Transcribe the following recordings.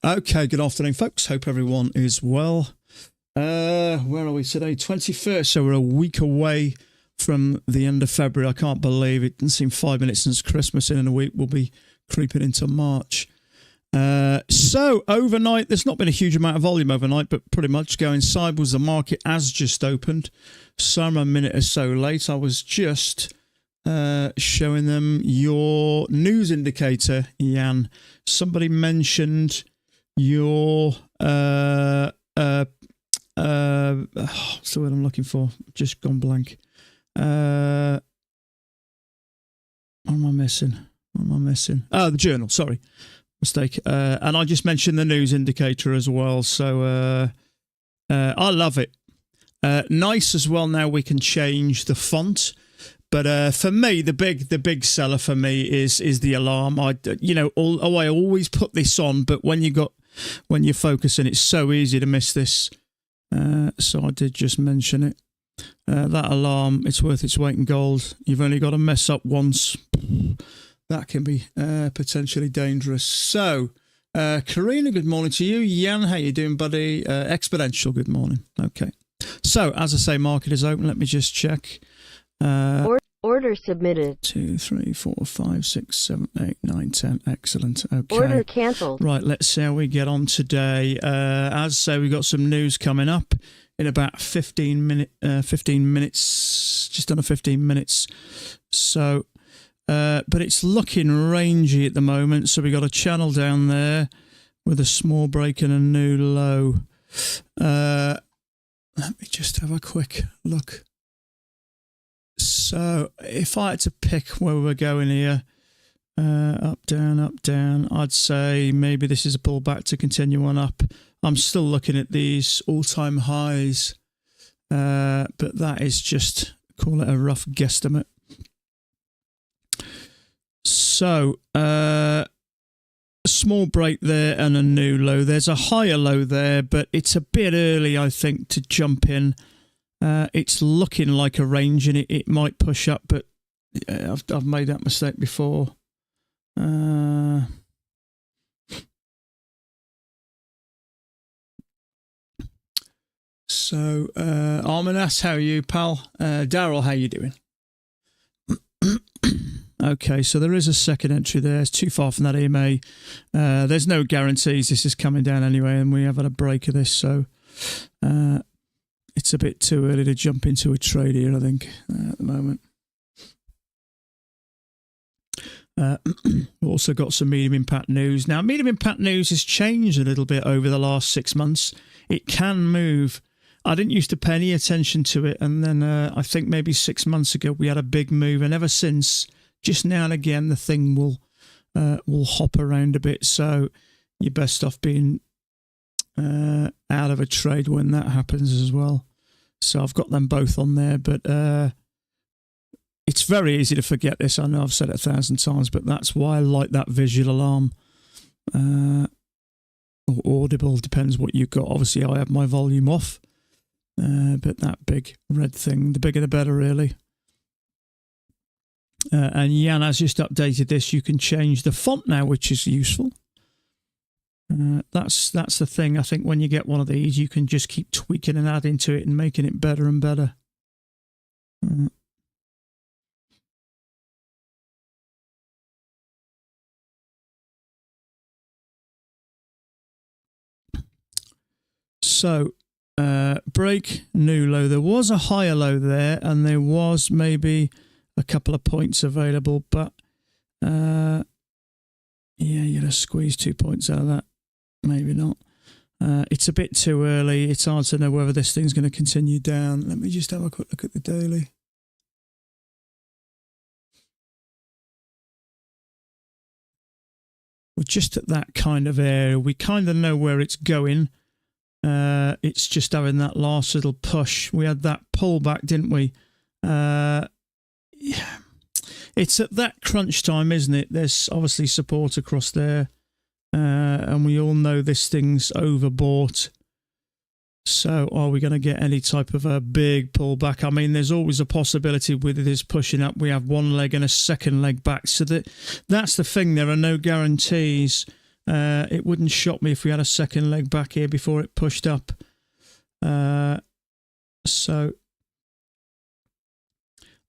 Okay, good afternoon, folks. Hope everyone is well. Where are we today? 21st, so we're a week away from the end of February. I can't believe it. Doesn't seem 5 minutes since Christmas, and in a week we'll be creeping into March. So overnight, there's not been a huge amount of volume overnight, but pretty much going sideways. The market has just opened. So I'm a minute or so late. I was just showing them your news indicator, Jan. Somebody mentioned your what's the word I'm looking for? Just gone blank. What am I missing? Oh, the journal. Sorry, mistake. And I just mentioned the news indicator as well. So I love it. Nice as well. Now we can change the font. But for me, the big seller for me is the alarm. I always put this on, but when you're focusing, it's so easy to miss this. So I did just mention it. That alarm, it's worth its weight in gold. You've only got to mess up once. That can be potentially dangerous. So, Karina, good morning to you. Jan, how you doing, buddy? Exponential, good morning. Okay. So, as I say, market is open. Let me just check. Order submitted. 2, 3, 4, 5, 6, 7, 8, 9, 10. Excellent. Okay. Order cancelled. Right, let's see how we get on today. As I say, we've got some news coming up in about 15 minutes, just under 15 minutes. So, but it's looking rangy at the moment. So we got a channel down there with a small break and a new low. Let me just have a quick look. So if I had to pick where we're going here, up, down, I'd say maybe this is a pullback to continue on up. I'm still looking at these all-time highs, but that is just, call it a rough guesstimate. So a small break there and a new low. There's a higher low there, but it's a bit early, I think, to jump in. It's looking like a range, and it might push up, but I've made that mistake before. So, Arminas, how are you, pal? Daryl, how you doing? Okay, so there is a second entry there. It's too far from that EMA. There's no guarantees this is coming down anyway, and we have had a break of this, so it's a bit too early to jump into a trade here, I think, at the moment. We've also got some medium impact news. Now, medium impact news has changed a little bit over the last 6 months. It can move. I didn't used to pay any attention to it, and then I think maybe 6 months ago we had a big move, and ever since, just now and again, the thing will hop around a bit. So you're best off being out of a trade when that happens as well. So I've got them both on there, but it's very easy to forget this. I know I've said it 1,000 times, but that's why I like that visual alarm or audible, depends what you've got. Obviously I have my volume off, but that big red thing, the bigger the better, really. And Jan has just updated this. You can change the font now, which is useful. That's the thing. I think when you get one of these, you can just keep tweaking and adding to it and making it better and better. So, break, new low. There was a higher low there, and there was maybe a couple of points available, but yeah, you're going to squeeze 2 points out of that. Maybe not. It's a bit too early. It's hard to know whether this thing's going to continue down. Let me just have a quick look at the daily. We're just at that kind of area. We kind of know where it's going. It's just having that last little push. We had that pullback, didn't we? Yeah. It's at that crunch time, isn't it? There's obviously support across there. And we all know this thing's overbought. So are we going to get any type of a big pullback? I mean, there's always a possibility with this pushing up. We have one leg and a second leg back. So that's the thing. There are no guarantees. It wouldn't shock me if we had a second leg back here before it pushed up. So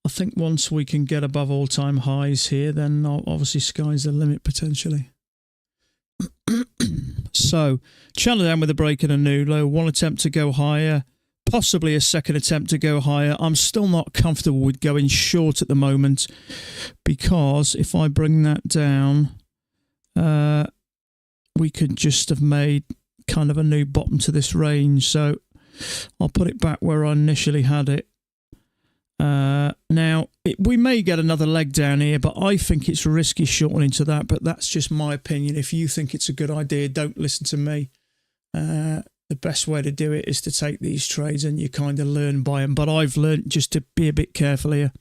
I think once we can get above all-time highs here, then obviously sky's the limit potentially. So channel down with a break and a new low. One attempt to go higher, possibly a second attempt to go higher. I'm still not comfortable with going short at the moment, because if I bring that down, we could just have made kind of a new bottom to this range. So I'll put it back where I initially had it. Now, we may get another leg down here, but I think it's risky shorting into that. But that's just my opinion. If you think it's a good idea, don't listen to me. The best way to do it is to take these trades and you kind of learn by them. But I've learned just to be a bit careful here.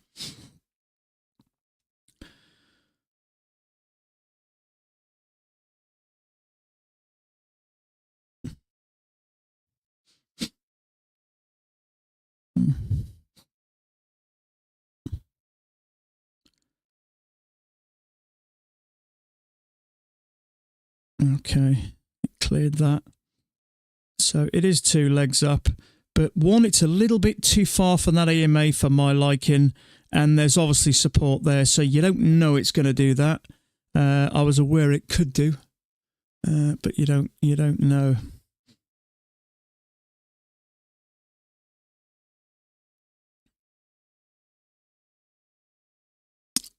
Okay, cleared that. So it is 2 legs up, but one, it's a little bit too far from that EMA for my liking, and there's obviously support there, so you don't know it's going to do that. I was aware it could do, but you don't know.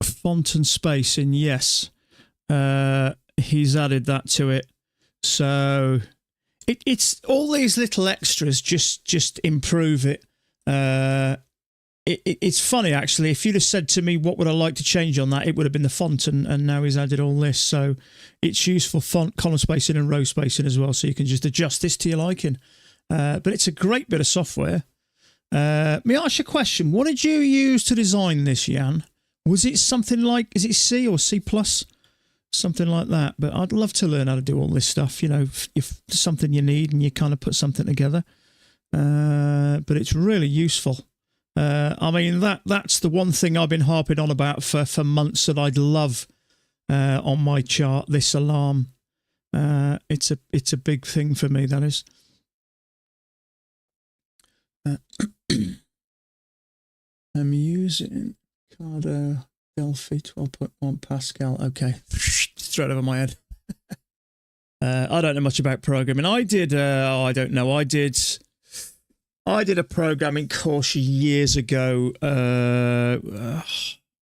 Font and spacing, yes. He's added that to it. So it's all these little extras just improve it. It's funny, actually. If you'd have said to me, what would I like to change on that, it would have been the font, and now he's added all this. So it's useful font, column spacing and row spacing as well, so you can just adjust this to your liking. But it's a great bit of software. May I ask you a question? What did you use to design this, Jan? Was it something like, is it C or C+? Something like that. But I'd love to learn how to do all this stuff, you know, if there's something you need and you kind of put something together. But it's really useful. I mean, that's the one thing I've been harping on about for months that I'd love on my chart, this alarm. It's a big thing for me, that is. I'm using Cardo Delphi 12.1 Pascal. Okay, straight over my head. I don't know much about programming. I did. I don't know. I did a programming course years ago.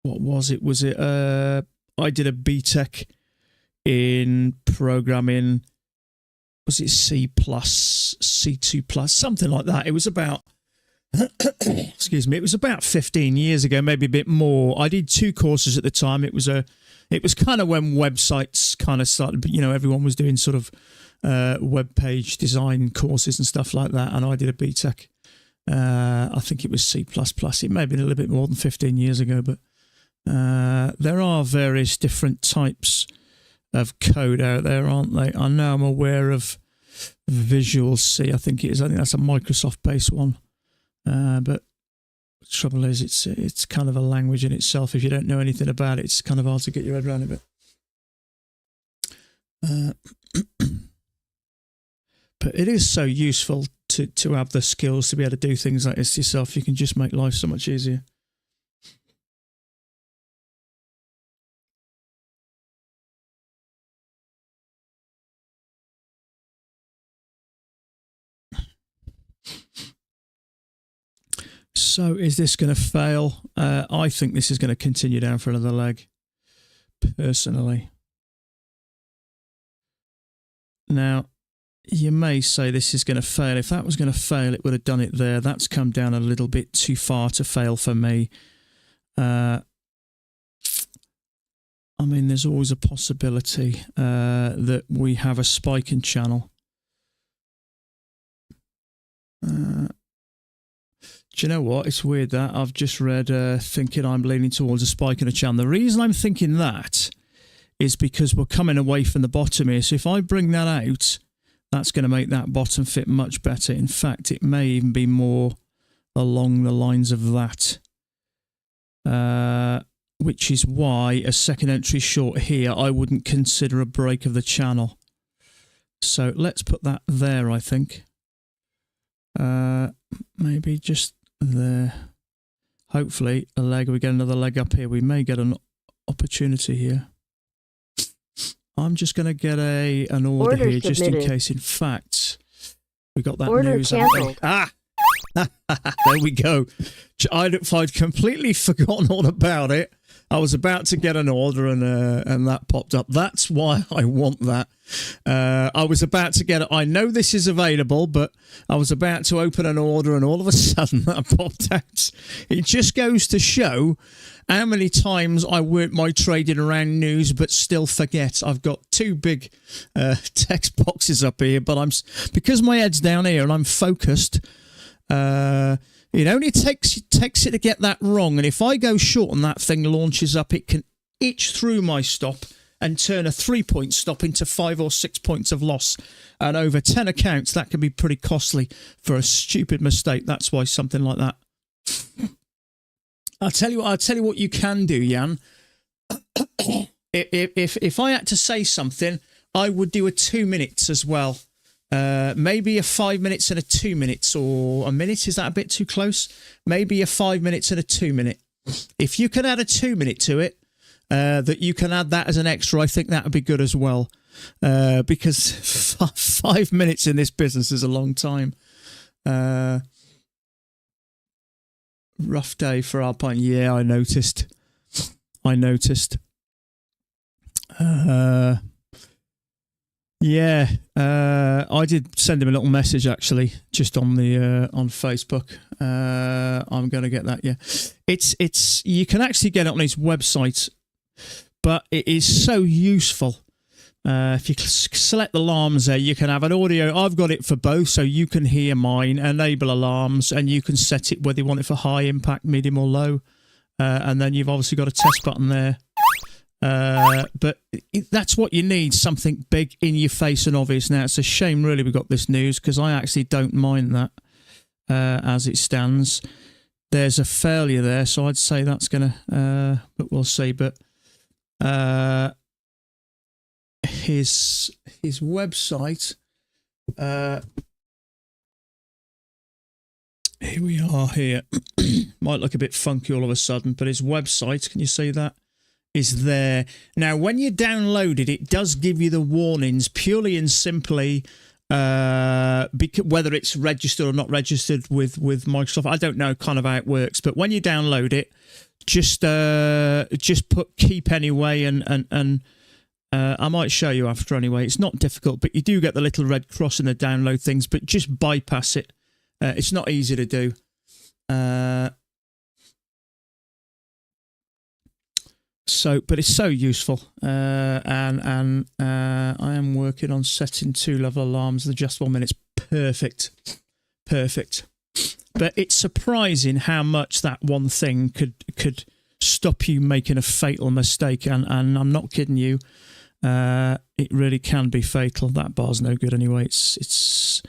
What was it? Was it? I did a BTEC in programming. Was it C+, C2+, something like that? It was about. Excuse me. It was about 15 years ago, maybe a bit more. I did 2 courses at the time. It was kind of when websites kind of started. You know, everyone was doing sort of web page design courses and stuff like that. And I did a BTEC. I think it was C++. It may have been a little bit more than 15 years ago, but there are various different types of code out there, aren't they? I know I'm aware of Visual C. I think it is. I think that's a Microsoft-based one. But the trouble is, it's kind of a language in itself. If you don't know anything about it, it's kind of hard to get your head around it. But it is so useful to have the skills to be able to do things like this yourself. You can just make life so much easier. So is this going to fail? I think this is going to continue down for another leg, personally. Now, you may say this is going to fail. If that was going to fail, it would have done it there. That's come down a little bit too far to fail for me. I mean, there's always a possibility that we have a spike in channel. Do you know what? It's weird that I've just read thinking I'm leaning towards a spike in a channel. The reason I'm thinking that is because we're coming away from the bottom here. So if I bring that out, that's going to make that bottom fit much better. In fact, it may even be more along the lines of that, which is why a second entry short here, I wouldn't consider a break of the channel. So let's put that there, I think. Maybe just there. Hopefully a leg. We get another leg up here. We may get an opportunity here. I'm just going to get an order here Order just in submitted. case. In fact, we got that Order news. haven't we? canceled. There we go. I'd completely forgotten all about it. I was about to get an order and that popped up. That's why I want that. I was about to get it. I know this is available, but I was about to open an order and all of a sudden that popped out. It just goes to show how many times I work my trading around news but still forget. I've got two big text boxes up here, but because my head's down here and I'm focused. It only takes it to get that wrong, and if I go short and that thing launches up, it can itch through my stop and turn a 3-point stop into 5 or 6 points of loss. And over 10 accounts, that can be pretty costly for a stupid mistake. That's why something like that. I'll tell you what you can do, Jan. If I had to say something, I would do a 2 minutes as well. Maybe a 5 minutes and a 2 minutes, or a minute. Is that a bit too close? Maybe a 5 minutes and a 2 minute. If you can add a 2 minute to it, that you can add that as an extra, I think that would be good as well. Because 5 minutes in this business is a long time. Rough day for Alpine. Yeah, I noticed. Yeah, I did send him a little message actually, just on the on Facebook. I'm going to get that. Yeah, it's you can actually get it on his website, but it is so useful. If you select the alarms there, you can have an audio. I've got it for both, so you can hear mine. Enable alarms, and you can set it whether you want it for high impact, medium, or low. And then you've obviously got a test button there. But that's what you need, something big, in your face and obvious. Now, it's a shame really we got this news, because I actually don't mind that as it stands. There's a failure there, so I'd say that's going to, but we'll see. But his website, here we are here. Might look a bit funky all of a sudden, but his website, can you see that? Is there. Now, when you download it, it does give you the warnings purely and simply whether it's registered or not registered with Microsoft. I don't know kind of how it works, but when you download it, just put keep anyway, and I might show you after anyway. It's not difficult, but you do get the little red cross in the download things, but just bypass it. It's not easy to do. But it's so useful, and I am working on setting 2-level alarms, adjustable minutes. Perfect. But it's surprising how much that one thing could stop you making a fatal mistake, and I'm not kidding you. It really can be fatal. That bar's no good anyway. It is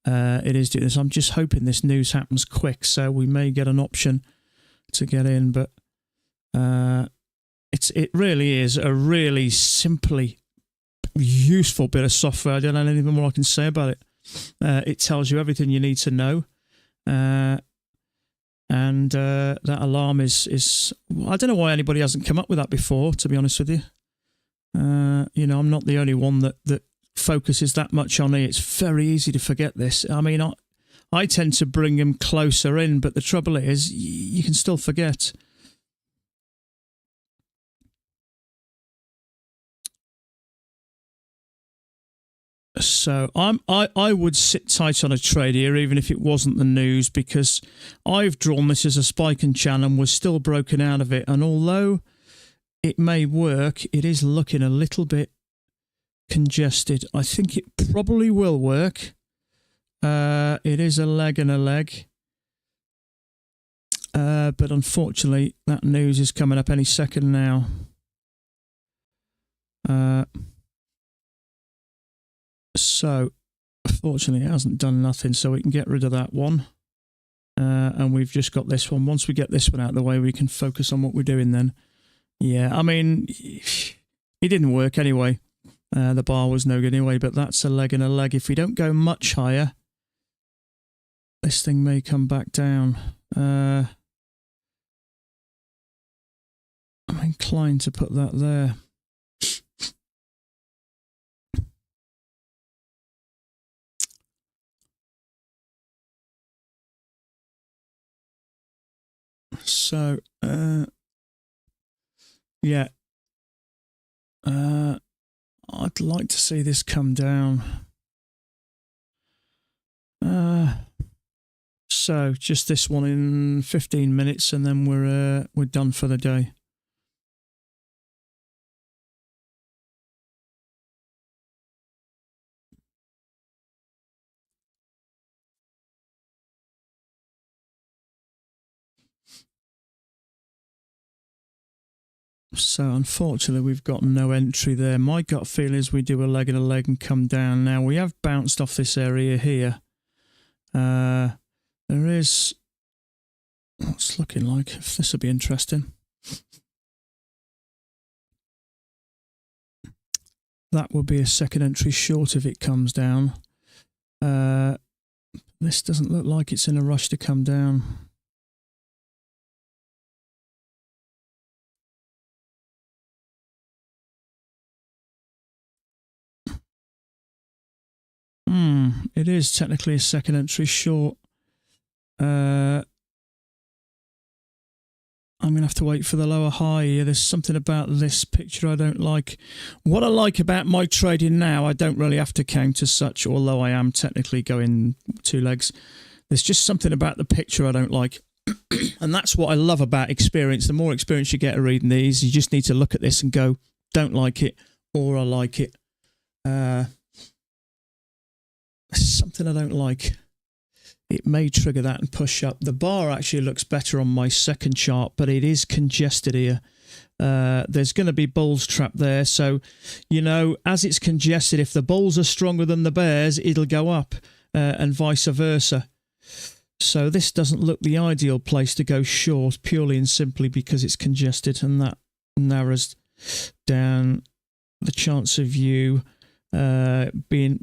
doing this. I'm just hoping this news happens quick, so we may get an option to get in, but. It really is a really simply useful bit of software. I don't know anything more I can say about it. It tells you everything you need to know, and that alarm is. I don't know why anybody hasn't come up with that before. To be honest with you, I'm not the only one that focuses that much on it. It's very easy to forget this. I mean, I tend to bring them closer in, but the trouble is you can still forget. So I would sit tight on a trade here, even if it wasn't the news, because I've drawn this as a spike and channel and we're still broken out of it. And although it may work, it is looking a little bit congested. I think it probably will work. It is a leg and a leg. But unfortunately, that news is coming up any second now. So, fortunately, it hasn't done nothing, so we can get rid of that one. And we've just got this one. Once we get this one out of the way, we can focus on what we're doing then. Yeah, I mean, it didn't work anyway. The bar was no good anyway, but that's a leg and a leg. If we don't go much higher, this thing may come back down. I'm inclined to put that there. So, yeah. I'd like to see this come down. So just this one in 15 minutes, and then we're done for the day. So unfortunately, we've got no entry there. My gut feel is we do a leg and a leg and come down. Now, we have bounced off this area here. There is... What's looking like? If this will be interesting. That will be a second entry short if it comes down. This doesn't look like it's in a rush to come down. It is technically a second entry short. I'm going to have to wait for the lower high here. There's something about this picture I don't like. What I like about my trading now, I don't really have to count as such, although I am technically going two legs. There's just something about the picture I don't like. And that's what I love about experience. The more experience you get at reading these, you just need to look at this and go, don't like it, or I like it. Something I don't like. It may trigger that and push up. The bar actually looks better on my second chart, but it is congested here. There's going to be bulls trapped there. So, you know, as it's congested, if the bulls are stronger than the bears, it'll go up and vice versa. So this doesn't look the ideal place to go short, purely and simply because it's congested, and that narrows down the chance of you being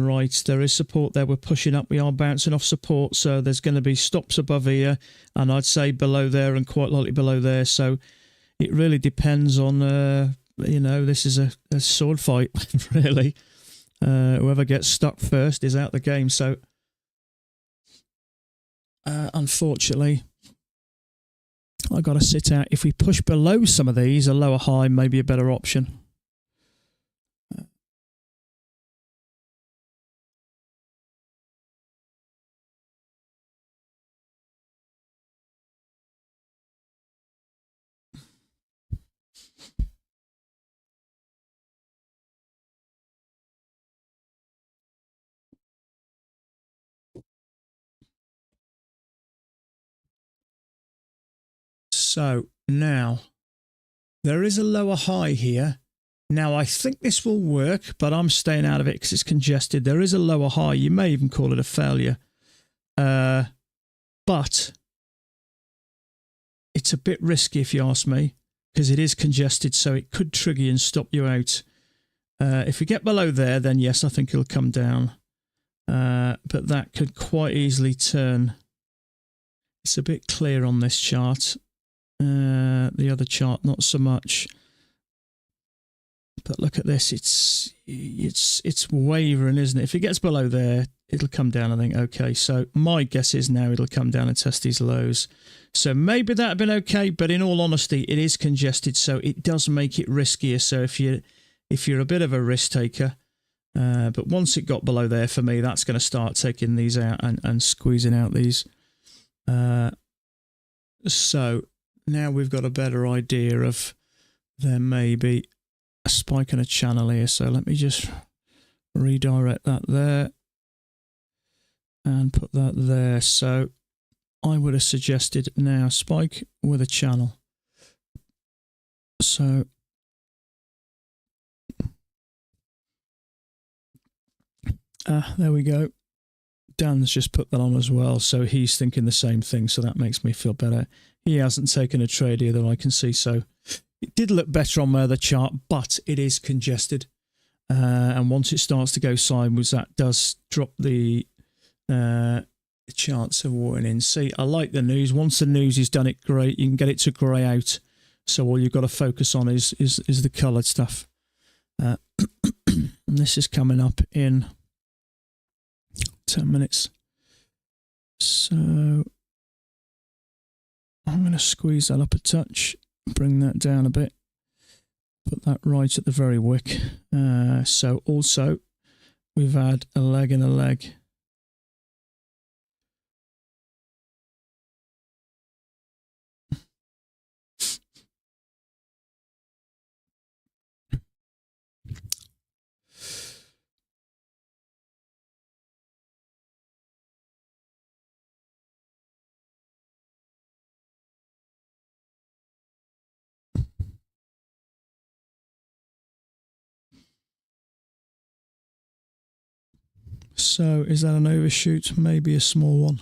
right. There is support there. We're pushing up. We are bouncing off support. So there's going to be stops above here, and I'd say below there, and quite likely below there. So it really depends on, this is a sword fight, really. Whoever gets stuck first is out the game. So unfortunately, I got to sit out. If we push below some of these, a lower high may be a better option. So now there is a lower high here. Now I think this will work, but I'm staying out of it because it's congested. There is a lower high. You may even call it a failure. But it's a bit risky if you ask me, because it is congested, so it could trigger you and stop you out. If we get below there, then yes, I think it'll come down. But that could quite easily turn. It's a bit clear on this chart. The other chart, not so much. But look at this. It's wavering, isn't it? If it gets below there, it'll come down, I think. Okay, so my guess is now it'll come down and test these lows. So maybe that would have been okay, but in all honesty, it is congested, so it does make it riskier. So if you're a bit of a risk taker, but once it got below there, for me, that's going to start taking these out and squeezing out these. So now we've got a better idea of there may be a spike in a channel here. So let me just redirect that there and put that there. So I would have suggested now spike with a channel. So there we go. Dan's just put that on as well, so he's thinking the same thing, so that makes me feel better. He hasn't taken a trade here that I can see, so it did look better on my other chart, but it is congested. And once it starts to go sideways, that does drop the chance of warning. See, I like the news. Once the news has done it great, you can get it to grey out. So all you've got to focus on is the coloured stuff. And this is coming up in 10 minutes. So I'm going to squeeze that up a touch, bring that down a bit, put that right at the very wick. So also we've had a leg and a leg. So is that an overshoot? Maybe a small one,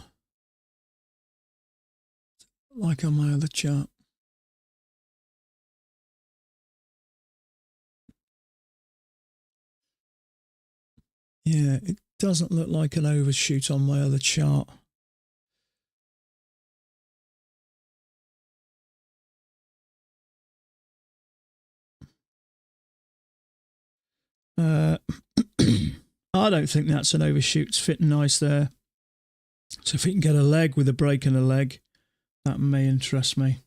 like on my other chart. Yeah, it doesn't look like an overshoot on my other chart. I don't think that's an overshoot. It's fitting nice there. So if we can get a leg with a break and a leg, that may interest me.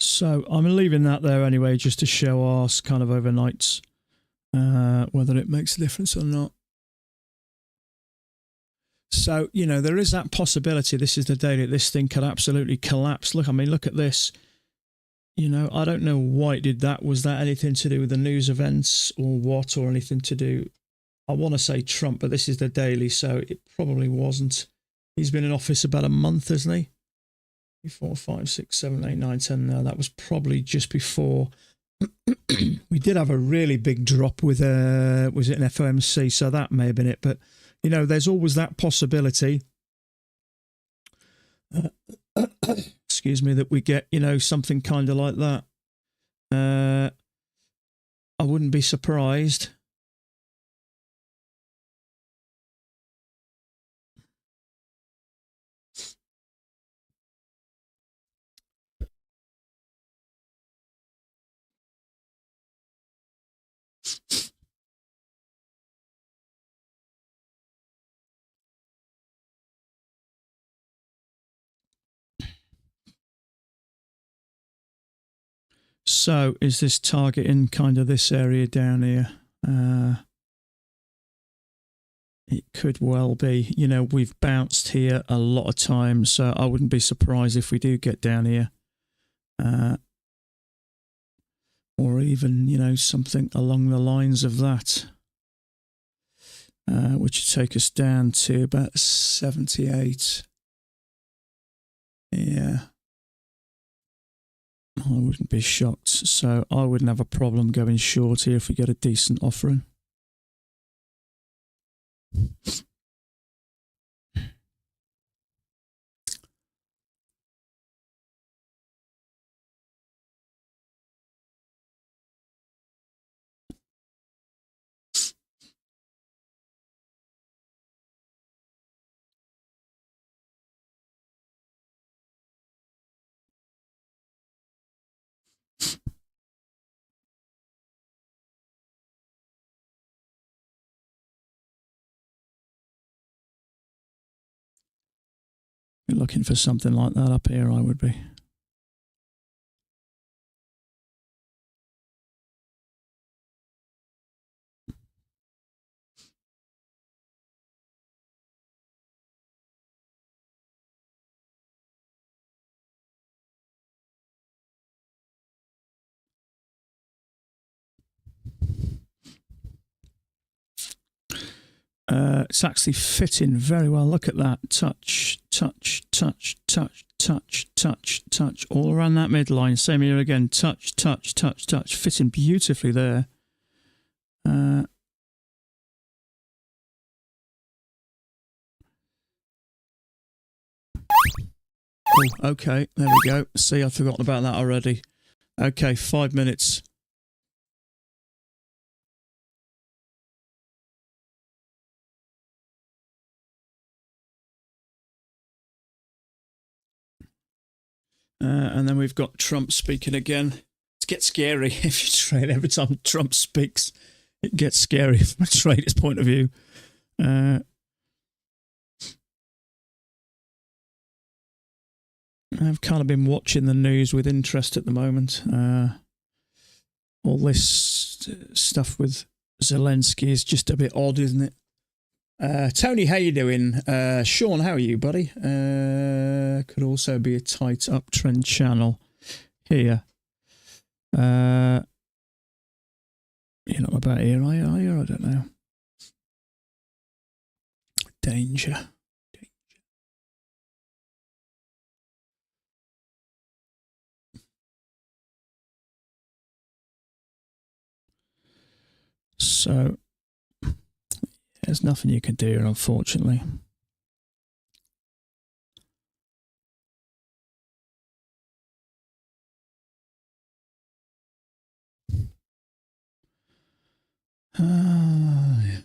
So I'm leaving that there anyway, just to show our kind of overnights, whether it makes a difference or not. So, you know, there is that possibility. This is the day that this thing could absolutely collapse. Look, I mean, look at this. You know, I don't know why it did that. Was that anything to do with the news events or what, or anything to do? I want to say Trump, but this is the daily, so it probably wasn't. He's been in office about a month, hasn't he? 3, 4, 5, 6, 7, 8, 9, 10. No, that was probably just before. We did have a really big drop with, was it an FOMC? So that may have been it. But, you know, there's always that possibility. Excuse me, that we get, you know, something kind of like that. I wouldn't be surprised. So is this targeting kind of this area down here? It could well be. You know, we've bounced here a lot of times, so I wouldn't be surprised if we do get down here. Or even, you know, something along the lines of that, which would take us down to about 78. Yeah. I wouldn't be shocked. So I wouldn't have a problem going short here if we get a decent offering. You're looking for something like that up here, I would be. It's actually fitting very well. Look at that. Touch, touch, touch, touch, touch, touch, touch. All around that midline. Same here again. Touch, touch, touch, touch. Fitting beautifully there. Oh, okay. There we go. See, I've forgotten about that already. Okay, 5 minutes. And then we've got Trump speaking again. It gets scary if you trade. Every time Trump speaks, it gets scary from a trader's point of view. I've kind of been watching the news with interest at the moment. All this stuff with Zelensky is just a bit odd, isn't it? Tony, how you doing? Sean, how are you, buddy? Could also be a tight uptrend channel here. You're not about here, are you? I don't know. Danger. So there's nothing you can do, unfortunately. Yeah.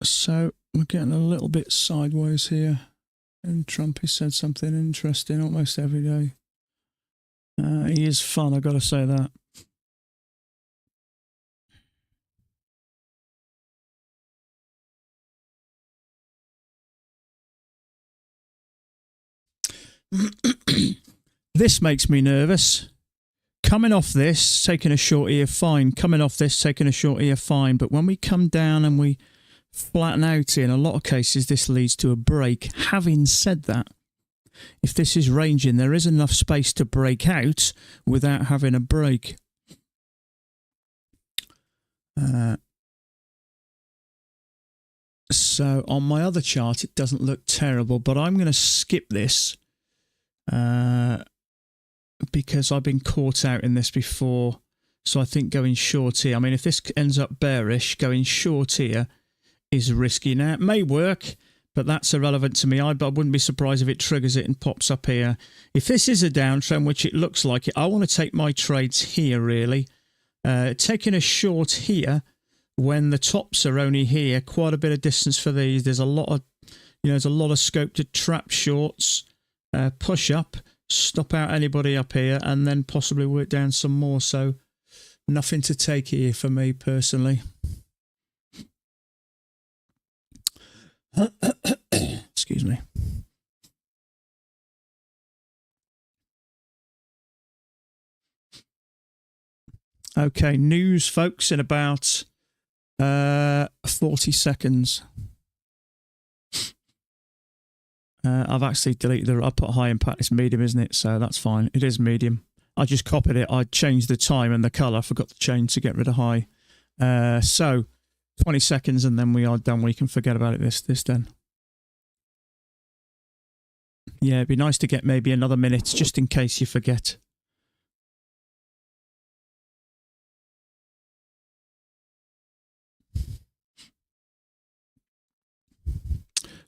So we're getting a little bit sideways here, and Trump has said something interesting almost every day. He is fun, I've got to say that. This makes me nervous. Coming off this, taking a short here, fine. Coming off this, taking a short here, fine. But when we come down and we flatten out here, in a lot of cases, this leads to a break. Having said that, if this is ranging, there is enough space to break out without having a break. So on my other chart, it doesn't look terrible, but I'm going to skip this because I've been caught out in this before. So I think going short here, I mean, if this ends up bearish, going short here is risky. Now, it may work, but that's irrelevant to me. I wouldn't be surprised if it triggers it and pops up here. If this is a downtrend, which it looks like it, I want to take my trades here, really. Taking a short here when the tops are only here, quite a bit of distance for these. There's a lot of, there's a lot of scope to trap shorts, push up, stop out anybody up here, and then possibly work down some more. So nothing to take here for me personally. Excuse me. Okay, news, folks, in about 40 seconds. I've actually deleted I put high impact. It's medium, isn't it? So that's fine. It is medium. I just copied it. I changed the time and the color. I forgot to change to get rid of high. So 20 seconds and then we are done. We can forget about it this then. Yeah, it'd be nice to get maybe another minute just in case you forget.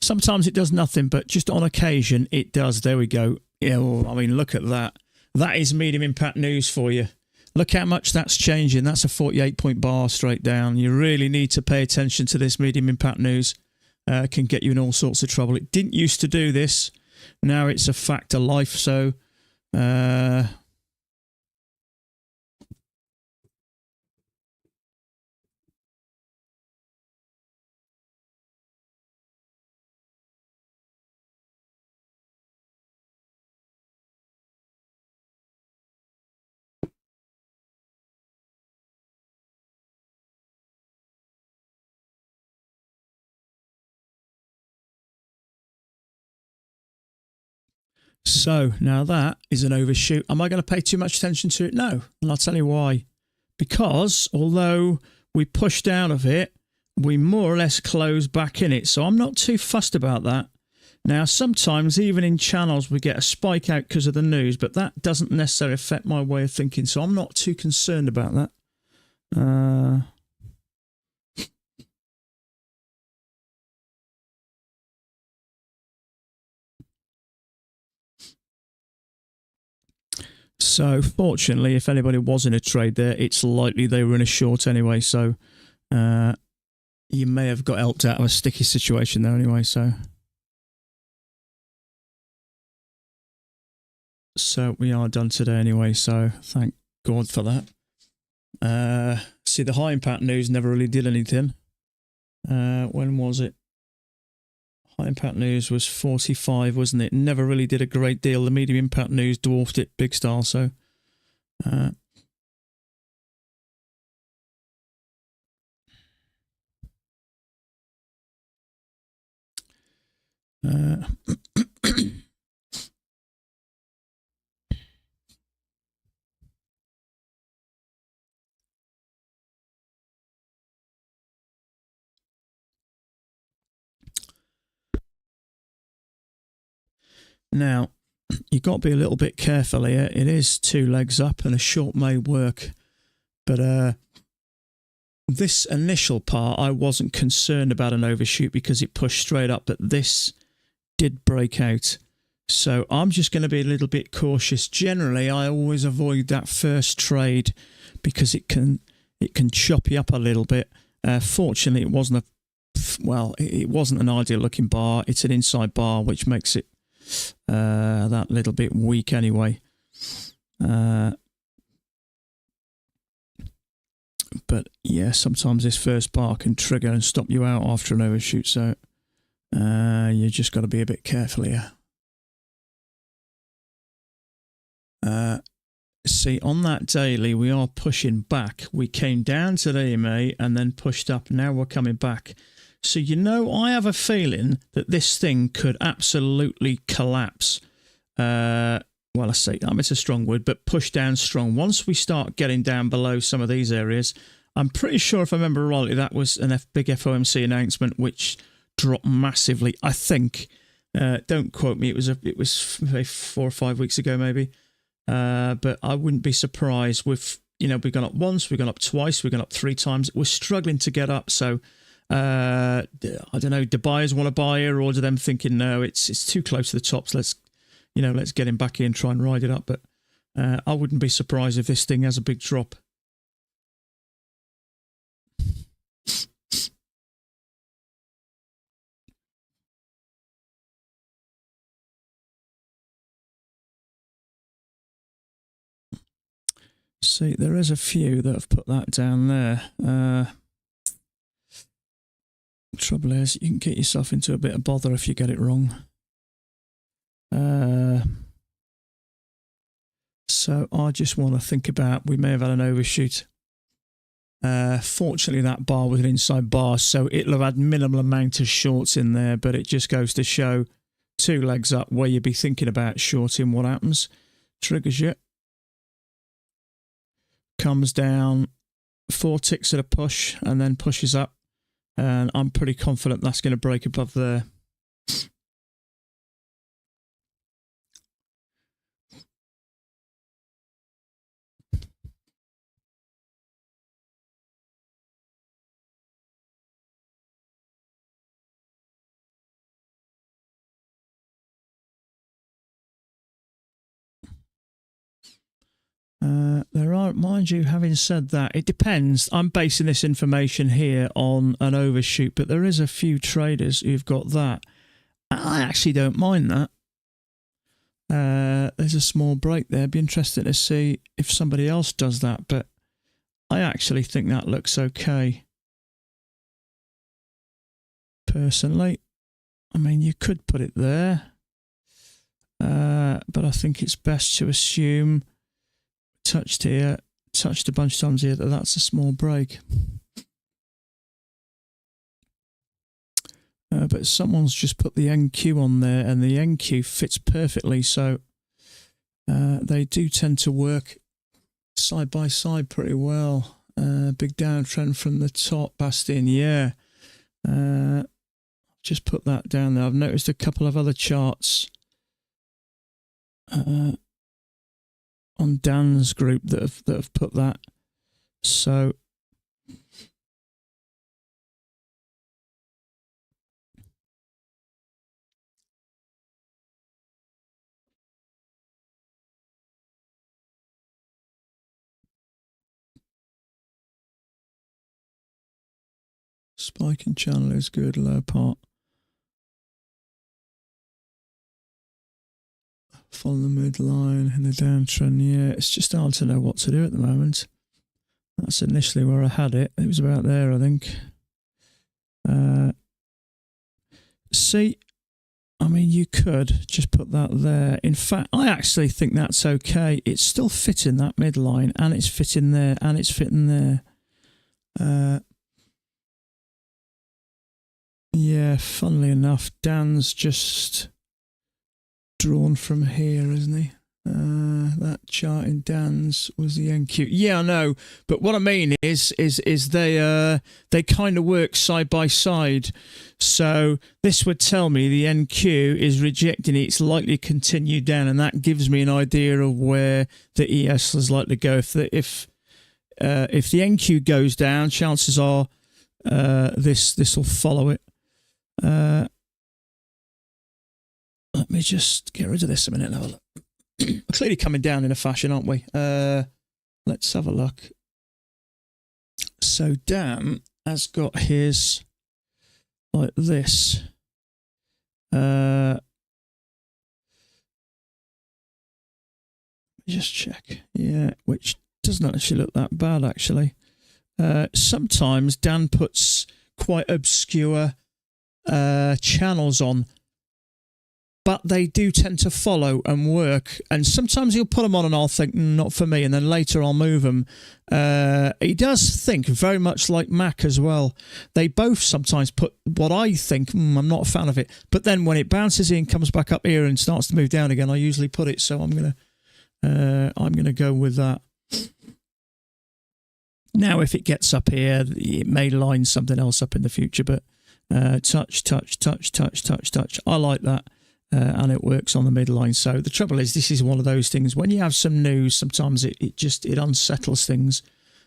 Sometimes it does nothing, but just on occasion it does. There we go. Yeah, well, I mean, look at that. That is medium impact news for you. Look how much that's changing. That's a 48-point bar straight down. You really need to pay attention to this medium impact news. Can get you in all sorts of trouble. It didn't used to do this. Now it's a fact of life. So So now that is an overshoot. Am I going to pay too much attention to it? No. And I'll tell you why. Because although we pushed out of it, we more or less closed back in it. So I'm not too fussed about that. Now, sometimes even in channels, we get a spike out because of the news, but that doesn't necessarily affect my way of thinking. So I'm not too concerned about that. So fortunately, if anybody was in a trade there, it's likely they were in a short anyway. So you may have got helped out of a sticky situation there anyway. So we are done today anyway. So thank God for that. See, the high impact news never really did anything. When was it? High impact news was 45, wasn't it? Never really did a great deal. The medium impact news dwarfed it big style. So now, you've got to be a little bit careful here. It is 2 legs up and a short may work. But this initial part, I wasn't concerned about an overshoot because it pushed straight up. But this did break out. So I'm just going to be a little bit cautious. Generally, I always avoid that first trade because it can chop you up a little bit. Fortunately, it wasn't it wasn't an ideal looking bar. It's an inside bar, which makes it that little bit weak anyway. But yeah, sometimes this first bar can trigger and stop you out after an overshoot. So you just got to be a bit careful here. See, on that daily, we are pushing back. We came down to the EMA and then pushed up. Now we're coming back. So, I have a feeling that this thing could absolutely collapse. Well, I say, it's a strong word, but push down strong. Once we start getting down below some of these areas, I'm pretty sure, if I remember rightly, that was an big FOMC announcement, which dropped massively. I think. Don't quote me. It was 4 or 5 weeks ago, maybe. But I wouldn't be surprised with, we've gone up once, we've gone up twice, we've gone up 3 times. We're struggling to get up. So, I don't know, do buyers want to buy here, or do them thinking, no, it's too close to the tops. Let's get him back in and try and ride it up. But I wouldn't be surprised if this thing has a big drop. See, there is a few that have put that down there. Trouble is, you can get yourself into a bit of bother if you get it wrong. So I just want to think about, we may have had an overshoot. Fortunately, that bar was an inside bar, so it'll have had minimal amount of shorts in there, but it just goes to show 2 legs up where you'd be thinking about shorting. What happens? Triggers you. Comes down, 4 ticks at a push, and then pushes up. And I'm pretty confident that's going to break above there. There are, mind you, having said that, it depends. I'm basing this information here on an overshoot, but there is a few traders who've got that. I actually don't mind that. There's a small break there. Be interested to see if somebody else does that, but I actually think that looks okay. Personally, I mean, you could put it there, but I think it's best to assume touched here, touched a bunch of times here, that's a small break. but someone's just put the NQ on there, and the NQ fits perfectly. So they do tend to work side by side pretty well. Big downtrend from the top, Bastin. Yeah. Just put that down there. I've noticed a couple of other charts on Dan's group that have put that. So spiking channel is good, low part. Follow the midline in the downtrend. Yeah, it's just hard to know what to do at the moment. That's initially where I had it. It was about there, I think. See, I mean, you could just put that there. In fact, I actually think that's okay. It's still fitting that midline, and it's fitting there, and it's fitting there. Yeah, funnily enough, Dan's just drawn from here, isn't he? That chart in Dan's was the NQ. Yeah, I know, but what I mean is they kind of work side by side. So this would tell me the NQ is rejecting it. It's likely to continue down, and that gives me an idea of where the ES is likely to go. If the NQ goes down, chances are this will follow it. Let me just get rid of this a minute and have a look. We're clearly coming down in a fashion, aren't we? Let's have a look. So Dan has got his like this. Just check. Yeah, which doesn't actually look that bad, actually. Sometimes Dan puts quite obscure channels on, but they do tend to follow and work, and sometimes he'll put them on and I'll think, not for me, and then later I'll move them. He does think very much like Mac as well. They both sometimes put what I think, I'm not a fan of it, but then when it bounces in, comes back up here and starts to move down again, I usually put it, so I'm gonna go with that. Now if it gets up here, it may line something else up in the future, but touch. I like that. And it works on the midline. So the trouble is, this is one of those things, when you have some news, sometimes it unsettles things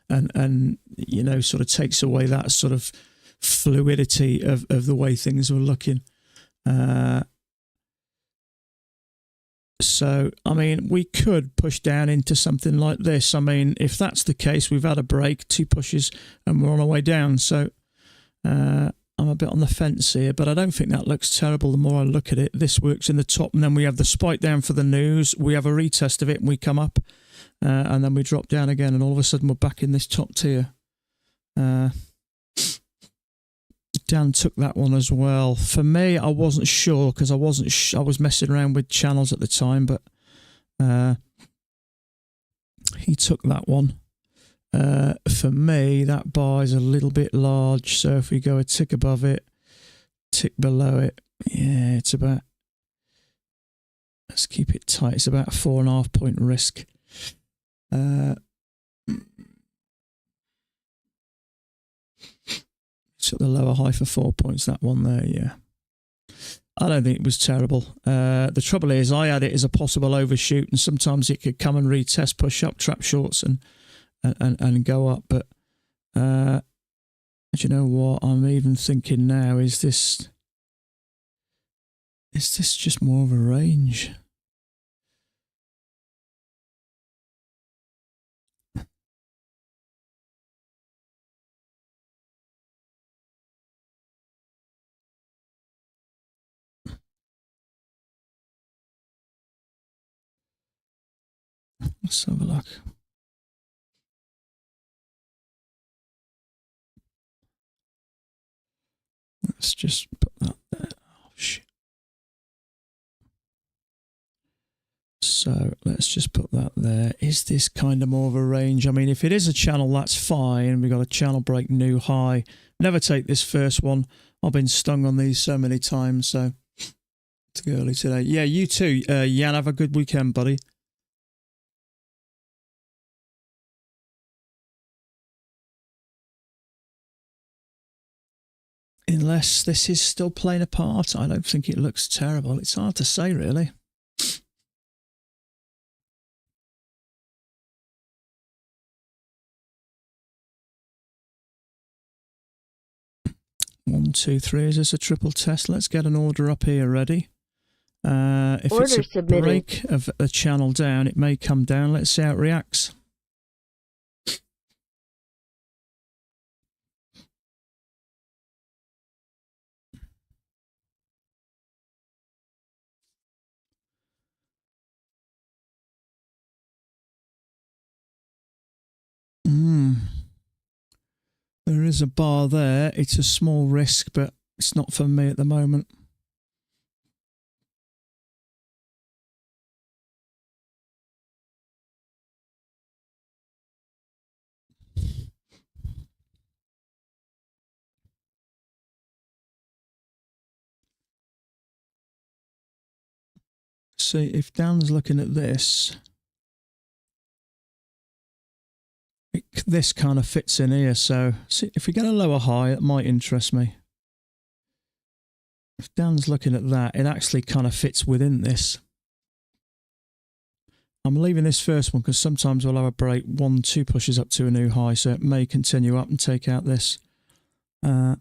and you know, sort of takes away that sort of fluidity of the way things were looking. So, I mean, we could push down into something like this. I mean, if that's the case, we've had a break, 2 pushes, and we're on our way down. So, I'm a bit on the fence here, but I don't think that looks terrible the more I look at it. This works in the top, and then we have the spike down for the news. We have a retest of it, and we come up, and then we drop down again, and all of a sudden we're back in this top tier. Dan took that one as well. For me, I wasn't sure because I was messing around with channels at the time, but he took that one. For me, that bar is a little bit large, so if we go a tick above it, tick below it, yeah, it's about, let's keep it tight, it's about a 4.5 point risk. Took the lower high for 4 points, that one there, yeah. I don't think it was terrible. The trouble is, I had it as a possible overshoot, and sometimes it could come and retest, push up, trap shorts, and go up. But do you know what? I'm even thinking now, is this just more of a range? Let's have a look. Let's just put that there. Oh, shit. So let's just put that there. Is this kind of more of a range? I mean, if it is a channel, that's fine. We've got a channel break new high. Never take this first one. I've been stung on these so many times, so it's early today. Yeah, you too, Jan. Have a good weekend, buddy. Unless this is still playing a part, I don't think it looks terrible. It's hard to say, really. One, two, three. Is this a triple test? Let's get an order up here ready. If Order it's a submitted. break of a channel down, it may come down. Let's see how it reacts. There is a bar there. It's a small risk, but it's not for me at the moment. See, if Dan's looking at this, this kind of fits in here. So see, if we get a lower high, it might interest me. If Dan's looking at that, it actually kind of fits within this. I'm leaving this first one because sometimes we'll have a break, 1, 2 pushes up to a new high, so it may continue up and take out this. You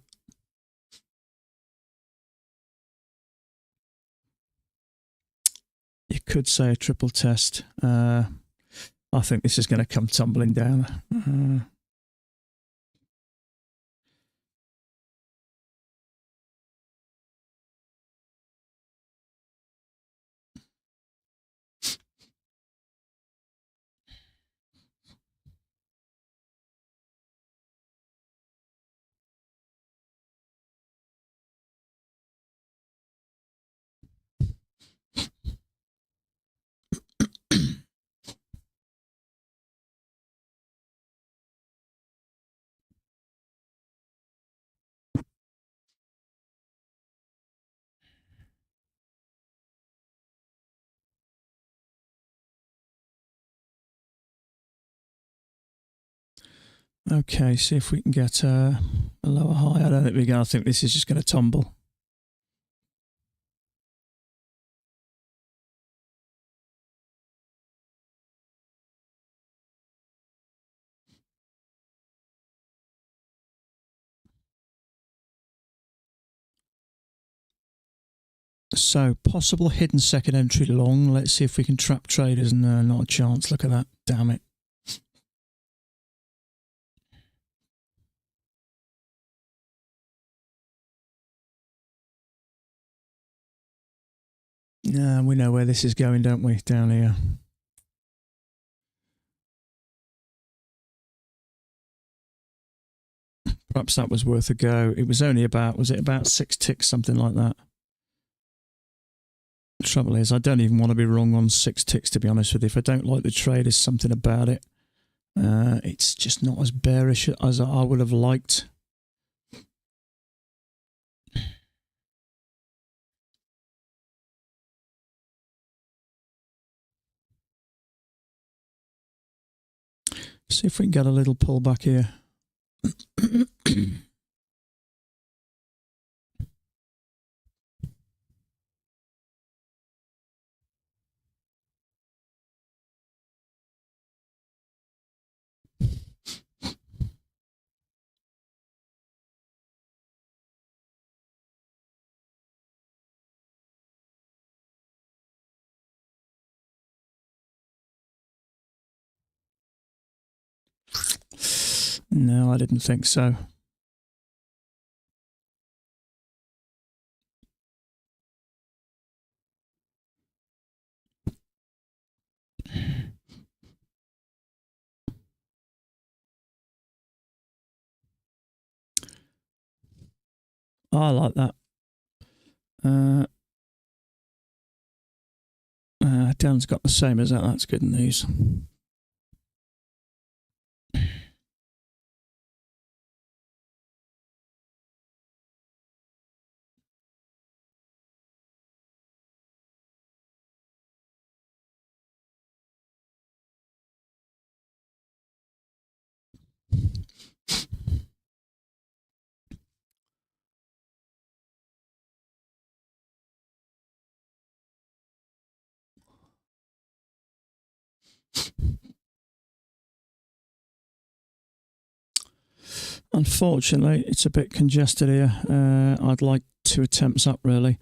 could say a triple test. I think this is going to come tumbling down. Okay, see if we can get a lower high. I don't think we're going to. I think this is just going to tumble. So, possible hidden second entry long. Let's see if we can trap traders. No, not a chance. Look at that. Damn it. Yeah, we know where this is going, don't we? Down here. Perhaps that was worth a go. It was only about, was it about 6 ticks, something like that? The trouble is, I don't even want to be wrong on 6 ticks, to be honest with you. If I don't like the trade, there's something about it. It's just not as bearish as I would have liked. See if we can get a little pullback here. No, I didn't think so. I like that. Dan's got the same as that. That's good news. Unfortunately, it's a bit congested here. I'd like 2 attempts up, really.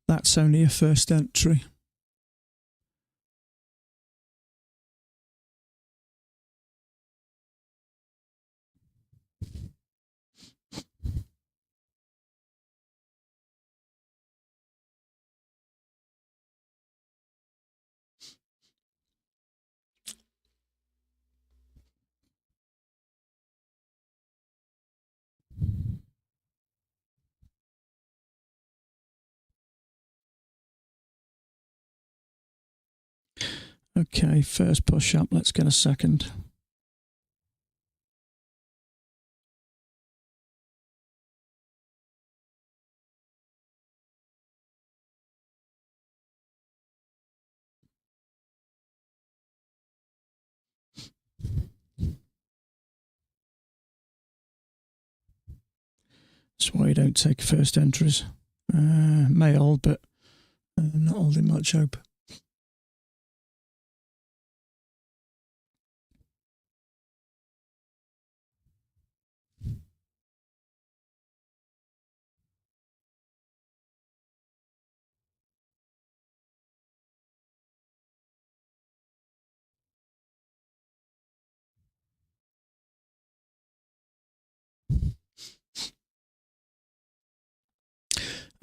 That's only a first entry. Okay, first push up. Let's get a second. That's why you don't take first entries. May hold, but not holding much hope.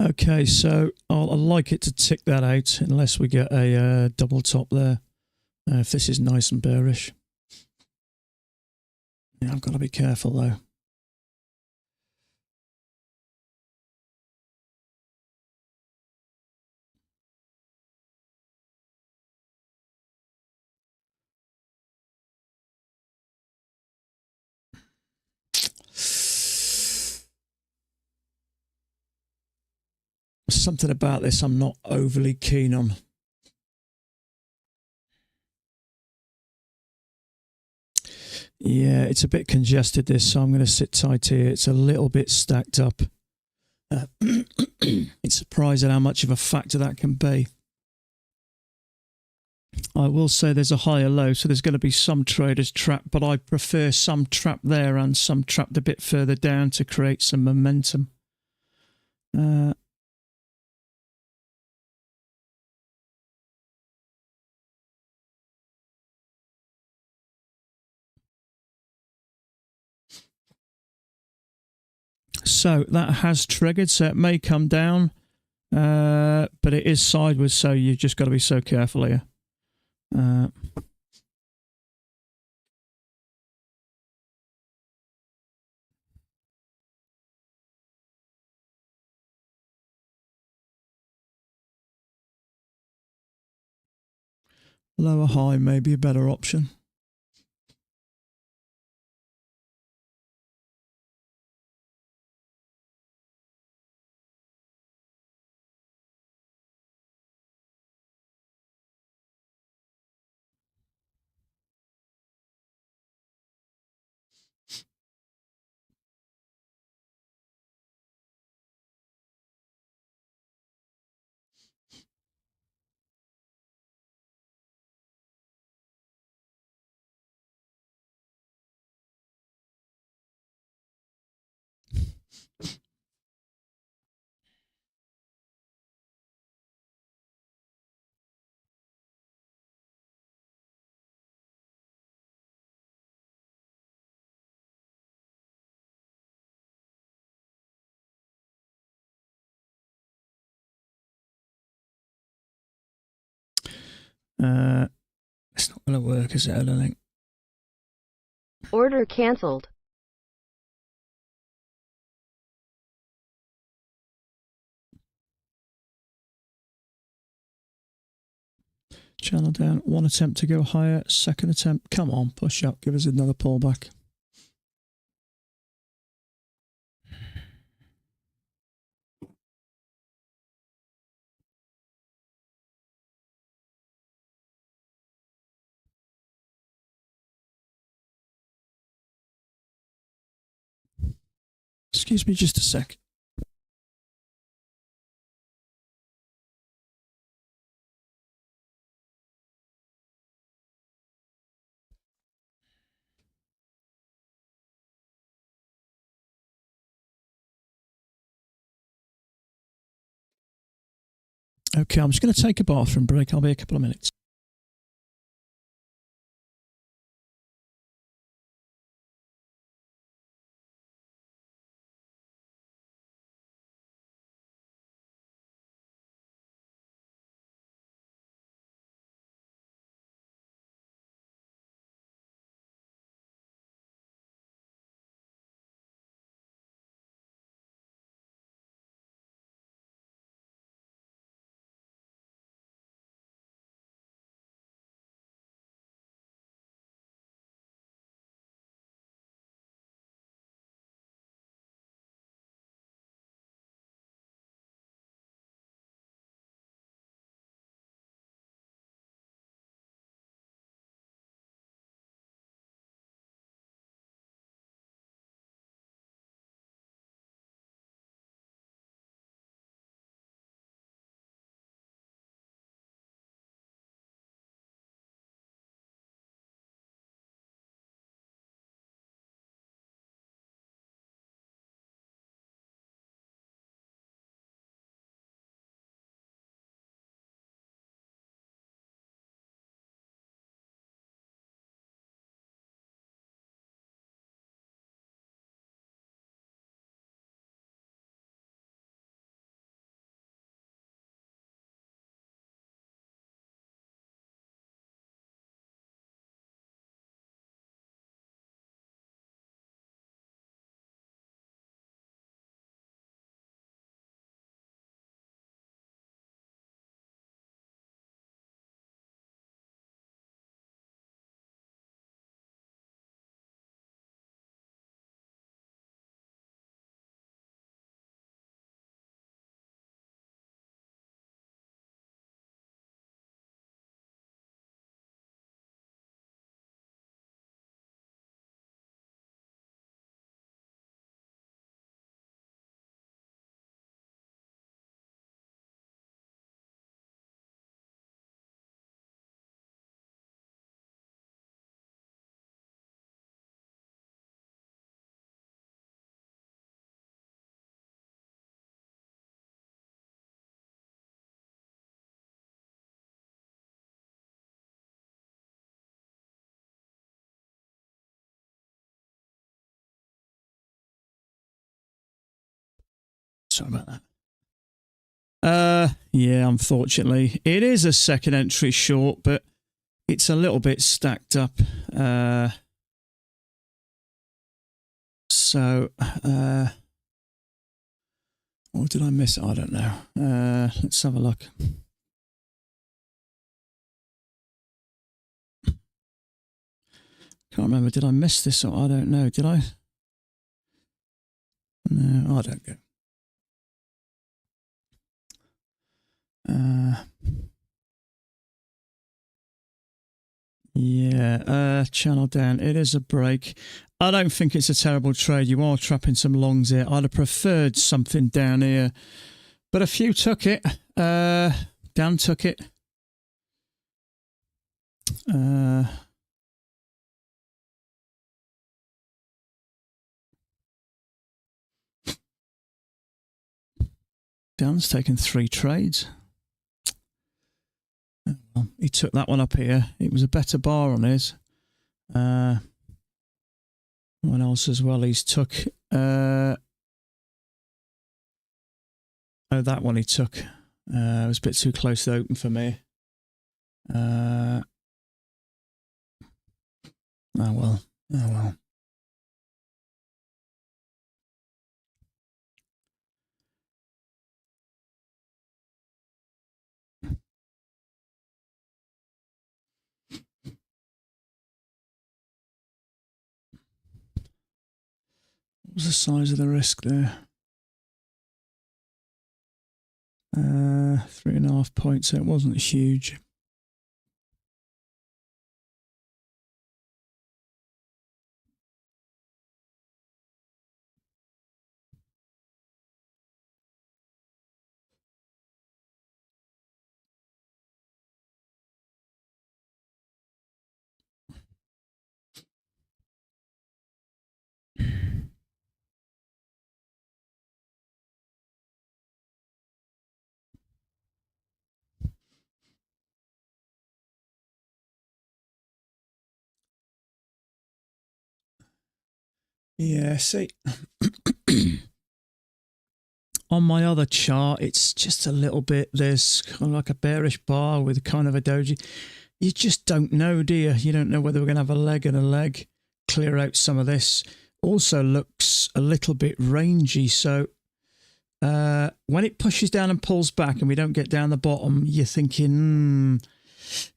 Okay, so I'd like it to tick that out unless we get a double top there. If this is nice and bearish. Yeah, I've got to be careful though. Something about this I'm not overly keen on. Yeah, it's a bit congested this, so I'm going to sit tight here. It's a little bit stacked up. It's surprising how much of a factor that can be. I will say there's a higher low, so there's going to be some traders trapped, but I prefer some trapped there and some trapped a bit further down to create some momentum. So that has triggered, so it may come down, but it is sideways, so you've just got to be so careful here. Lower high may be a better option. It's not going to work, is it? I don't think. Order cancelled. Channel down. One attempt to go higher. Second attempt. Come on, push up. Give us another pullback. Excuse me just a sec. Okay, I'm just going to take a bathroom break. I'll be a couple of minutes. Sorry about that. Yeah, unfortunately. It is a second entry short, but it's a little bit stacked up. Or did I miss it? I don't know. Let's have a look. Can't remember. Did I miss this? Or I don't know. Did I? No, I don't go. Yeah, channel down. It is a break. I don't think it's a terrible trade. You are trapping some longs here. I'd have preferred something down here, but a few took it. Dan took it. Dan's taken 3 trades. Well, he took that one up here. It was a better bar on his. One else as well. He's took. Oh, that one he took. It was a bit too close to open for me. Oh well. Oh well. What was the size of the risk there? 3.5 points, so it wasn't huge. Yeah, see, on my other chart, it's just a little bit, there's kind of like a bearish bar with kind of a doji. You just don't know, do you? You don't know whether we're going to have a leg and a leg, clear out some of this. Also looks a little bit rangy, so when it pushes down and pulls back and we don't get down the bottom, you're thinking,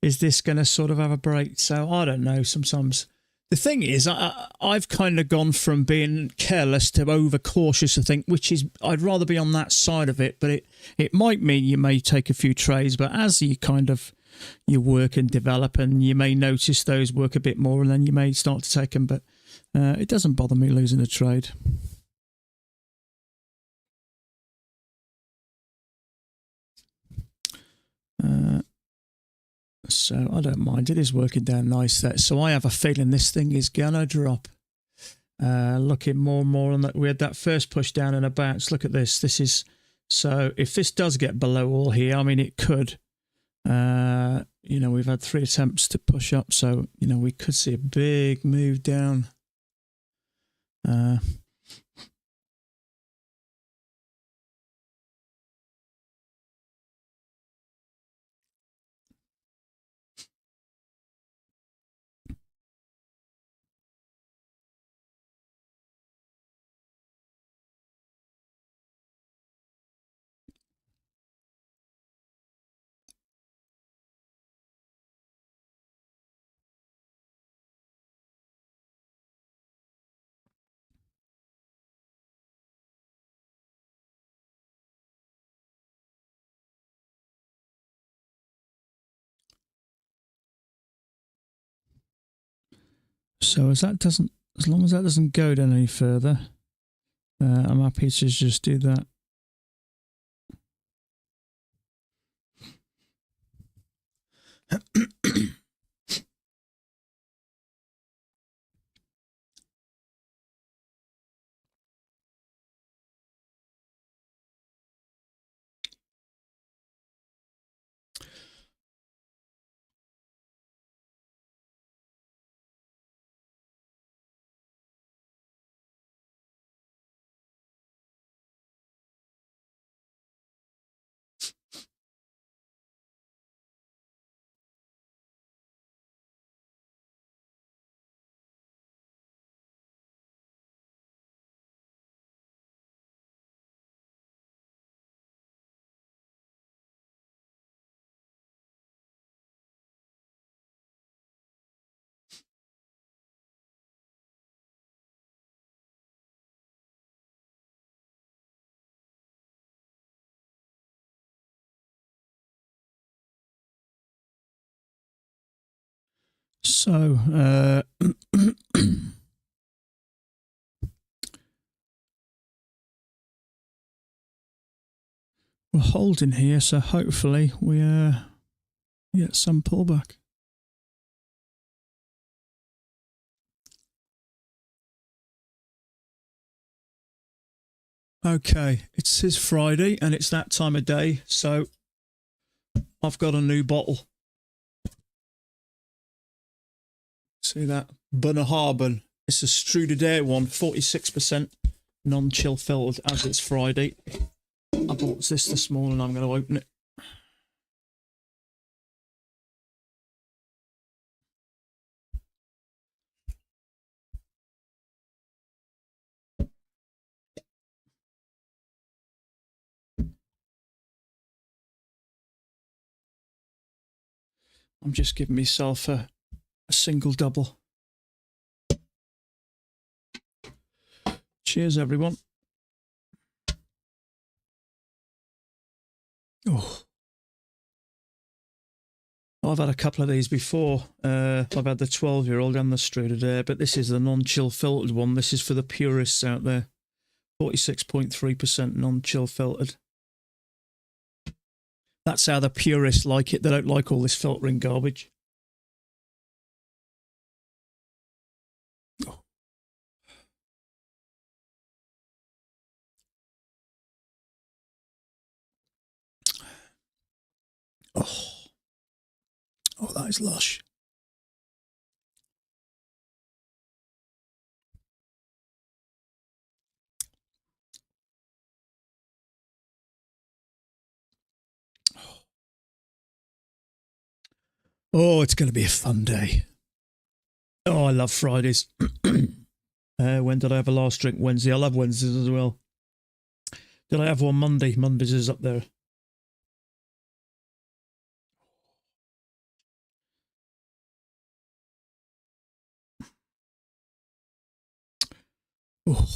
is this going to sort of have a break? So I don't know, sometimes. The thing is, I've kind of gone from being careless to overcautious, I think, which is, I'd rather be on that side of it, but it might mean you may take a few trades, but as you kind of, you work and develop, and you may notice those work a bit more, and then you may start to take them, but it doesn't bother me losing a trade. So I don't mind. It is working down nice there. So I have a feeling this thing is gonna drop. Looking more and more on that. We had that first push down and a bounce. Look at this. This is, so if this does get below all here, I mean, it could. You know, we've had 3 attempts to push up, so you know, we could see a big move down. So as long as that doesn't go down any further, I'm happy to just do that. So, we're holding here, so hopefully we get some pullback. Okay, it is Friday and it's that time of day, so I've got a new bottle. See that? Bunnahabhain. It's a Strudadair one, 46% non-chill filtered, as it's Friday. I bought this morning, I'm going to open it. I'm just giving myself a single double. Cheers, everyone. Oh, I've had a couple of these before. I've had the 12-year-old and the struded air, but this is the non-chill filtered one. This is for the purists out there. 46.3% non-chill filtered. That's how the purists like it. They don't like all this filtering garbage. Oh, that is lush. Oh, it's going to be a fun day. Oh, I love Fridays. When did I have a last drink? Wednesday. I love Wednesdays as well. Did I have one Monday? Mondays is up there. Oh,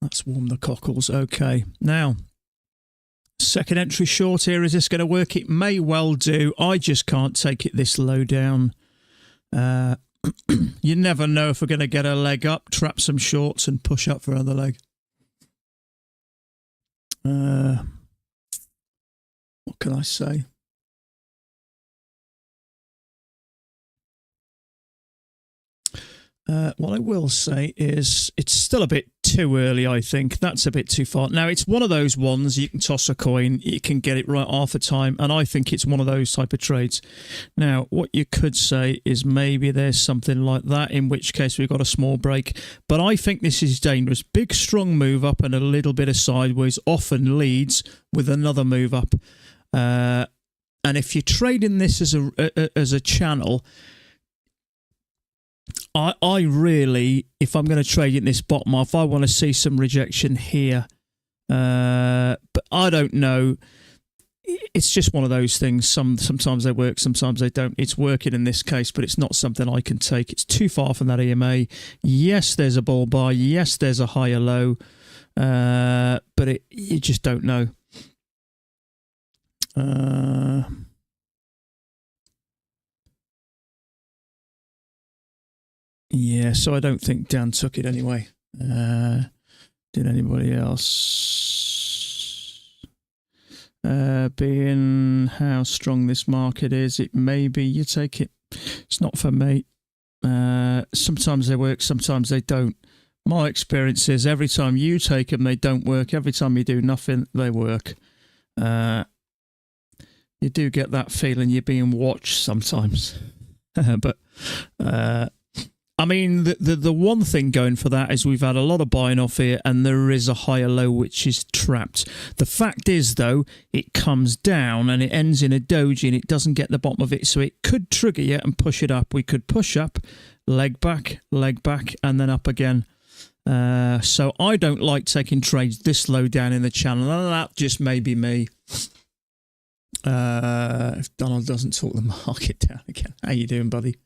that's warmed the cockles. Okay, now, second entry short here. Is this going to work? It may well do. I just can't take it this low down. You never know if we're going to get a leg up, trap some shorts and push up for another leg. What can I say? What I will say is it's still a bit too early, I think. That's a bit too far. Now, it's one of those ones you can toss a coin, you can get it right half the time, and I think it's one of those type of trades. Now, what you could say is maybe there's something like that, in which case we've got a small break. But I think this is dangerous. Big, strong move up and a little bit of sideways often leads with another move up. And if you're trading this as a channel, I really, if I'm going to trade in this bottom off, I want to see some rejection here. But I don't know. It's just one of those things. Sometimes they work, sometimes they don't. It's working in this case, but it's not something I can take. It's too far from that EMA. Yes, there's a bull buy. Yes, there's a higher low. But you just don't know. Yeah, so I don't think Dan took it anyway. Did anybody else? Being how strong this market is, it may be you take it. It's not for me. Sometimes they work, sometimes they don't. My experience is every time you take them, they don't work. Every time you do nothing, they work. You do get that feeling you're being watched sometimes. But I mean, the one thing going for that is we've had a lot of buying off here and there is a higher low which is trapped. The fact is, though, it comes down and it ends in a doji and it doesn't get the bottom of it, so it could trigger you and push it up. We could push up, leg back, and then up again. So I don't like taking trades this low down in the channel, and that just may be me. If Donald doesn't talk the market down again. How you doing, buddy?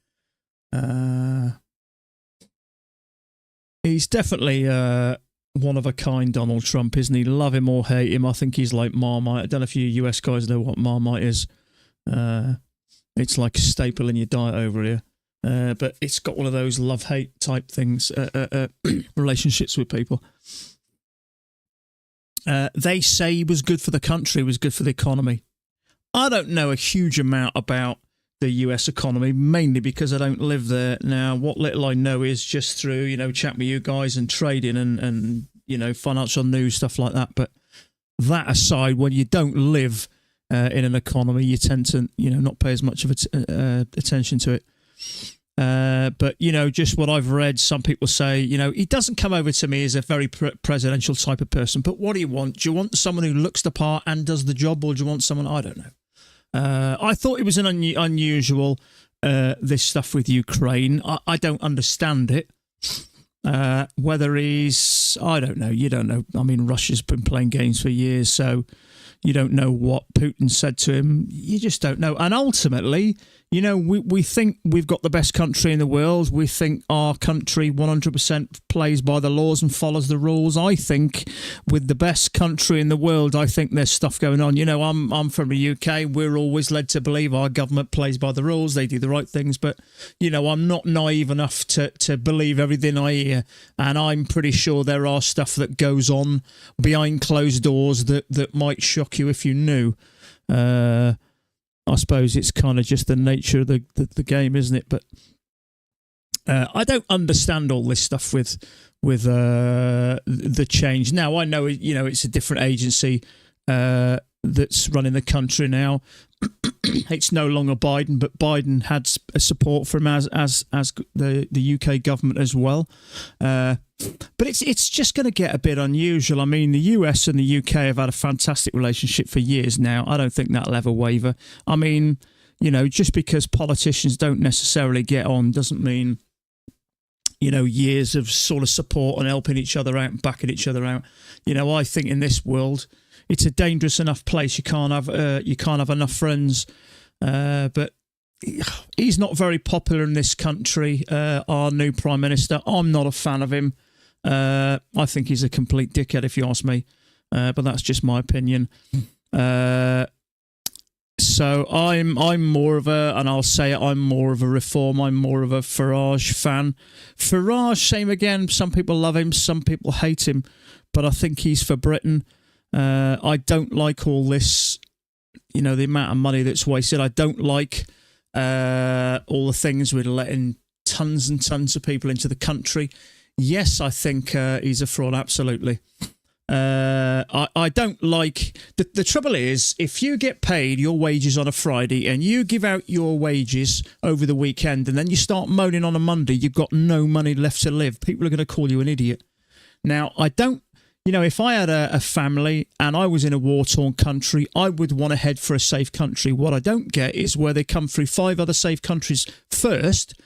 He's definitely one of a kind, Donald Trump, isn't he? Love him or hate him. I think he's like Marmite. I don't know if you US guys know what Marmite is. It's like a staple in your diet over here. But it's got one of those love-hate type things, relationships with people. They say he was good for the country, was good for the economy. I don't know a huge amount about the US economy, mainly because I don't live there. Now, what little I know is just through, chat with you guys and trading and financial news, stuff like that. But that aside, when you don't live in an economy, you tend to, not pay as much of attention to it. But, just what I've read, some people say, he doesn't come over to me as a very presidential type of person. But what do you want? Do you want someone who looks the part and does the job, or do you want someone, I don't know. I thought it was an unusual, this stuff with Ukraine. I don't understand it. Whether he's, I don't know. You don't know. I mean, Russia's been playing games for years, so you don't know what Putin said to him. You just don't know. And ultimately, we think we've got the best country in the world. We think our country 100% plays by the laws and follows the rules. I think with the best country in the world, I think there's stuff going on. I'm from the UK. We're always led to believe our government plays by the rules. They do the right things. But, I'm not naive enough to believe everything I hear. And I'm pretty sure there are stuff that goes on behind closed doors that might shock you if you knew. I suppose it's kind of just the nature of the game, isn't it? But I don't understand all this stuff with the change. Now I know it's a different agency that's running the country now. It's no longer Biden, but Biden had support from as the UK government as well. But it's just going to get a bit unusual. I mean, the US and the UK have had a fantastic relationship for years now. I don't think that'll ever waver. I mean, just because politicians don't necessarily get on doesn't mean, years of sort of support and helping each other out and backing each other out. I think in this world, it's a dangerous enough place. You can't have enough friends. But he's not very popular in this country. Our new Prime Minister, I'm not a fan of him. I think he's a complete dickhead, if you ask me. But that's just my opinion. So I'm more of and I'll say it, I'm more of a Reform. I'm more of a Farage fan. Farage, same again. Some people love him, some people hate him. But I think he's for Britain. I don't like all this, the amount of money that's wasted. I don't like all the things we're letting tons and tons of people into the country. Yes, I think he's a fraud, absolutely. I don't like... The trouble is, if you get paid your wages on a Friday and you give out your wages over the weekend and then you start moaning on a Monday, you've got no money left to live, people are going to call you an idiot. Now, I don't... if I had a family and I was in a war-torn country, I would want to head for a safe country. What I don't get is where they come through 5 other safe countries first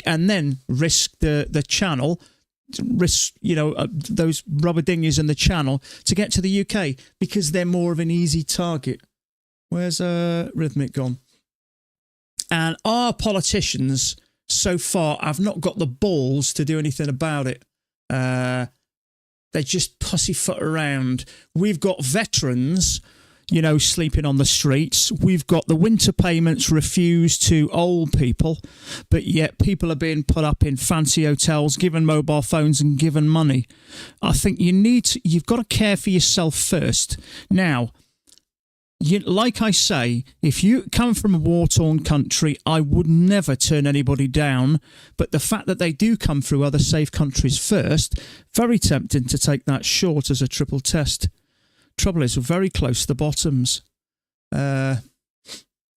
and then risk the channel, risk, those rubber dinghies in the channel to get to the UK because they're more of an easy target. Where's Rhythmic gone? And our politicians so far have not got the balls to do anything about it. They just pussyfoot around. We've got veterans, sleeping on the streets. We've got the winter payments refused to old people, but yet people are being put up in fancy hotels, given mobile phones and given money. I think you've got to care for yourself first. Now, like I say, if you come from a war-torn country, I would never turn anybody down. But the fact that they do come through other safe countries first, very tempting to take that short as a triple test. Trouble is, we're very close to the bottoms. I'm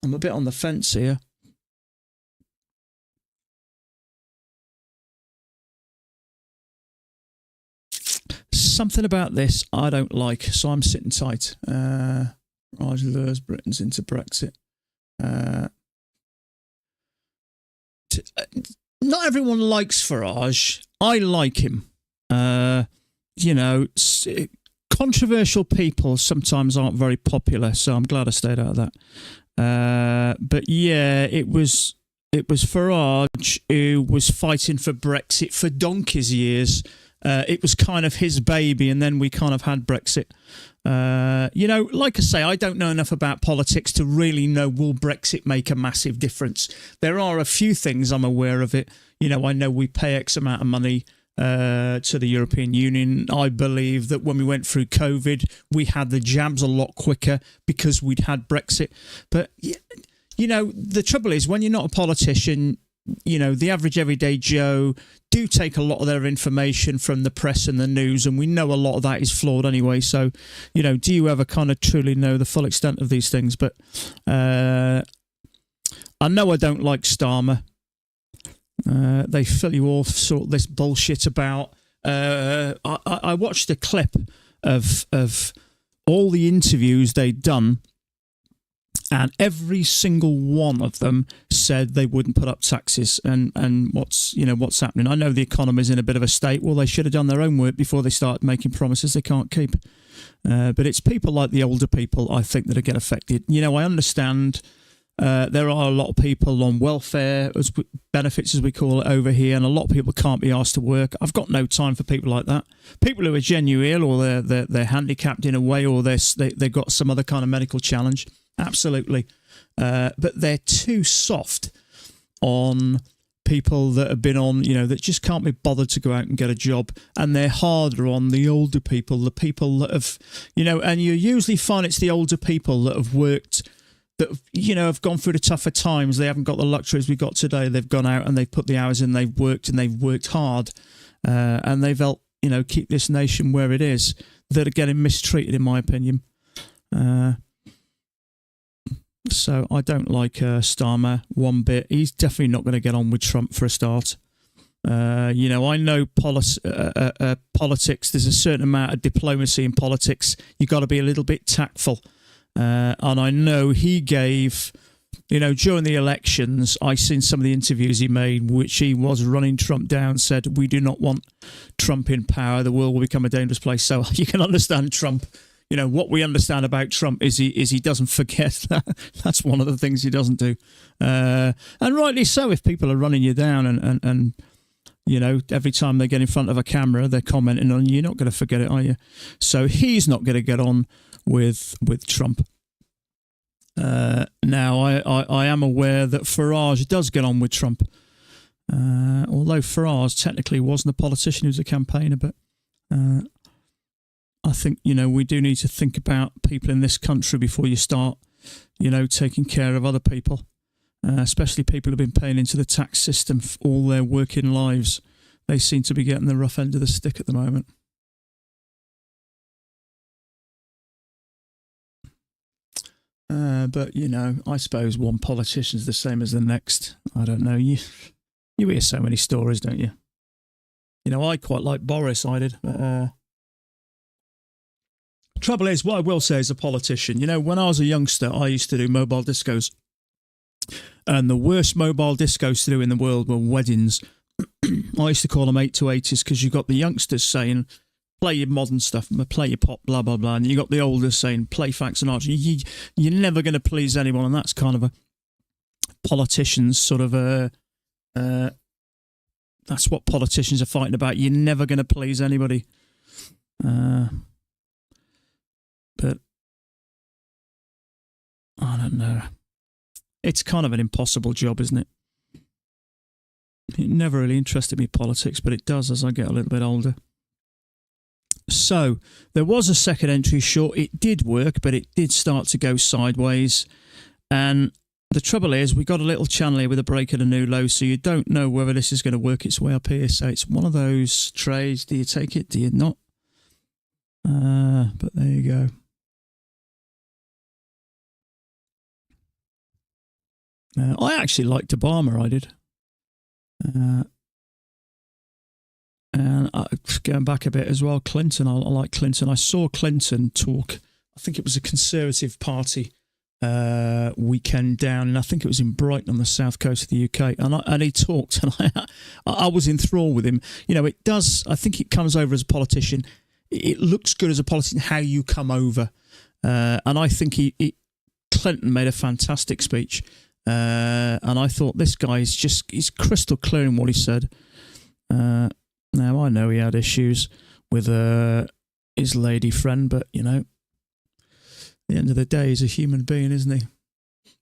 a bit on the fence here. Something about this I don't like, so I'm sitting tight. Raj lures Britons into Brexit. Not everyone likes Farage. I like him. Controversial people sometimes aren't very popular, so I'm glad I stayed out of that. But yeah, it was Farage who was fighting for Brexit for donkey's years. It was kind of his baby, and then we kind of had Brexit. Like I say, I don't know enough about politics to really know, will Brexit make a massive difference? There are a few things I'm aware of it. I know we pay X amount of money to the European Union. I believe that when we went through COVID, we had the jabs a lot quicker because we'd had Brexit. But, the trouble is, when you're not a politician, the average everyday Joe do take a lot of their information from the press and the news, and we know a lot of that is flawed anyway. So, do you ever kind of truly know the full extent of these things? But I know I don't like Starmer. They fill you all sort of this bullshit about. I watched a clip of all the interviews they'd done, and every single one of them said they wouldn't put up taxes. And what's happening? I know the economy's in a bit of a state. Well, they should have done their own work before they start making promises they can't keep. But it's people like the older people, I think, that get affected. I understand There are a lot of people on welfare benefits, as we call it over here, and a lot of people can't be asked to work. I've got no time for people like that. People who are genuinely ill, or they're handicapped in a way, or they've got some other kind of medical challenge. Absolutely. But they're too soft on people that have been on, that just can't be bothered to go out and get a job, and they're harder on the older people, the people that have, and you usually find it's the older people that have worked, that have gone through the tougher times. They haven't got the luxuries we've got today. They've gone out and they've put the hours in, they've worked hard, and they've helped, keep this nation where it is, that are getting mistreated, in my opinion. So I don't like Starmer one bit. He's definitely not going to get on with Trump for a start. I know politics. There's a certain amount of diplomacy in politics. You've got to be a little bit tactful. And I know he gave, during the elections, I seen some of the interviews he made, which he was running Trump down, said, we do not want Trump in power. The world will become a dangerous place. So you can understand Trump. What we understand about Trump is he doesn't forget that. That's one of the things he doesn't do. And rightly so, if people are running you down and every time they get in front of a camera, they're commenting on you, you're not going to forget it, are you? So he's not going to get on with Trump. Now, I am aware that Farage does get on with Trump. Although Farage technically wasn't a politician, he was a campaigner, but I think, we do need to think about people in this country before you start, taking care of other people, especially people who've been paying into the tax system for all their working lives. They seem to be getting the rough end of the stick at the moment. But, I suppose one politician's the same as the next. I don't know. You hear so many stories, don't you? I quite like Boris, I did, but... Trouble is, what I will say as a politician, when I was a youngster, I used to do mobile discos. And the worst mobile discos to do in the world were weddings. I used to call them 8 to 80s because you got the youngsters saying, play your modern stuff, play your pop, blah, blah, blah. And you got the olders saying, play facts and arts. You're never going to please anyone. And that's kind of a politician's sort of that's what politicians are fighting about. You're never going to please anybody. But I don't know. It's kind of an impossible job, isn't it? It never really interested me, politics, but it does as I get a little bit older. So there was a second entry short. It did work, but it did start to go sideways. And the trouble is, we got a little channel here with a break and a new low, so you don't know whether this is going to work its way up here. So it's one of those trades. Do you take it? Do you not? But there you go. I actually liked Obama, I did. And going back a bit as well, Clinton, I like Clinton. I saw Clinton talk, I think it was a Conservative Party weekend down, and I think it was in Brighton on the south coast of the UK, and he talked, and I was enthralled with him. It does, I think it comes over as a politician. It looks good as a politician, how you come over. And I think Clinton made a fantastic speech. And I thought this guy he's crystal clear in what he said. Now, I know he had issues with his lady friend, but, at the end of the day, he's a human being, isn't he?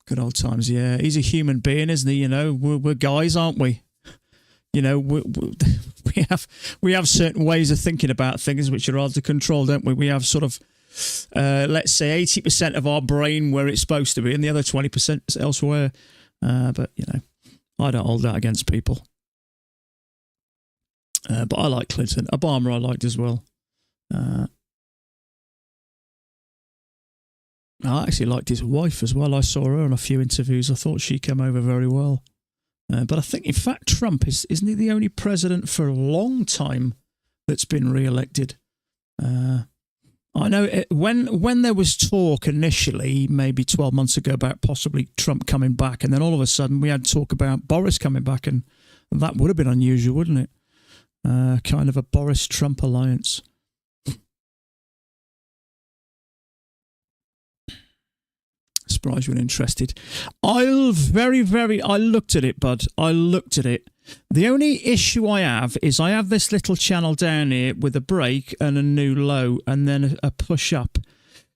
Good old times, yeah. He's a human being, isn't he? We're guys, aren't we? We have certain ways of thinking about things which are hard to control, don't we? We have sort of, let's say 80% of our brain where it's supposed to be, and the other 20% is elsewhere. But I don't hold that against people. But I like Clinton. Obama I liked as well. I actually liked his wife as well. I saw her on a few interviews. I thought she came over very well. But I think, in fact, Trump isn't he the only president for a long time that's been re-elected? I know when there was talk initially, maybe 12 months ago, about possibly Trump coming back, and then all of a sudden we had talk about Boris coming back, and that would have been unusual, wouldn't it? Kind of a Boris-Trump alliance. surprised you're interested. I looked at it, bud. I looked at it. The only issue I have is I have this little channel down here with a break and a new low and then a push up.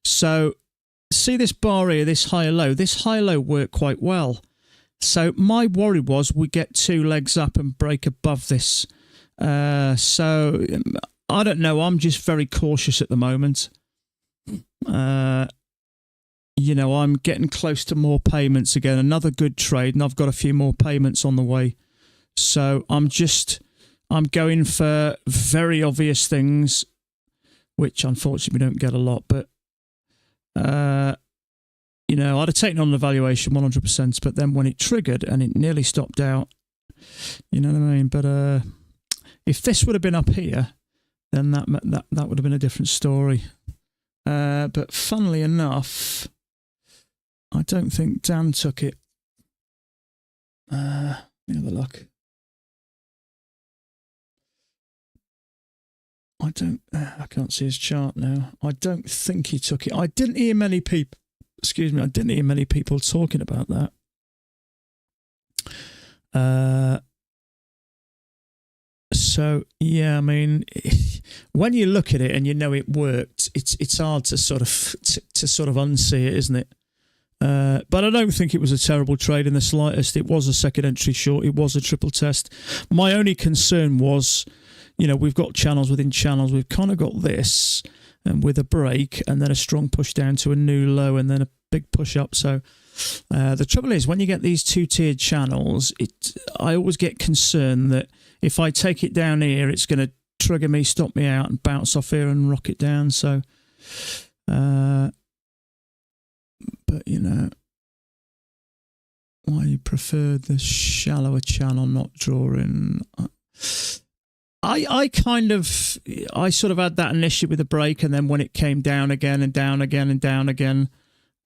So see this bar here, this high low. This high low worked quite well. So my worry was we get two legs up and break above this. So I don't know. I'm just very cautious at the moment. You know, I'm getting close to more payments again. Another good trade, and I've got a few more payments on the way. So I'm going for very obvious things, which unfortunately we don't get a lot. But you know, I'd have taken on the valuation 100%, but then when it triggered and it nearly stopped out, you know what I mean? But if this would have been up here, then that would have been a different story. But funnily enough, I don't think Dan took it. Let me have a look. I can't see his chart now. I don't think he took it. I didn't hear many people. Excuse me. I didn't hear many people talking about that. So yeah, I mean, when you look at it and you know it worked, it's hard to sort of unsee it, isn't it? But I don't think it was a terrible trade in the slightest. It was a second entry short. It was a triple test. My only concern was, you know, we've got channels within channels. We've kind of got this, and with a break, and then a strong push down to a new low, and then a big push up. So the trouble is, when you get these two-tiered channels, I always get concerned that if I take it down here, it's going to trigger me, stop me out, and bounce off here and rock it down. So, but you know, I prefer the shallower channel, not drawing. I sort of had that initially with the break, and then when it came down again and down again and down again,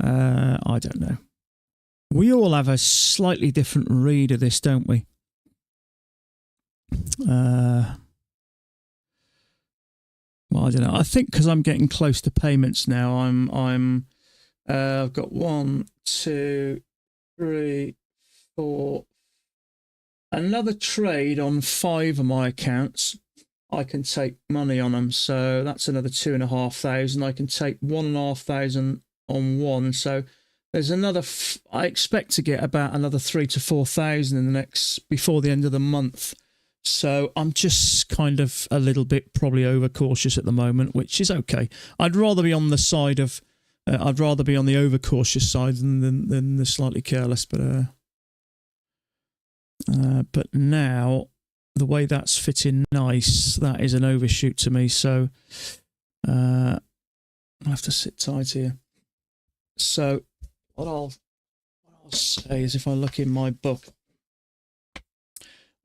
I don't know. We all have a slightly different read of this, don't we? Well, I don't know. I think because I'm getting close to payments now, I've got 1, 2, 3, 4. Another trade on 5 of my accounts. I can take money on them, so that's another 2,500. I can take 1,500 on one. So there's another. I expect to get about another 3,000 to 4,000 in the next before the end of the month. So I'm just kind of a little bit probably overcautious at the moment, which is okay. I'd rather be on the side of. I'd rather be on the overcautious side than the slightly careless, but now the way that's fitting nice, that is an overshoot to me. So I'll have to sit tight here. So what I'll say is, if I look in my book,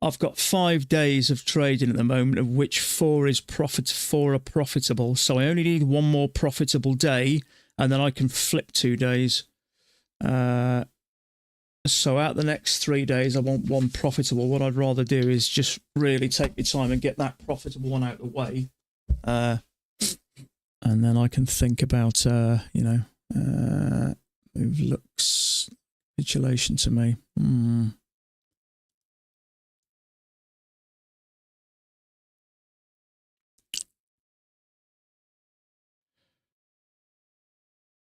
I've got 5 days of trading at the moment, of which 4 are profitable. So I only need one more profitable day, and then I can flip 2 days. So out the next 3 days, I want one profitable. What I'd rather do is just really take my time and get that profitable one out of the way. And then I can think about, move looks, capitulation to me.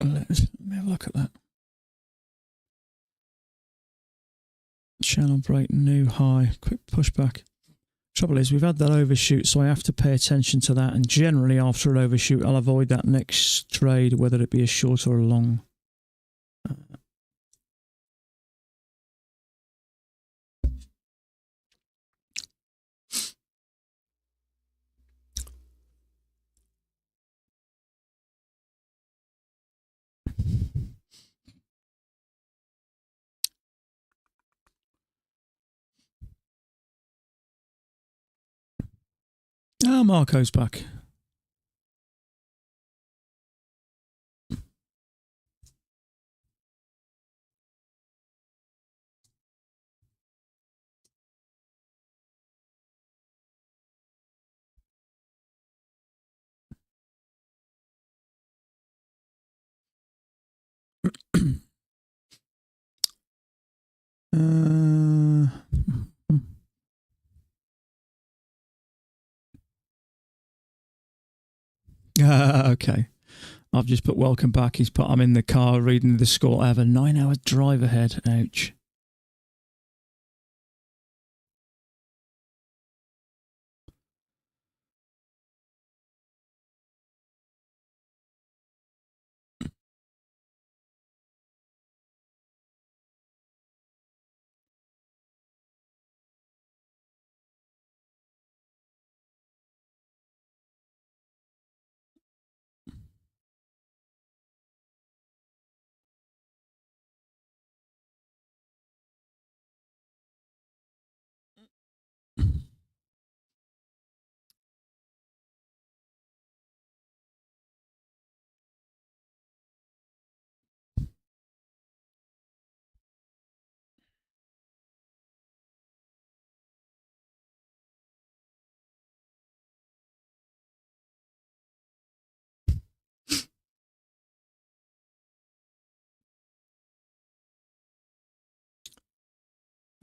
Let me have a look at that. Channel break, new high, quick pushback. Trouble is, we've had that overshoot, so I have to pay attention to that. And generally, after an overshoot, I'll avoid that next trade, whether it be a short or a long. Ah, Marco's back. Okay. I've just put welcome back. He's put, I'm in the car reading the score. I have a 9-hour drive ahead. Ouch.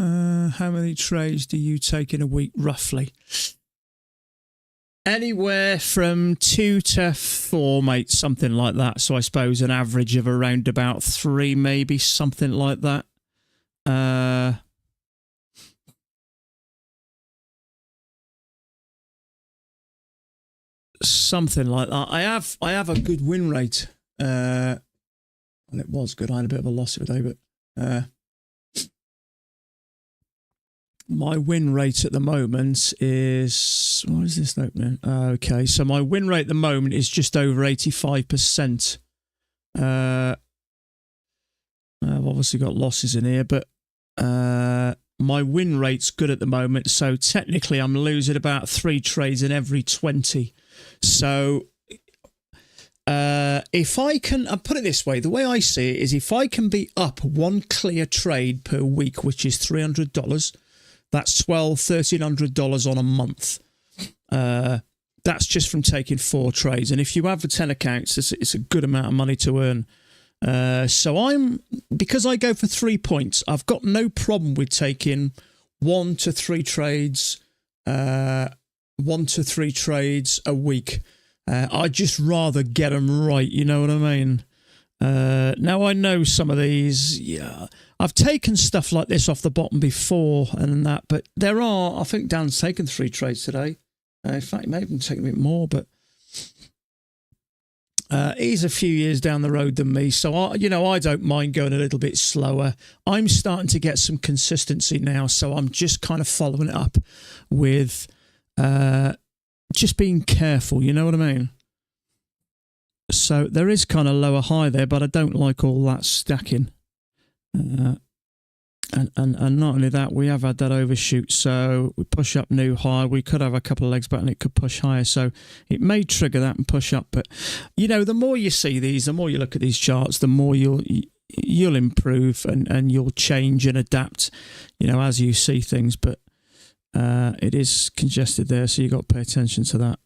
How many trades do you take in a week, roughly? Anywhere from 2 to 4, mate, something like that. So I suppose an average of around about 3, maybe, something like that. Something like that. I have a good win rate. Well, it was good. I had a bit of a loss today, but my win rate at the moment is, what is this opening? Okay, so my win rate at the moment is just over 85%. I've obviously got losses in here, but my win rate's good at the moment. So technically, I'm losing about 3 trades in every 20. So if I can, I'll put it this way, the way I see it is if I can be up 1 clear trade per week, which is $300, that's $1,300 on a month. That's just from taking 4 trades. And if you have the 10 accounts, it's a good amount of money to earn. So because I go for 3 points, I've got no problem with taking 1 to 3 trades, 1 to 3 trades a week. I'd just rather get them right, you know what I mean? Now I know some of these, yeah, I've taken stuff like this off the bottom before and that, but there are, I think Dan's taken 3 trades today. In fact, he may have taken a bit more, but he's a few years down the road than me, so I don't mind going a little bit slower. I'm starting to get some consistency now, so I'm just kind of following it up with just being careful, you know what I mean? So there is kind of lower high there, but I don't like all that stacking. And not only that, we have had that overshoot, so we push up new high. We could have a couple of legs back and it could push higher, so it may trigger that and push up. But the more you see these, the more you look at these charts, the more you'll improve and you'll change and adapt, as you see things. But it is congested there, so you've got to pay attention to that.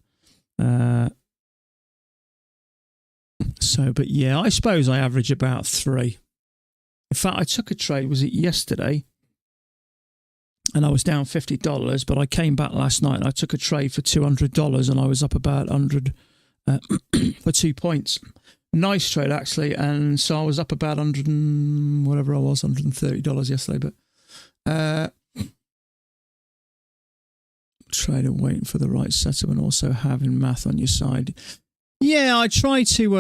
But yeah, I suppose I average about 3. In fact, I took a trade, was it yesterday? And I was down $50, but I came back last night and I took a trade for $200 and I was up about 100 for 2 points. Nice trade, actually. And so I was up about 100 and whatever I was, $130 yesterday. But trading, waiting for the right setup and also having math on your side. Yeah, I try to,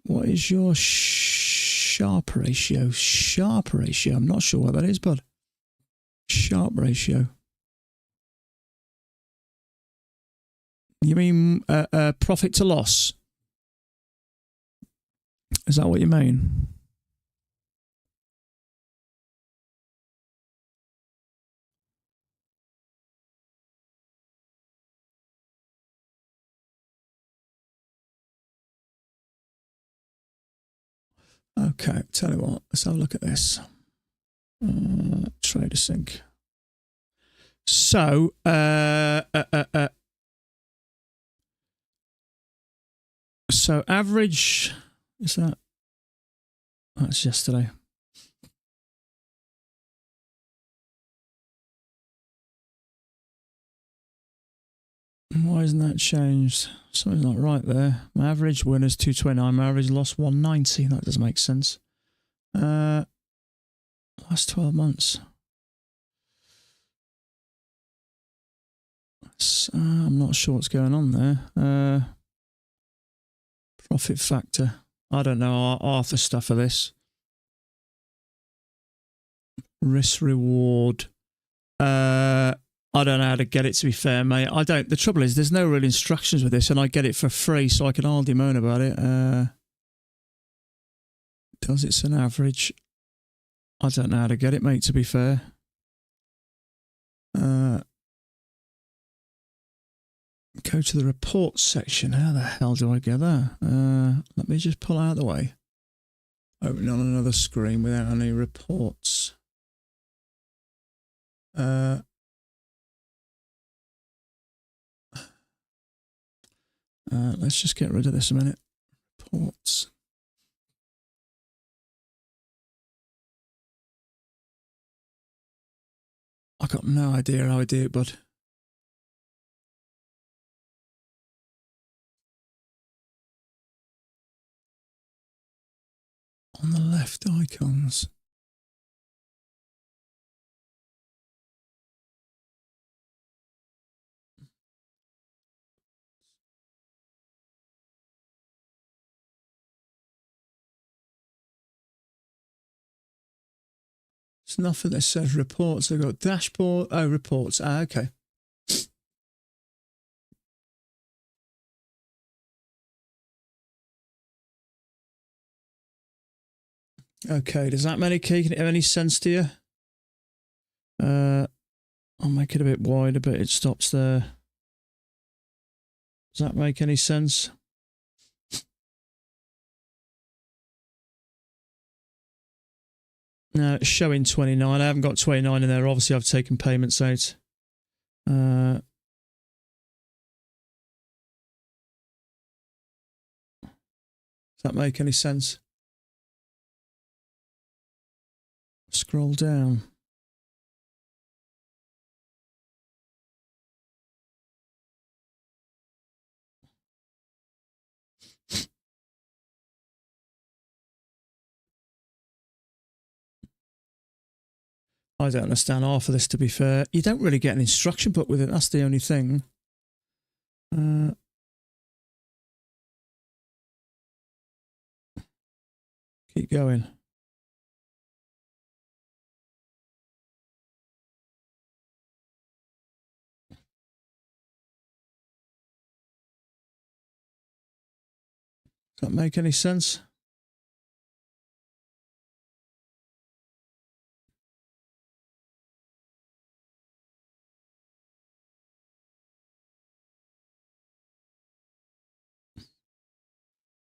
what is your Sharp ratio? Sharp ratio. I'm not sure what that is, bud. Sharp ratio. You mean profit to loss? Is that what you mean? Okay, tell you what, let's have a look at this. Trader sync. So, so average, is that? That's yesterday. Why isn't that changed? Something's not right there. My average winner's 229. My average loss 190. That doesn't make sense. Last 12 months. I'm not sure what's going on there. Profit factor. I don't know half the stuff of this. Risk reward. I don't know how to get it, to be fair, mate. I don't. The trouble is, there's no real instructions with this, and I get it for free, so I can hardly moan about it. Does it's an average? I don't know how to get it, mate, to be fair. Go to the reports section. How the hell do I get that? Let me just pull out of the way. Open on another screen without any reports. Let's just get rid of this a minute. Reports. I got no idea how I do it, bud. On the left icons. There's nothing that says reports. They've got dashboard. Oh, reports. Okay. Okay, does that make any sense to you? I'll make it a bit wider, but it stops there. Does that make any sense? No, it's showing 29. I haven't got 29 in there. Obviously, I've taken payments out. Does that make any sense? Scroll down. I don't understand half of this, to be fair. You don't really get an instruction book with it. That's the only thing. Keep going. Does that make any sense?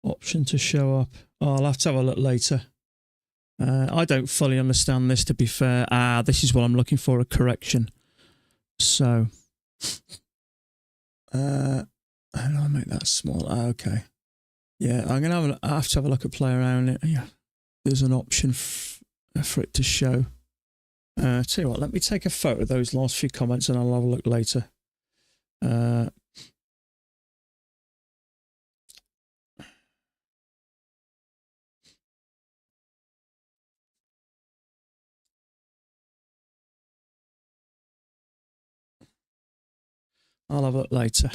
Option to show up. Oh, I'll have to have a look later. I don't fully understand this, to be fair. This is what I'm looking for, a correction. So, how do I make that small? Okay. Yeah, I'm going to have to have a look at play around it. Yeah, there's an option for it to show. Tell you what, let me take a photo of those last few comments and I'll have a look later. I'll have a look later.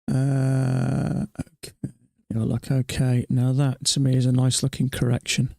Okay. You'll look okay. Now that to me is a nice looking correction.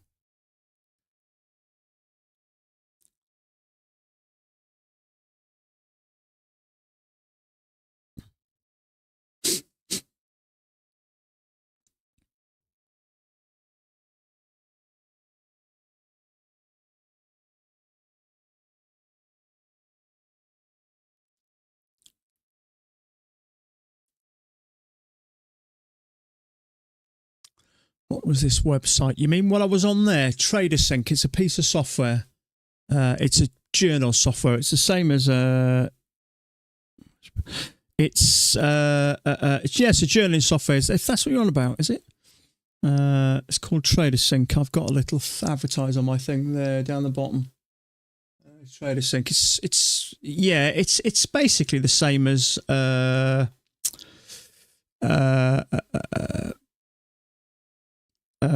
What was this website? You mean, well, I was on there. TraderSync. It's a piece of software. It's a journal software. It's the same as it's a journaling software. If that's what you're on about, is it? It's called TraderSync. I've got a little advertise on my thing there down the bottom. Trader Sync. It's basically the same as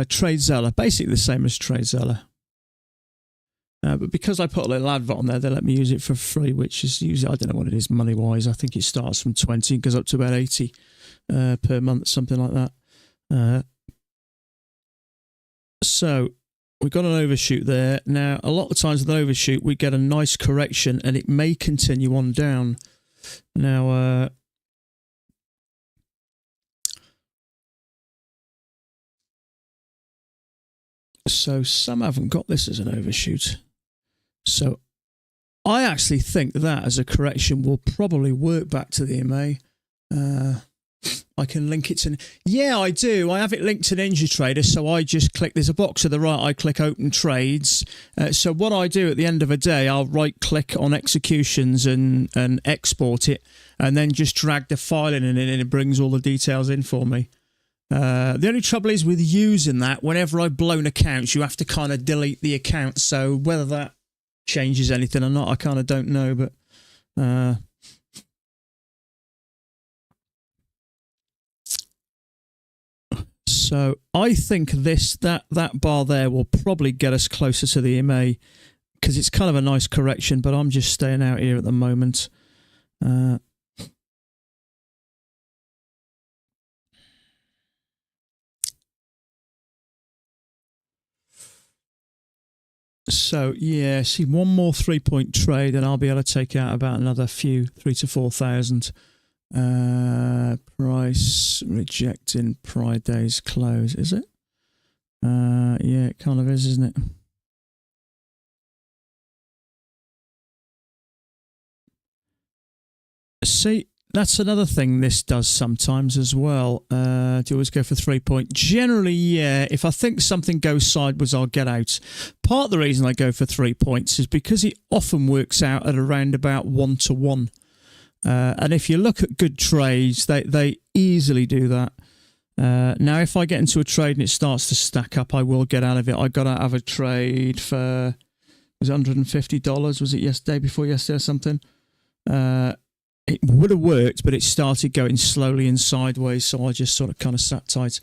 TradeZeller. Basically the same as TradeZeller. But because I put a little advert on there, they let me use it for free, which is usually, I don't know what it is money wise. I think it starts from 20 and goes up to about 80 per month, something like that. So we've got an overshoot there. Now, a lot of times with an overshoot, we get a nice correction and it may continue on down. Now, so some haven't got this as an overshoot. So I actually think that as a correction will probably work back to the EMA. I can link it to... Yeah, I do. I have it linked to NinjaTrader, so I just click... There's a box to the right. I click Open Trades. So what I do at the end of a day, I'll right-click on Executions and export it, and then just drag the file in, and it brings all the details in for me. The only trouble is with using that, whenever I've blown accounts, you have to kind of delete the account. So whether that changes anything or not, I kind of don't know, but... So I think that bar there will probably get us closer to the EMA because it's kind of a nice correction, but I'm just staying out here at the moment. So yeah, see, one more 3-point trade and I'll be able to take out about another few, 3,000 to 4,000. Price rejecting Pride Day's close, is it? Yeah, it kind of is, isn't it? See, that's another thing this does sometimes as well. Do you always go for 3-point? Generally, yeah. If I think something goes sideways, I'll get out. Part of the reason I go for 3 points is because it often works out at around about 1-to-1. And if you look at good trades, they easily do that. Now, if I get into a trade and it starts to stack up, I will get out of it. I got out of a trade for, was it $150? Was it yesterday, before yesterday or something? It would have worked, but it started going slowly and sideways, so I just sort of kind of sat tight.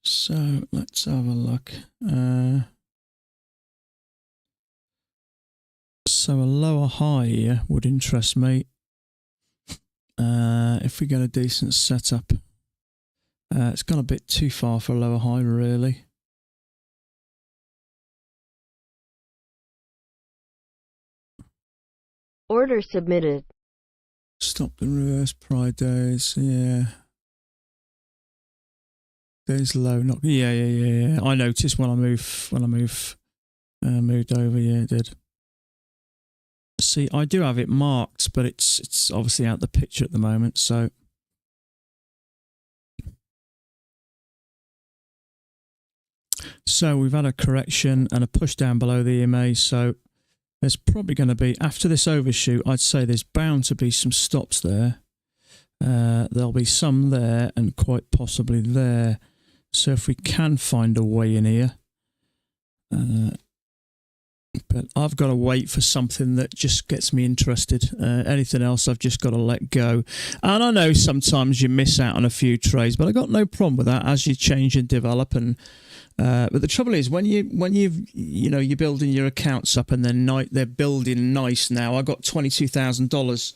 So let's have a look. So a lower high here would interest me. If we get a decent setup. It's gone a bit too far for a lower high, really. Order submitted. Stop the reverse Pride days, yeah. Days low, not yeah. I noticed when I moved over, yeah, it did. See, I do have it marked, but it's obviously out the picture at the moment, so. So we've had a correction and a push down below the EMA, so there's probably going to be, after this overshoot, I'd say there's bound to be some stops there. There'll be some there and quite possibly there. So if we can find a way in here, but I've got to wait for something that just gets me interested. Anything else I've just got to let go. And I know sometimes you miss out on a few trades, but I got no problem with that as you change and develop. And but the trouble is when you're building your accounts up and then they're building nice now. I got $22,000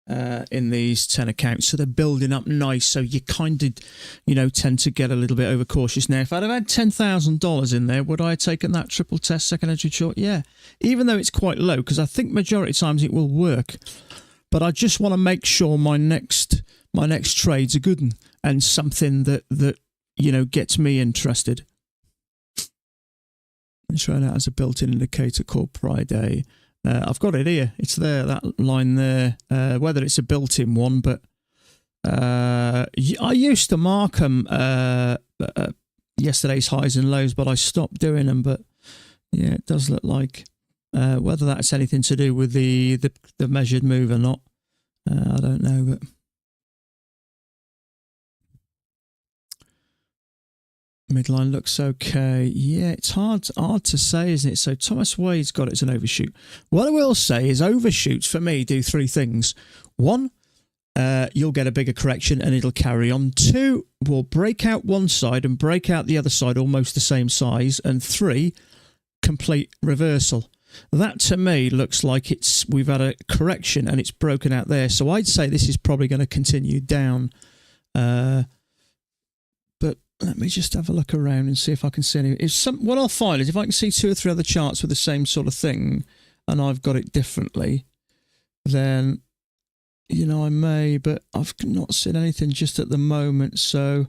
in these 10 accounts. So they're building up nice. So you kind of, tend to get a little bit overcautious. Now, if I'd have had $10,000 in there, would I have taken that triple test second entry short? Yeah. Even though it's quite low, because I think majority of times it will work. But I just want to make sure my next trade's a good one and something that gets me interested. Let's try that as a built-in indicator called Friday. I've got it here. It's there, that line there. Whether it's a built-in one, but I used to mark them yesterday's highs and lows, but I stopped doing them. But yeah, it does look like whether that's anything to do with the measured move or not, I don't know. But midline looks okay. Yeah, it's hard to say, isn't it? So Thomas Wade's got it as an overshoot. What I will say is overshoots for me do three things. One, you'll get a bigger correction and it'll carry on. Two, we'll break out one side and break out the other side almost the same size. And three, complete reversal. That to me looks like we've had a correction and it's broken out there. So I'd say this is probably going to continue down. But let me just have a look around and see if I can see any. What I'll find is if I can see two or three other charts with the same sort of thing and I've got it differently, then, I may, but I've not seen anything just at the moment. So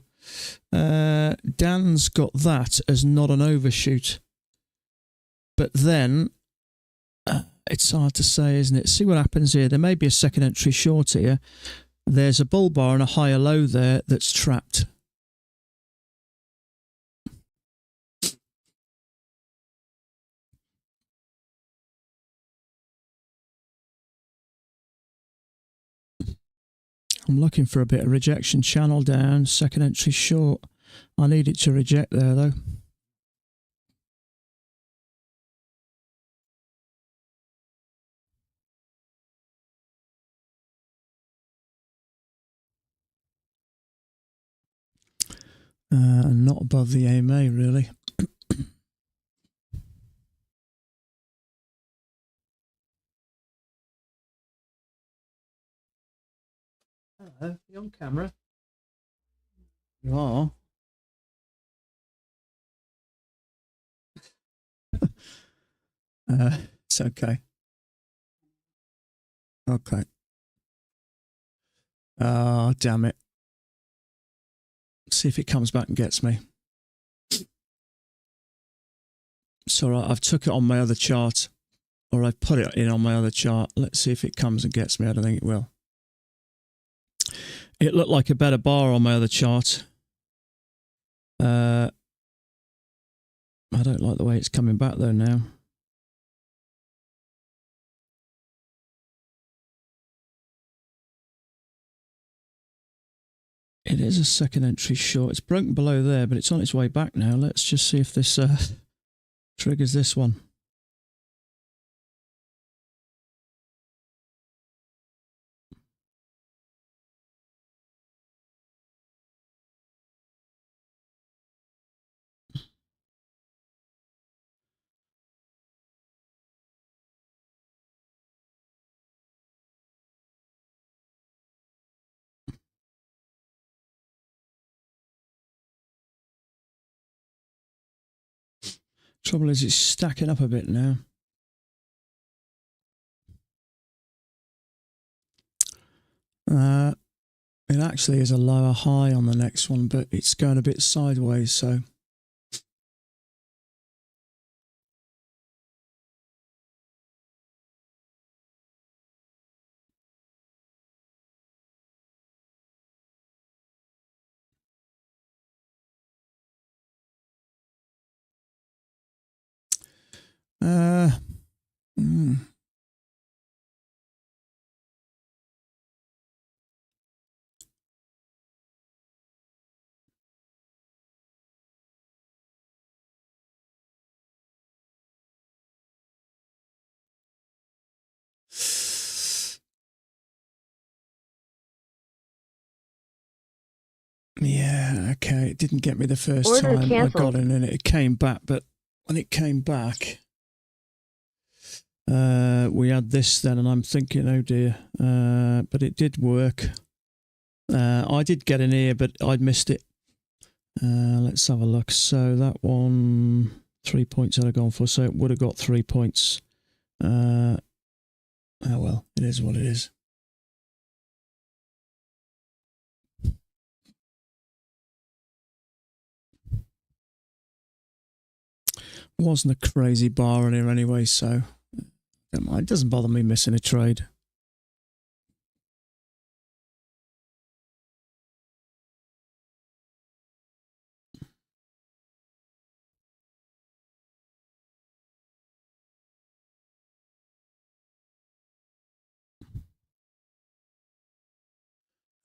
Dan's got that as not an overshoot. But then it's hard to say, isn't it? See what happens here. There may be a second entry short here. There's a bull bar and a higher low there that's trapped. I'm looking for a bit of rejection. Channel down, second entry short. I need it to reject there, though. Not above the AMA, really. Hello, you on camera? You are. It's okay. Okay. Oh, damn it. See if it comes back and gets me. It's all right. I've took it on my other chart, or I've put it in on my other chart. Let's see if it comes and gets me. I don't think it will. It looked like a better bar on my other chart. I don't like the way it's coming back though now. It is a second entry short. It's broken below there, but it's on its way back now. Let's just see if this triggers this one. Trouble is, it's stacking up a bit now. It actually is a lower high on the next one, but it's going a bit sideways, so. Yeah, okay. It didn't get me the first Order time canceled. I got in and it came back, but when it came back, we had this then, and I'm thinking, oh dear, but it did work. I did get in here, but I'd missed it. Let's have a look. So that one, 3 points I'd have gone for, so it would have got 3 points. Oh well, it is what it is. Wasn't a crazy bar in here anyway, so it doesn't bother me missing a trade.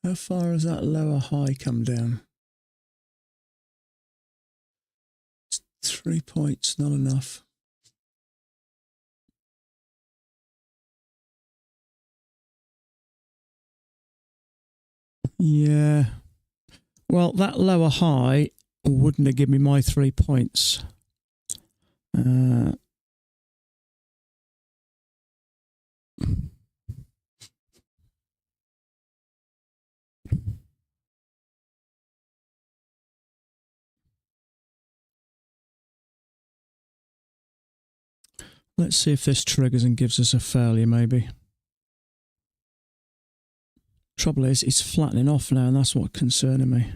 How far has that lower high come down? 3 points, not enough. Yeah. Well, that lower high wouldn't have given me my 3 points. Let's see if this triggers and gives us a failure, maybe. Trouble is, it's flattening off now, and that's what's concerning me.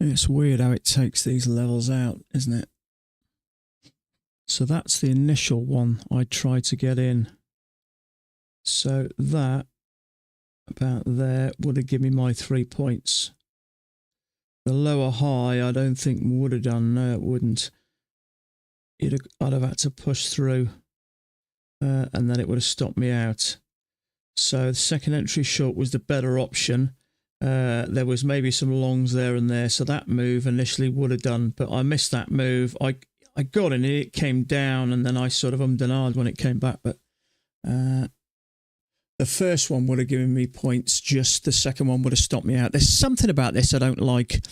It's weird how it takes these levels out, isn't it? So that's the initial one I tried to get in. So that, about there, would have given me my 3 points. The lower high, I don't think would have done. No, it wouldn't. I'd have had to push through, and then it would have stopped me out. So the second entry short was the better option. There was maybe some longs there and there, so that move initially would have done, but I missed that move. I got in it came down, and then I sort of ummed and ahed when it came back, but the first one would have given me points, just the second one would have stopped me out. There's something about this I don't like.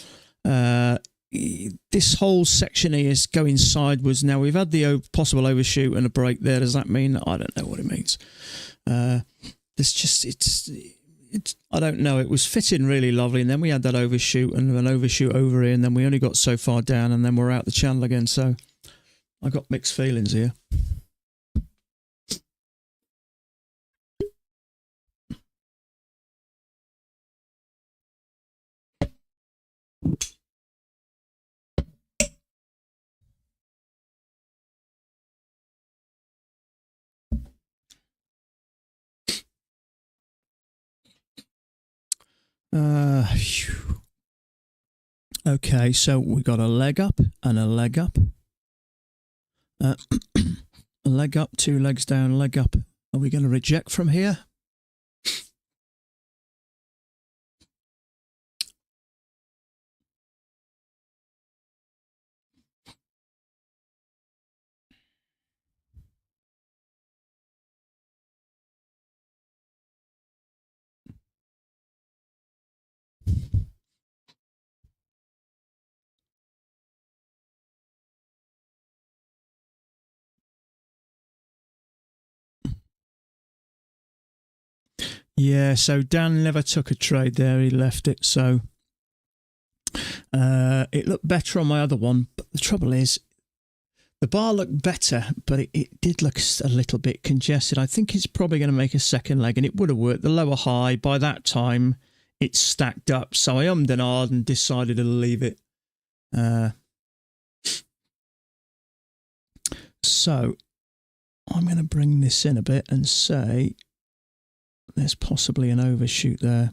This whole section here is going sideways. Now we've had the possible overshoot and a break there. Does that mean? I don't know what it means. I don't know. It was fitting really lovely, and then we had that overshoot and an overshoot over here, and then we only got so far down, and then we're out the channel again. So I got mixed feelings here. Okay, so we got a leg up and a leg up. A leg up, 2 legs down, leg up. Are we going to reject from here? Yeah, so Dan never took a trade there. He left it. So it looked better on my other one. But the trouble is, the bar looked better, but it did look a little bit congested. I think it's probably going to make a second leg, and it would have worked. The lower high, by that time, it's stacked up. So I ummed and ahed and decided to leave it. So I'm going to bring this in a bit and say there's possibly an overshoot there.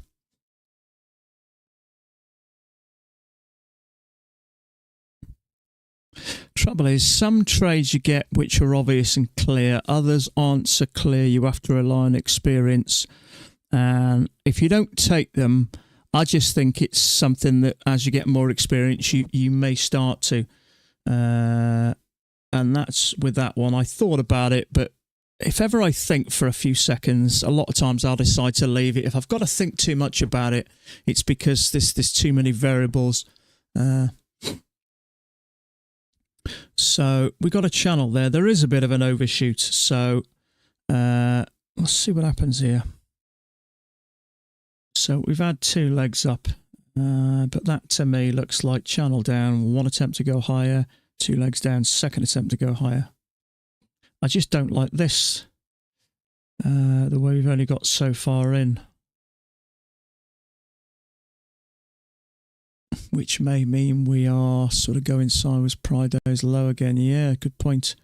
Trouble is, some trades you get which are obvious and clear, others aren't so clear. You have to rely on experience, and if you don't take them, I just think it's something that as you get more experience you may start to, and that's with that one. I thought about it, but if ever I think for a few seconds, a lot of times I'll decide to leave it. If I've got to think too much about it, it's because there's too many variables. So we got a channel there. There is a bit of an overshoot. So let's see what happens here. So we've had two legs up, but that to me looks like channel down. One attempt to go higher, two legs down, second attempt to go higher. I just don't like this, the way we've only got so far in. Which may mean we are sort of going sideways, Pride's low again. Yeah, good point.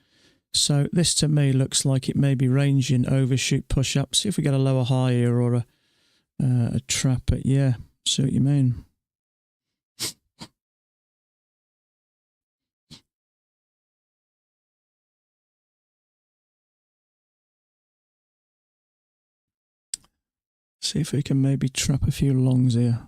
So this to me looks like it may be ranging overshoot push up. See if we get a lower high here or a trap. But yeah, see what you mean. See if we can maybe trap a few longs here.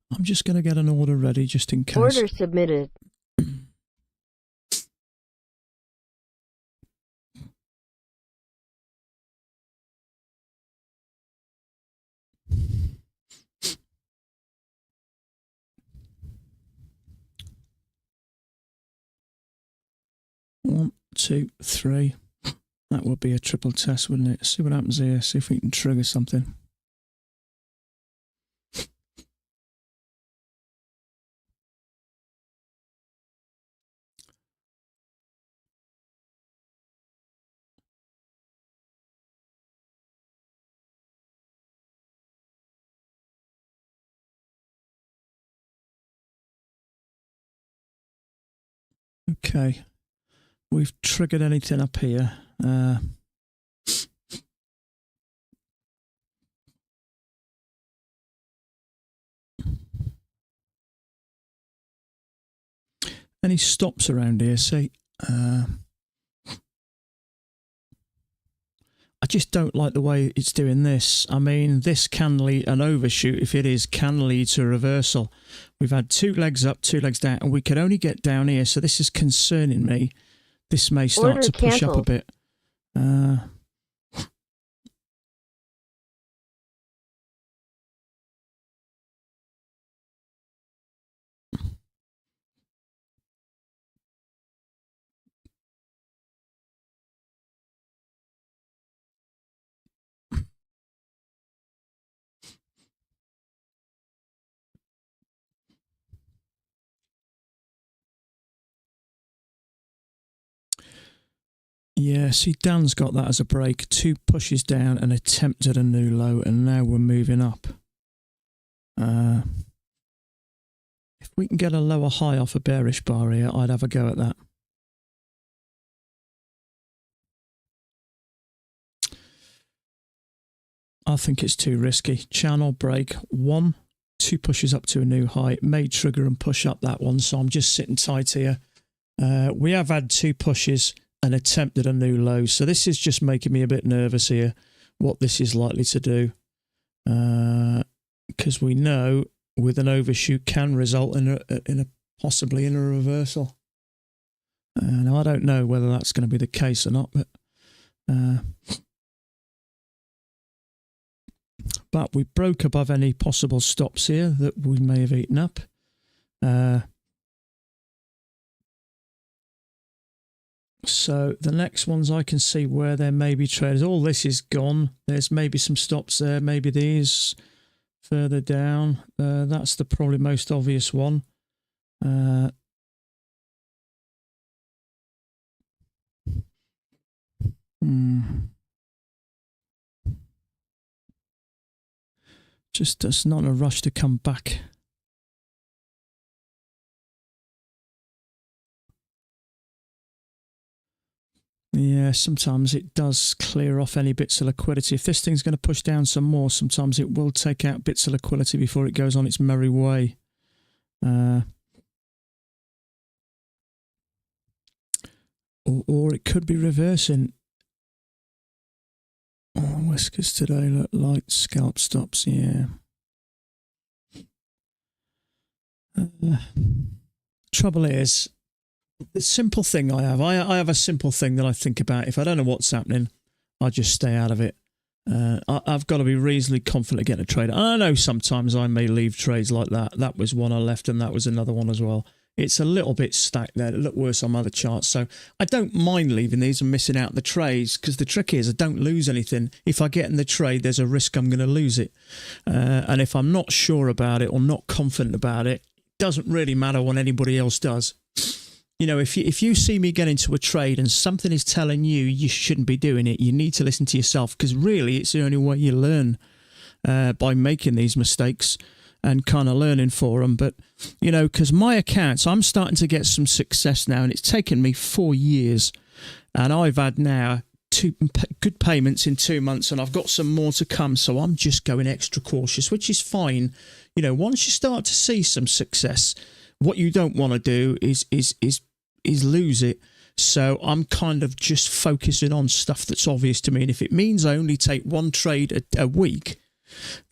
I'm just going to get an order ready just in case. Order submitted. One, two, three. That would be a triple test, wouldn't it? See what happens here. See if we can trigger something. Okay, we've triggered anything up here. Any stops around here? See, I just don't like the way it's doing this. I mean, this can lead, an overshoot, if it is, can lead to a reversal. We've had two legs up, two legs down, and we could only get down here, so this is concerning me. This may start Order to push canceled. up a bit. Yeah, see, Dan's got that as a break. Two pushes down and attempted a new low, and now we're moving up. If we can get a lower high off a bearish bar here, I'd have a go at that. I think it's too risky. Channel break, one, two pushes up to a new high. It may trigger and push up that one, so I'm just sitting tight here. We have had two pushes and attempted a new low, so this is just making me a bit nervous here, what this is likely to do. Because we know with an overshoot can result in possibly in a reversal. Now I don't know whether that's going to be the case or not, but we broke above any possible stops here that we may have eaten up. So the next ones I can see where there may be traders. All this is gone. There's maybe some stops there. Maybe these further down. That's the probably most obvious one. Just it's not in a rush to come back. Yeah, sometimes it does clear off any bits of liquidity. If this thing's going to push down some more, sometimes it will take out bits of liquidity before it goes on its merry way. Or it could be reversing. Oh, whiskers today look like scalp stops, yeah. Trouble is, the simple thing I have a simple thing that I think about. If I don't know what's happening, I just stay out of it. I've got to be reasonably confident getting a trade. And I know sometimes I may leave trades like that. That was one I left, and that was another one as well. It's a little bit stacked there. It looked worse on other charts. So I don't mind leaving these and missing out the trades, because the trick is I don't lose anything. If I get in the trade, there's a risk I'm going to lose it. And if I'm not sure about it or not confident about it, it doesn't really matter what anybody else does. You know, if you see me get into a trade and something is telling you you shouldn't be doing it, you need to listen to yourself, because really it's the only way you learn, by making these mistakes and kind of learning for them. But, you know, because my accounts, I'm starting to get some success now, and it's taken me 4 years, and I've had now 2 good payments in 2 months, and I've got some more to come. So I'm just going extra cautious, which is fine. You know, once you start to see some success, what you don't want to do is lose it. So I'm kind of just focusing on stuff that's obvious to me. And if it means I only take one trade a week,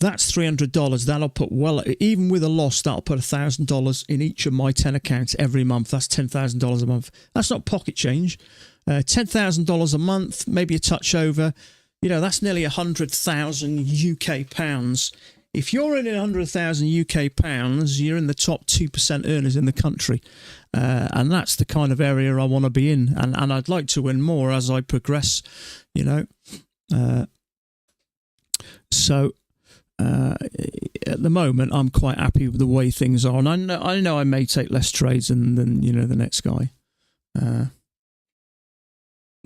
that's $300. That'll put, well, even with a loss, that'll put $1,000 in each of my 10 accounts every month. That's $10,000 a month. That's not pocket change. $10,000 a month, maybe a touch over. You know, that's nearly 100,000 UK pounds. If you're earning 100,000 UK pounds, you're in the top 2% earners in the country. And that's the kind of area I want to be in. And I'd like to win more as I progress, you know. So at the moment, I'm quite happy with the way things are. And I know I may take less trades than you know, the next guy.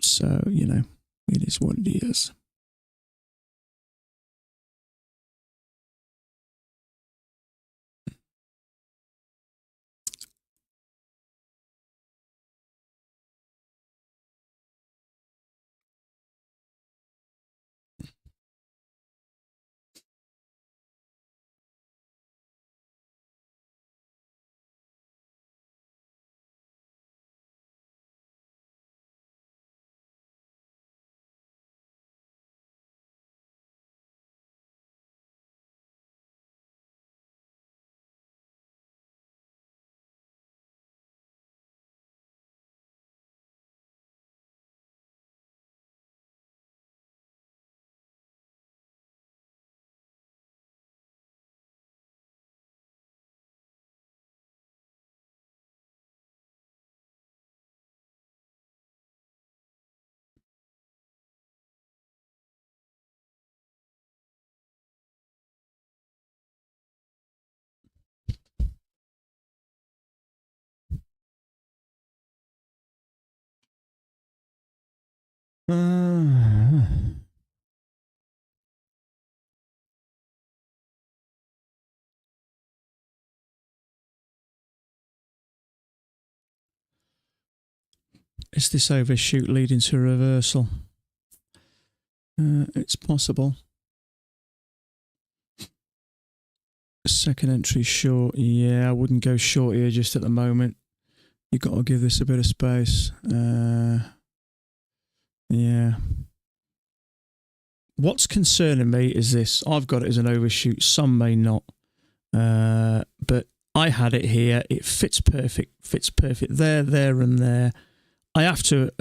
So, you know, it is what it is. Is this overshoot leading to a reversal? It's possible. Second entry short. Yeah, I wouldn't go short here just at the moment. You've got to give this a bit of space. Yeah. What's concerning me is this. I've got it as an overshoot. Some may not. But I had it here. It fits perfect. Fits perfect there, there, and there. I have to,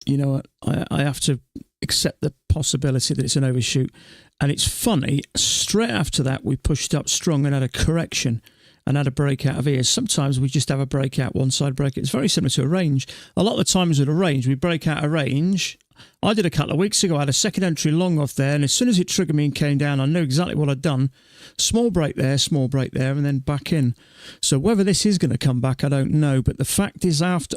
you know, I have to accept the possibility that it's an overshoot. And it's funny, straight after that, we pushed up strong and had a correction. and had a breakout of here. Sometimes we just have a breakout, one side breakout. It's very similar to a range. A lot of the times with a range, we break out a range. I did a couple of weeks ago. I had a second entry long off there, and as soon as it triggered me and came down, I knew exactly what I'd done. Small break there, and then back in. So whether this is going to come back, I don't know. But the fact is, after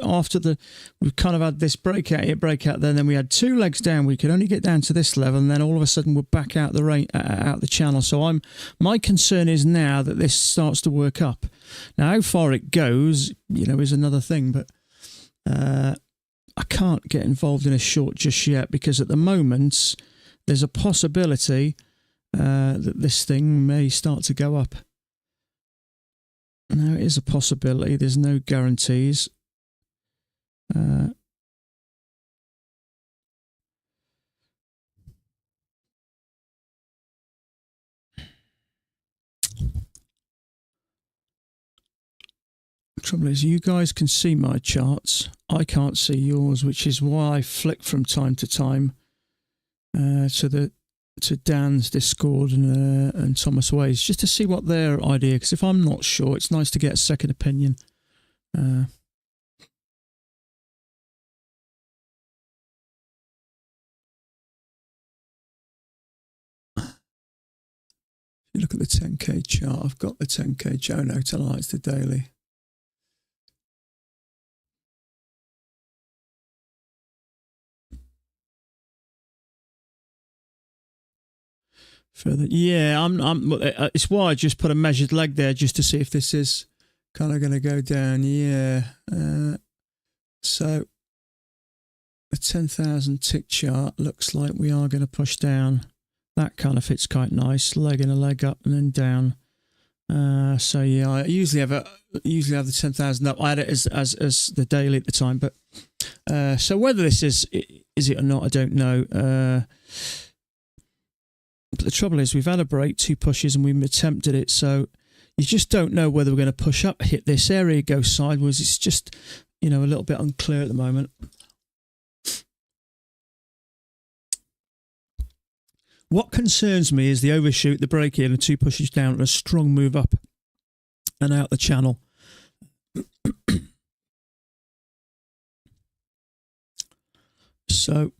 we've kind of had this breakout here, breakout there, and then we had 2 legs down. We could only get down to this level, and then all of a sudden we're back out the channel. So my concern is now that this starts to work up. Now, how far it goes, is another thing. But I can't get involved in a short just yet, because at the moment there's a possibility that this thing may start to go up. Now, it is a possibility. There's no guarantees. Trouble is, you guys can see my charts. I can't see yours, which is why I flick from time to time to Dan's Discord and Thomas Ways, just to see what their idea. Because if I'm not sure, it's nice to get a second opinion. You look at the 10k chart. I've got the 10k chart. Oh no, tonight it's the daily. Further, yeah, it's why I just put a measured leg there, just to see if this is kind of going to go down. Yeah. So the 10,000 tick chart looks like we are going to push down. That kind of fits quite nice. Leg and a leg up and then down. So yeah, I usually have the 10,000 up. I had it as the daily at the time, but so whether this is it or not, I don't know. But the trouble is, we've had a break, 2 pushes, and we've attempted it. So you just don't know whether we're going to push up, hit this area, go sideways. It's just, a little bit unclear at the moment. What concerns me is the overshoot, the break in, and 2 pushes down, and a strong move up and out the channel. So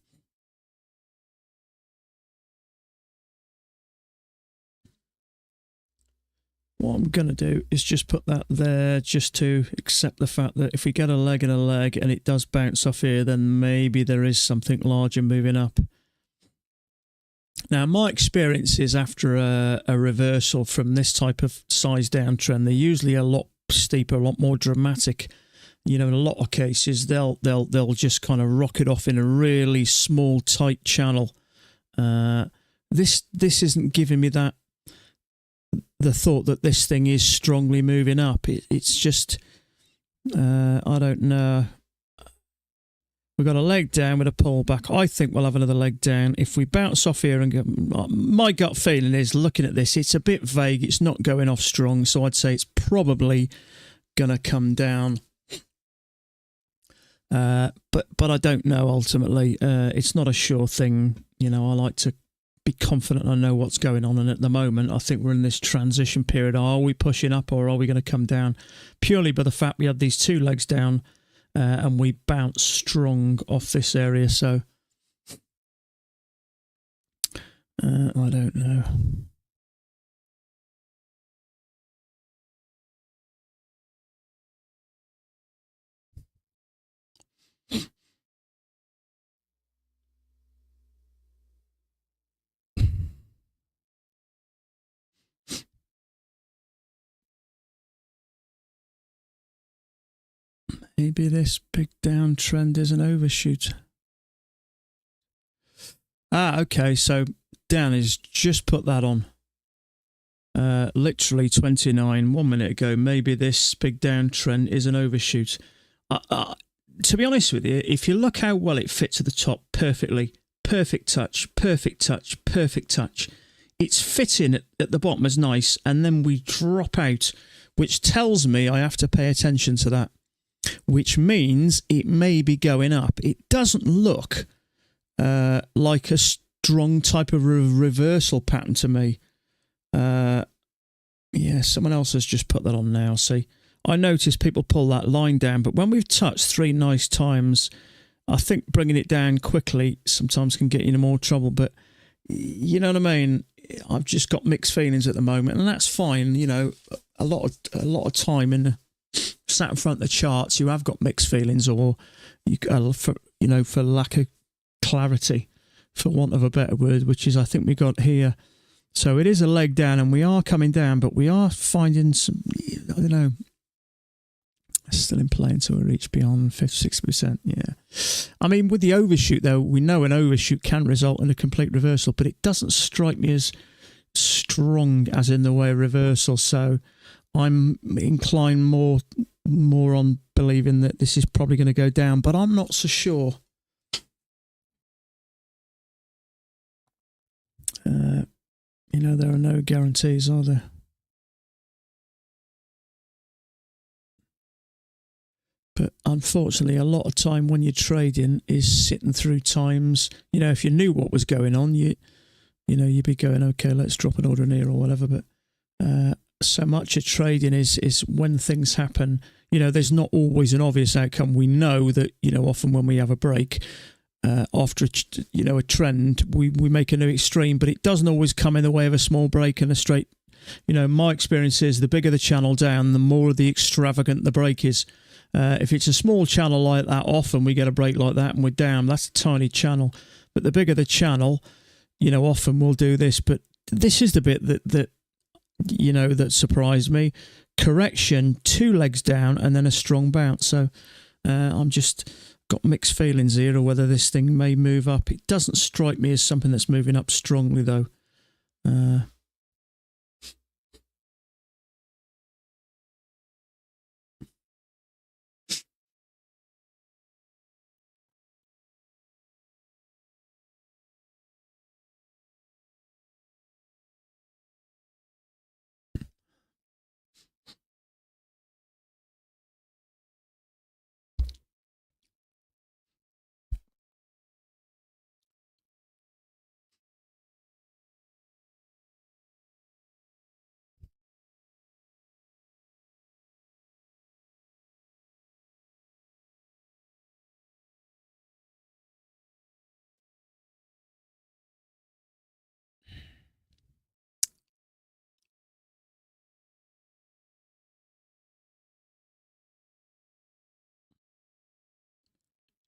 what I'm going to do is just put that there, just to accept the fact that if we get a leg and a leg and it does bounce off here, then maybe there is something larger moving up. Now, my experience is after a reversal from this type of size downtrend, they're usually a lot steeper, a lot more dramatic. In a lot of cases, they'll just kind of rocket off in a really small, tight channel. This isn't giving me the thought that this thing is strongly moving up. It's just, I don't know. We've got a leg down with a pullback. I think we'll have another leg down. If we bounce off here and go, my gut feeling is, looking at this, it's a bit vague. It's not going off strong. So I'd say it's probably going to come down. But I don't know ultimately. It's not a sure thing. I like to be confident I know what's going on, and at the moment I think we're in this transition period. Are we pushing up or are we going to come down? Purely by the fact we had these 2 legs down and we bounced strong off this area. So I don't know. Maybe this big downtrend is an overshoot. Okay, so Dan has just put that on. Literally 29, 1 minute ago. Maybe this big downtrend is an overshoot. To be honest with you, if you look how well it fits at the top perfectly, perfect touch, perfect touch, perfect touch. It's fitting at the bottom as nice, and then we drop out, which tells me I have to pay attention to that. Which means it may be going up. It doesn't look like a strong type of reversal pattern to me. Yeah, someone else has just put that on now. See, I noticed people pull that line down, but when we've touched 3 nice times, I think bringing it down quickly sometimes can get you into more trouble. But you know what I mean? I've just got mixed feelings at the moment, and that's fine. You know, a lot of time sat in front of the charts, you have got mixed feelings, or for lack of clarity, for want of a better word, which is I think we got here. So it is a leg down, and we are coming down, but we are finding some, I don't know, still in play until we reach beyond 50-60%. Yeah. I mean, with the overshoot, though, we know an overshoot can result in a complete reversal, but it doesn't strike me as strong as in the way of reversal. So I'm inclined more on believing that this is probably going to go down, but I'm not so sure. There are no guarantees, are there? But unfortunately, a lot of time when you're trading is sitting through times. If you knew what was going on, you'd be going, okay, let's drop an order in here or whatever. But so much of trading is when things happen. There's not always an obvious outcome. We know that often when we have a break after a trend, we make a new extreme, but it doesn't always come in the way of a small break and a straight. My experience is the bigger the channel down, the more the extravagant the break is. If it's a small channel like that, often we get a break like that and we're down. That's a tiny channel. But the bigger the channel, often we'll do this. But this is the bit that surprised me. Correction, 2 legs down and then a strong bounce. So I'm just got mixed feelings here or whether this thing may move up. It doesn't strike me as something that's moving up strongly, though.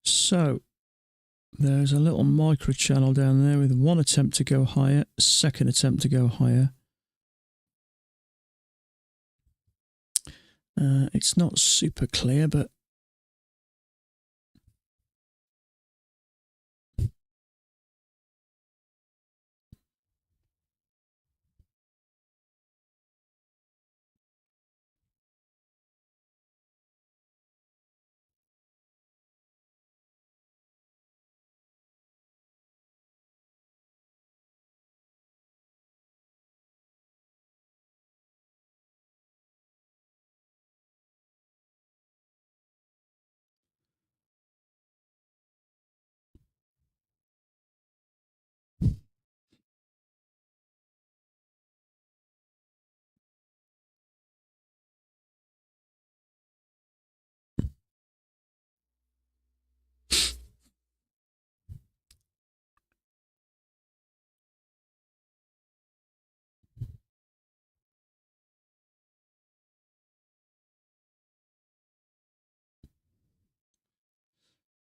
So there's a little micro channel down there with one attempt to go higher, second attempt to go higher. It's not super clear, but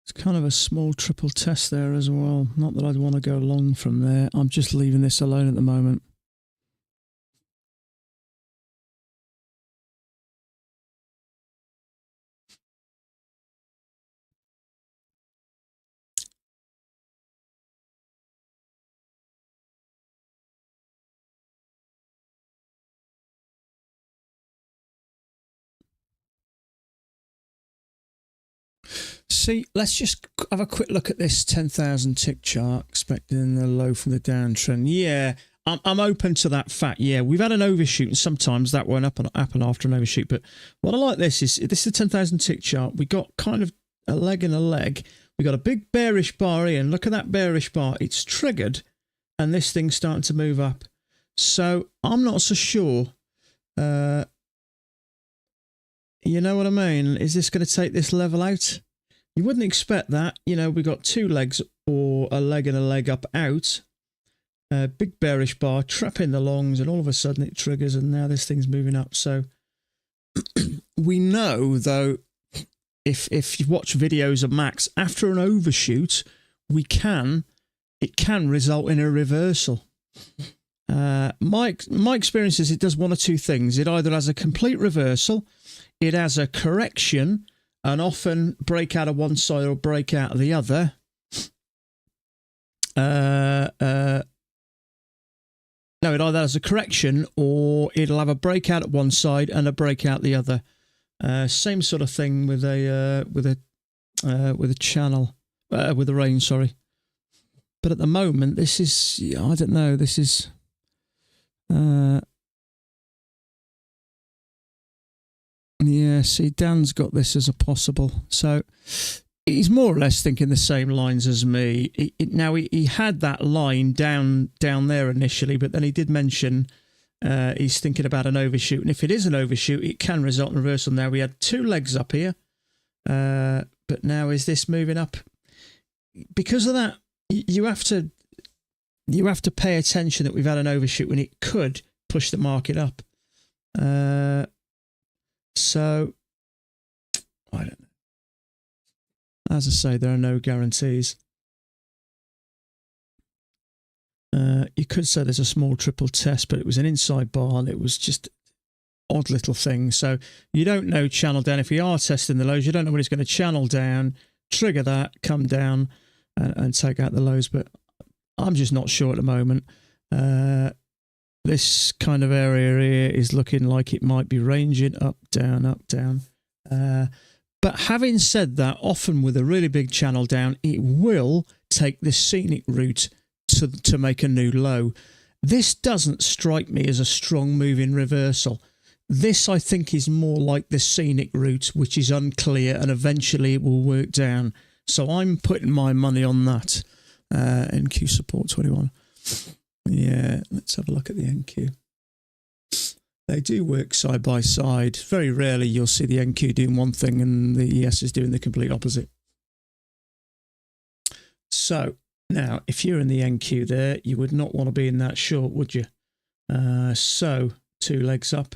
it's kind of a small triple test there as well. Not that I'd want to go long from there. I'm just leaving this alone at the moment. See, let's just have a quick look at this 10,000 tick chart, expecting the low from the downtrend. Yeah, I'm open to that fact. Yeah, we've had an overshoot, and sometimes that won't happen after an overshoot. But what I like this is the 10,000 tick chart. We got kind of a leg and a leg. We got a big bearish bar here, and look at that bearish bar. It's triggered, and this thing's starting to move up. So I'm not so sure You know what I mean? Is this going to take this level out? You wouldn't expect that. You know, we got two legs or a leg and a leg up out. Big bearish bar, trapping the longs, and all of a sudden it triggers, and now this thing's moving up. So we know, though, if you watch videos of Max, after an overshoot, it can result in a reversal. My experience is it does one or two things. It either has a complete reversal, it has a correction, and often break out of one side or break out of the other. No, it either has a correction or it'll have a breakout at one side and a breakout the other. Same sort of thing with a channel, with a range. Sorry, but at the moment, this is, I don't know. This is. Yeah, see, Dan's got this as a possible. So he's more or less thinking the same lines as me. He had that line down there initially, but then he did mention he's thinking about an overshoot. And if it is an overshoot, it can result in reversal. Now, we had two legs up here, but now is this moving up? Because of that, you have to pay attention that we've had an overshoot when it could push the market up. So, I don't know. As I say, there are no guarantees. You could say there's a small triple test, but it was an inside bar and it was just odd little thing. So you don't know channel down. If we are testing the lows, you don't know when it's going to channel down, trigger that, come down and take out the lows. But I'm just not sure at the moment. This kind of area here is looking like it might be ranging up, down, up, down. But having said that, often with a really big channel down, it will take this scenic route to make a new low. This doesn't strike me as a strong moving reversal. This, I think, is more like the scenic route, which is unclear, and eventually it will work down. So I'm putting my money on that. NQ support 21. Yeah, let's have a look at the NQ. They do work side by side. Very rarely you'll see the NQ doing one thing and the ES is doing the complete opposite. So now, if you're in the NQ there, you would not want to be in that short, would you? So two legs up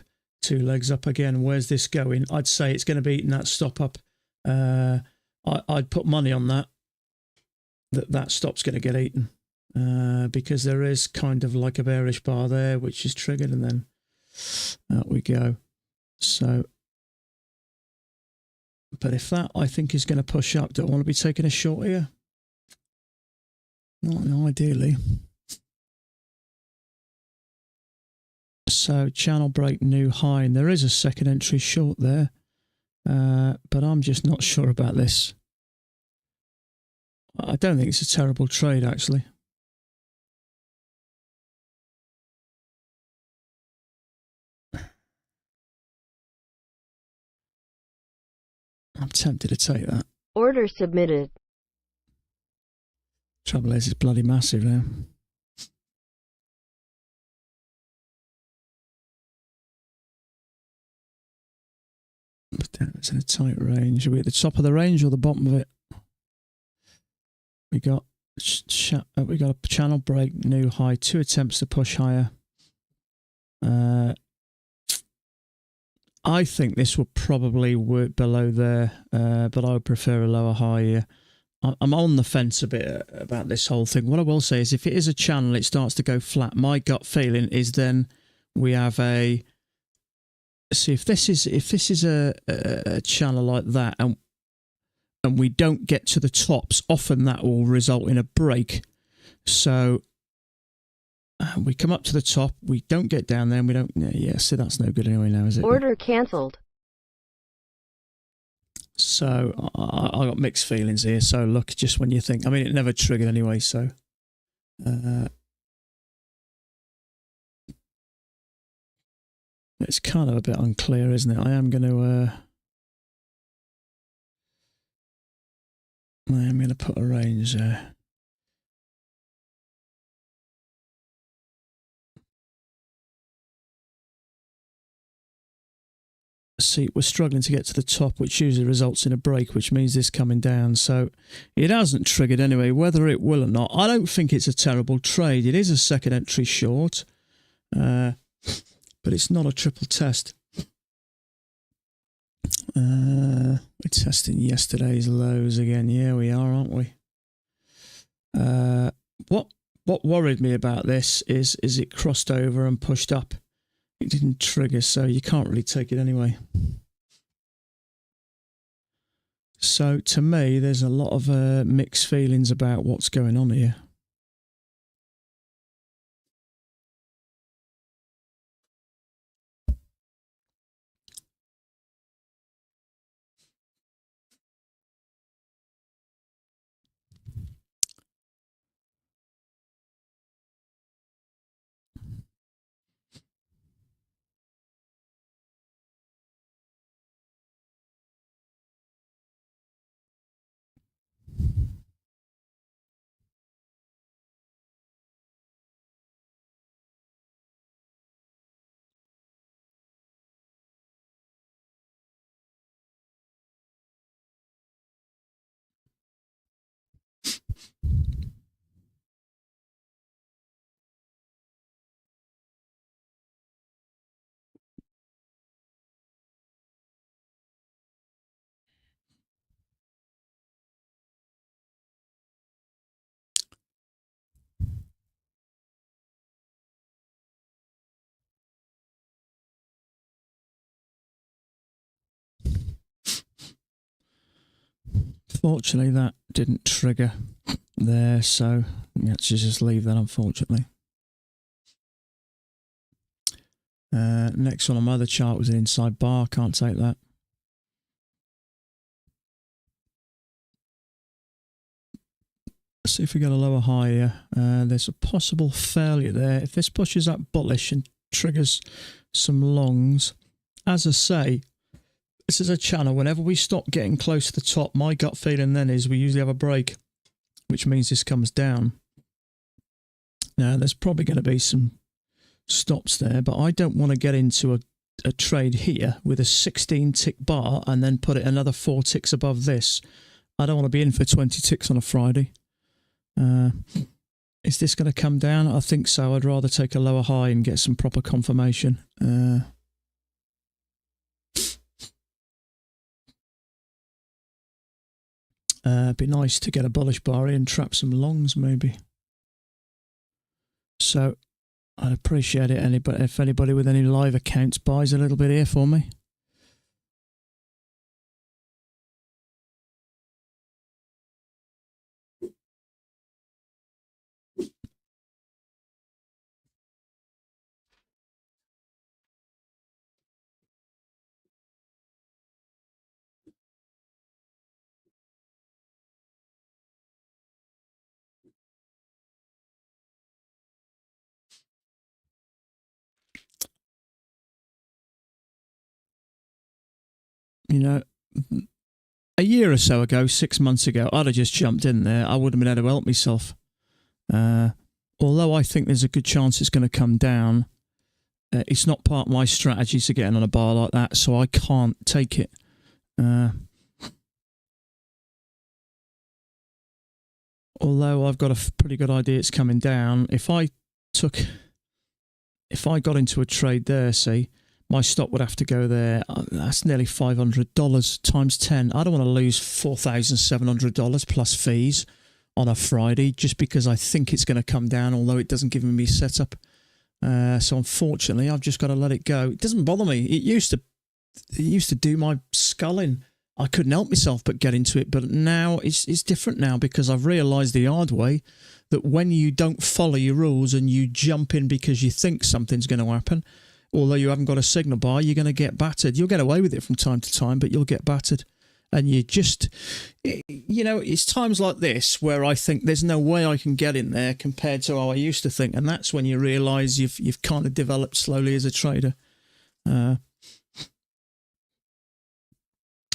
again. Where's this going? I'd say it's going to be eating that stop up. I'd put money on that stop's going to get eaten. Because there is kind of like a bearish bar there, which is triggered, and then out we go. So, but if that, I think, is going to push up, do I want to be taking a short here? Not ideally. So, channel break, new high, and there is a second entry short there, but I'm just not sure about this. I don't think it's a terrible trade, actually. I'm tempted to take that. Order submitted. Trouble is, it's bloody massive now. But damn, it's in a tight range. Are we at the top of the range or the bottom of it? We got a channel break, new high, two attempts to push higher. I think this will probably work below there, but I would prefer a lower high here. I'm on the fence a bit about this whole thing. What I will say is if it is a channel, it starts to go flat. My gut feeling is then we have a... See, if this is a channel like that and we don't get to the tops, often that will result in a break. So... we come up to the top, we don't get down there, and we don't... Yeah, so that's no good anyway now, is it? Order cancelled. So, I got mixed feelings here. So, look, just when you think... I mean, it never triggered anyway, so... it's kind of a bit unclear, isn't it? I am going to put a range there. see, we're struggling to get to the top, which usually results in a break, which means this coming down. So it hasn't triggered anyway, whether it will or not. I don't think it's a terrible trade. It is a second entry short, but it's not a triple test. We're testing yesterday's lows again. Yeah, we are, aren't we? What worried me about this is it crossed over and pushed up. It didn't trigger, so you can't really take it anyway. So to me, there's a lot of mixed feelings about what's going on here. Fortunately, that didn't trigger there, so let's just leave that, unfortunately. Next one on my other chart was an inside bar. Can't take that. Let's see if we get a lower high here. There's a possible failure there. If this pushes up bullish and triggers some longs, as I say, this is a channel. Whenever we stop getting close to the top, my gut feeling then is we usually have a break, which means this comes down. Now, there's probably going to be some stops there, but I don't want to get into a trade here with a 16-tick bar and then put it another 4 ticks above this. I don't want to be in for 20 ticks on a Friday. Is this going to come down? I think so. I'd rather take a lower high and get some proper confirmation. It'd be nice to get a bullish bar in, trap some longs maybe. So I'd appreciate it if anybody with any live accounts buys a little bit here for me. You know, a year or so ago, 6 months ago, I'd have just jumped in there. I wouldn't have been able to help myself. Although I think there's a good chance it's going to come down, it's not part of my strategy to get in on a bar like that, so I can't take it. Although I've got a pretty good idea it's coming down, if I got into a trade there, see, my stop would have to go there. That's nearly $500 times 10. I don't want to lose $4,700 plus fees on a Friday just because I think it's going to come down, although it doesn't give me setup. So unfortunately, I've just got to let it go. It doesn't bother me. It used to do my skull in. I couldn't help myself but get into it. But now it's different now because I've realised the hard way that when you don't follow your rules and you jump in because you think something's going to happen, although you haven't got a signal bar, you're going to get battered. You'll get away with it from time to time, but you'll get battered. And you just, you know, it's times like this where I think there's no way I can get in there compared to how I used to think. And that's when you realise you've kind of developed slowly as a trader. You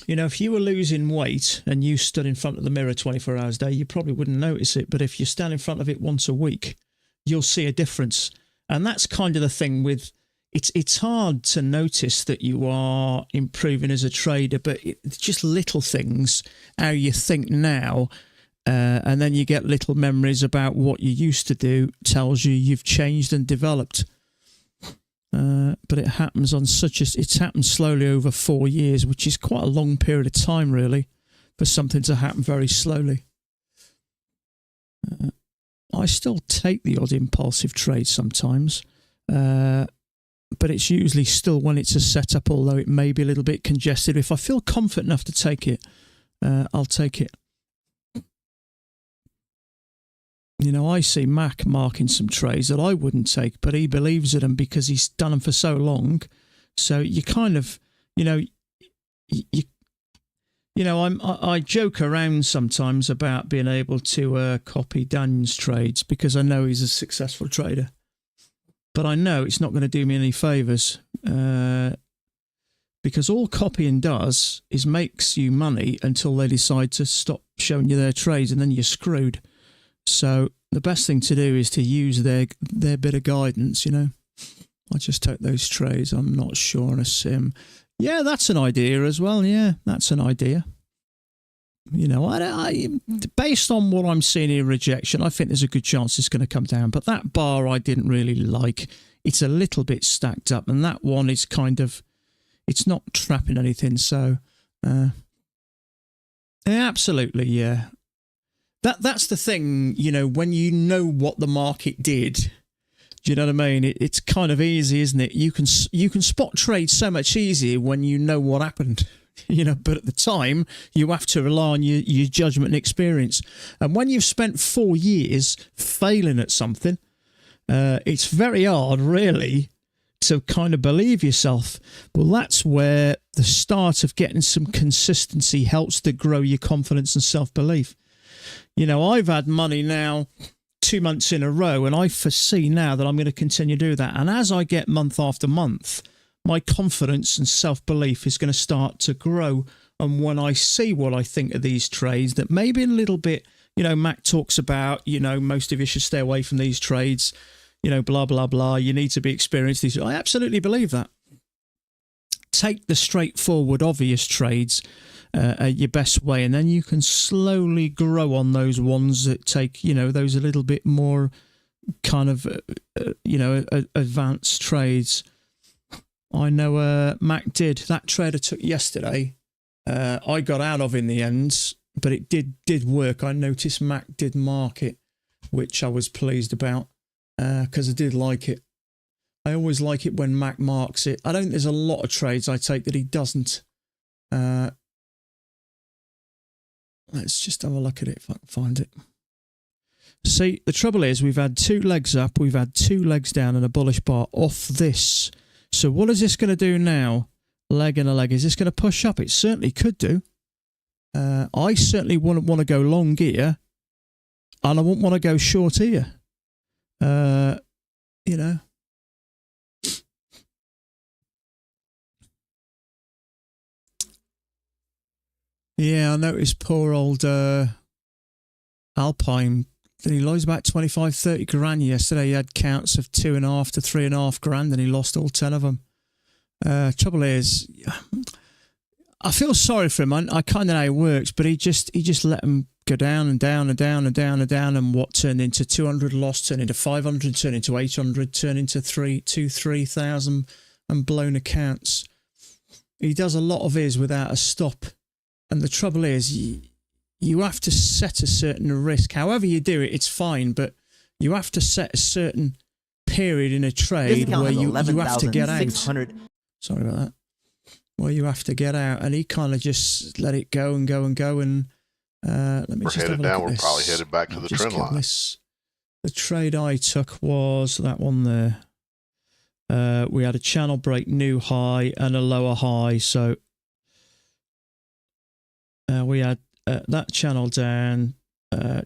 know, if you were losing weight and you stood in front of the mirror 24 hours a day, you probably wouldn't notice it. But if you stand in front of it once a week, you'll see a difference. And that's kind of the thing with it's hard to notice that you are improving as a trader, but it's just little things, how you think now, and then you get little memories about what you used to do, tells you you've changed and developed. But it happens it's happened slowly over 4 years, which is quite a long period of time, really, for something to happen very slowly. I still take the odd impulsive trade sometimes, but it's usually still when it's a setup, although it may be a little bit congested. If I feel confident enough to take it, I'll take it. You know, I see Mac marking some trades that I wouldn't take, but he believes in them because he's done them for so long. So you kind of, I joke around sometimes about being able to copy Dan's trades because I know he's a successful trader. But I know it's not going to do me any favours because all copying does is makes you money until they decide to stop showing you their trades, and then you're screwed. So the best thing to do is to use their bit of guidance, I just take those trades. I'm not sure on a sim. Yeah, that's an idea as well. Yeah, that's an idea. I based on what I'm seeing in rejection, I think there's a good chance it's going to come down. But that bar I didn't really like. It's a little bit stacked up, and that one is kind of, it's not trapping anything. So, yeah, absolutely, yeah. That's the thing, when you know what the market did. Do you know what I mean? It's kind of easy, isn't it? You can spot trade so much easier when you know what happened. But at the time, you have to rely on your judgment and experience. And when you've spent 4 years failing at something, it's very hard, really, to kind of believe yourself. Well, that's where the start of getting some consistency helps to grow your confidence and self-belief. I've had money now 2 months in a row, and I foresee now that I'm going to continue to do that. And as I get month after month, my confidence and self-belief is going to start to grow. And when I see what I think of these trades, that maybe a little bit, Mac talks about, most of you should stay away from these trades, blah, blah, blah. You need to be experienced. I absolutely believe that. Take the straightforward, obvious trades your best way, and then you can slowly grow on those ones that take, those a little bit more kind of, advanced trades. I know Mac did. That trade I took yesterday, I got out of in the end, but it did work. I noticed Mac did mark it, which I was pleased about because I did like it. I always like it when Mac marks it. I don't think there's a lot of trades I take that he doesn't. Let's just have a look at it if I can find it. See, the trouble is we've had 2 legs up, we've had 2 legs down and a bullish bar off this. So what is this going to do now? Leg and a leg. Is this going to push up? It certainly could do. I certainly wouldn't want to go long here, and I wouldn't want to go short here. Yeah, I noticed poor old Alpine. He lost about 25, 30 grand yesterday. He had counts of 2.5 to 3.5 grand, and he lost all 10 of them. Trouble is, I feel sorry for him. I kind of know how it works, but he just let him go down and down and down and down and down, and what turned into 200 lost, turned into 500, turned into 800, turned into 3,000 and blown accounts. He does a lot of his without a stop. And the trouble is, you have to set a certain risk. However you do it, it's fine, but you have to set a certain period in a trade where you have to get out. Sorry about that. Where you have to get out, and he kind of just let it go and go and go. And let me just have a look at this. We're probably headed back to the trend line. The trade I took was that one there. We had a channel break, new high, and a lower high. So we had that channel down,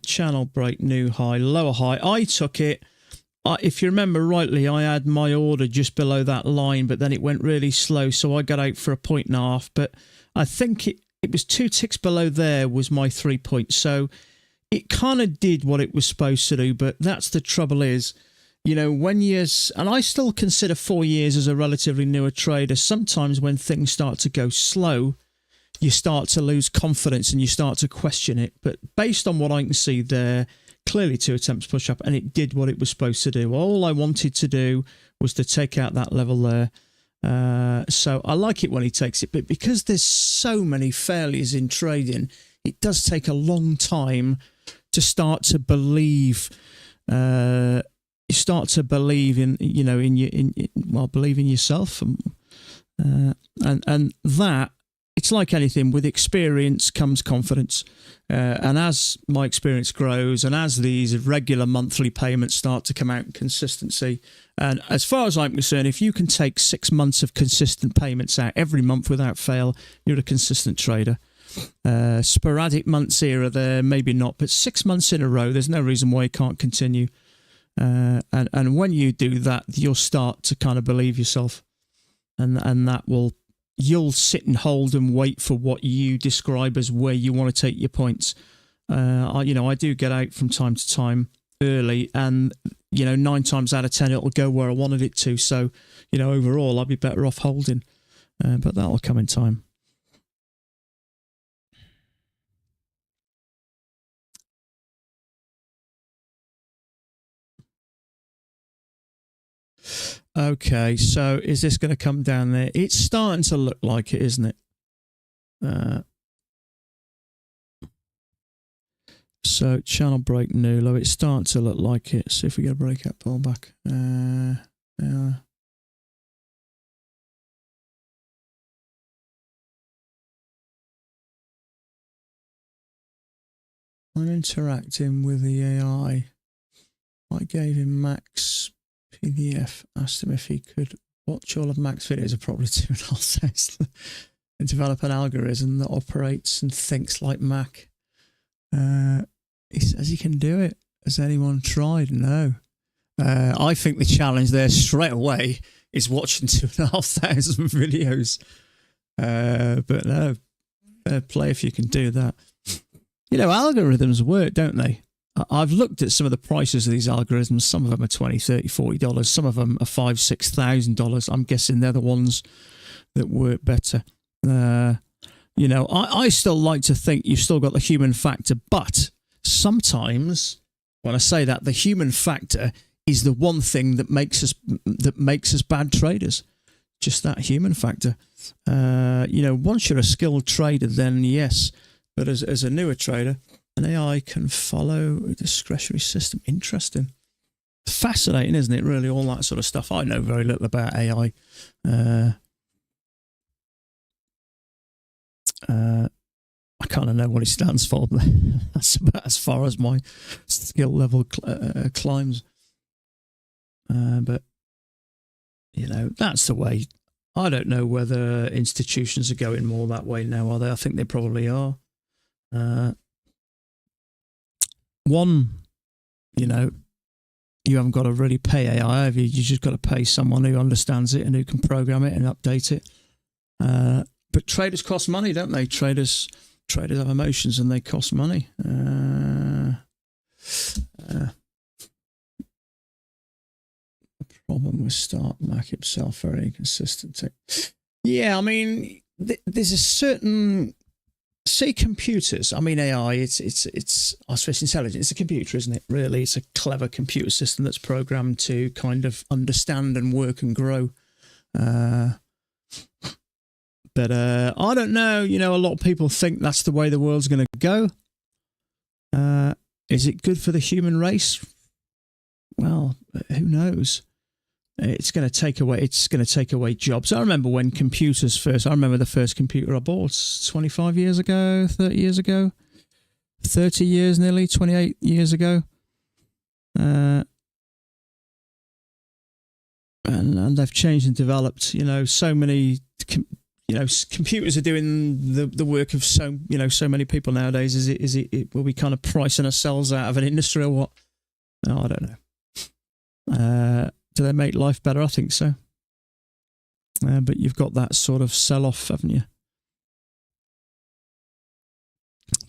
channel break, new high, lower high. I took it. If you remember rightly, I had my order just below that line, but then it went really slow, so I got out for 1.5 points. But I think it was 2 ticks below there was my 3 points. So it kind of did what it was supposed to do, but that's the trouble is, when and I still consider 4 years as a relatively newer trader. Sometimes when things start to go slow, you start to lose confidence and you start to question it. But based on what I can see there, clearly 2 attempts push up, and it did what it was supposed to do. All I wanted to do was to take out that level there. So I like it when he takes it, but because there's so many failures in trading, it does take a long time to start to believe. You start to believe in believe in yourself, and that, it's like anything. With experience comes confidence, and as my experience grows, and as these regular monthly payments start to come out in consistency, and as far as I'm concerned, if you can take 6 months of consistent payments out every month without fail, you're a consistent trader. Sporadic months here or there, maybe not, but 6 months in a row, there's no reason why you can't continue. And when you do that, you'll start to kind of believe yourself, and that you'll sit and hold and wait for what you describe as where you want to take your points. I do get out from time to time early, and 9 times out of 10 it'll go where I wanted it to. So overall I'll be better off holding, but that'll come in time. Okay, so is this going to come down there? It's starting to look like it, isn't it? So channel break new low. It's starting to look like it. See if we get a breakout pullback. Yeah. I'm interacting with the AI. I gave him Max PDF, asked him if he could watch all of Mac's videos of probably 2.5 hours and develop an algorithm that operates and thinks like Mac. He says he can do it. Has anyone tried? No. I think the challenge there straight away is watching 2,500 videos. But no, fair play if you can do that. Algorithms work, don't they? I've looked at some of the prices of these algorithms. Some of them are $20, $30, $40. Some of them are $5,000, $6,000. I'm guessing they're the ones that work better. I still like to think you've still got the human factor, but sometimes when I say that, the human factor is the one thing that makes us bad traders. Just that human factor. Once you're a skilled trader, then yes, but as a newer trader, an AI can follow a discretionary system. Interesting. Fascinating, isn't it? Really, all that sort of stuff. I know very little about AI. I kind of know what it stands for, but that's about as far as my skill level climbs. But, that's the way. I don't know whether institutions are going more that way now, are they? I think they probably are. One, you haven't got to really pay AI, have you? You just got to pay someone who understands it and who can program it and update it. But traders cost money, don't they? Traders have emotions and they cost money. The problem with Start Mac himself, very inconsistent. Yeah, I mean, there's a certain... Say computers. I mean AI. It's artificial intelligence. It's a computer, isn't it? Really, it's a clever computer system that's programmed to kind of understand and work and grow. But I don't know. A lot of people think that's the way the world's going to go. Is it good for the human race? Well, who knows? It's going to take away jobs. I remember when computers first. I remember the first computer I bought 25 years ago, 30 years ago, 30 years nearly, 28 years ago. And they've changed and developed. So many. Computers are doing the work of so many people nowadays. Is it will we kind of pricing ourselves out of an industry or what? No, I don't know. Do they make life better? I think so. But you've got that sort of sell-off, haven't you?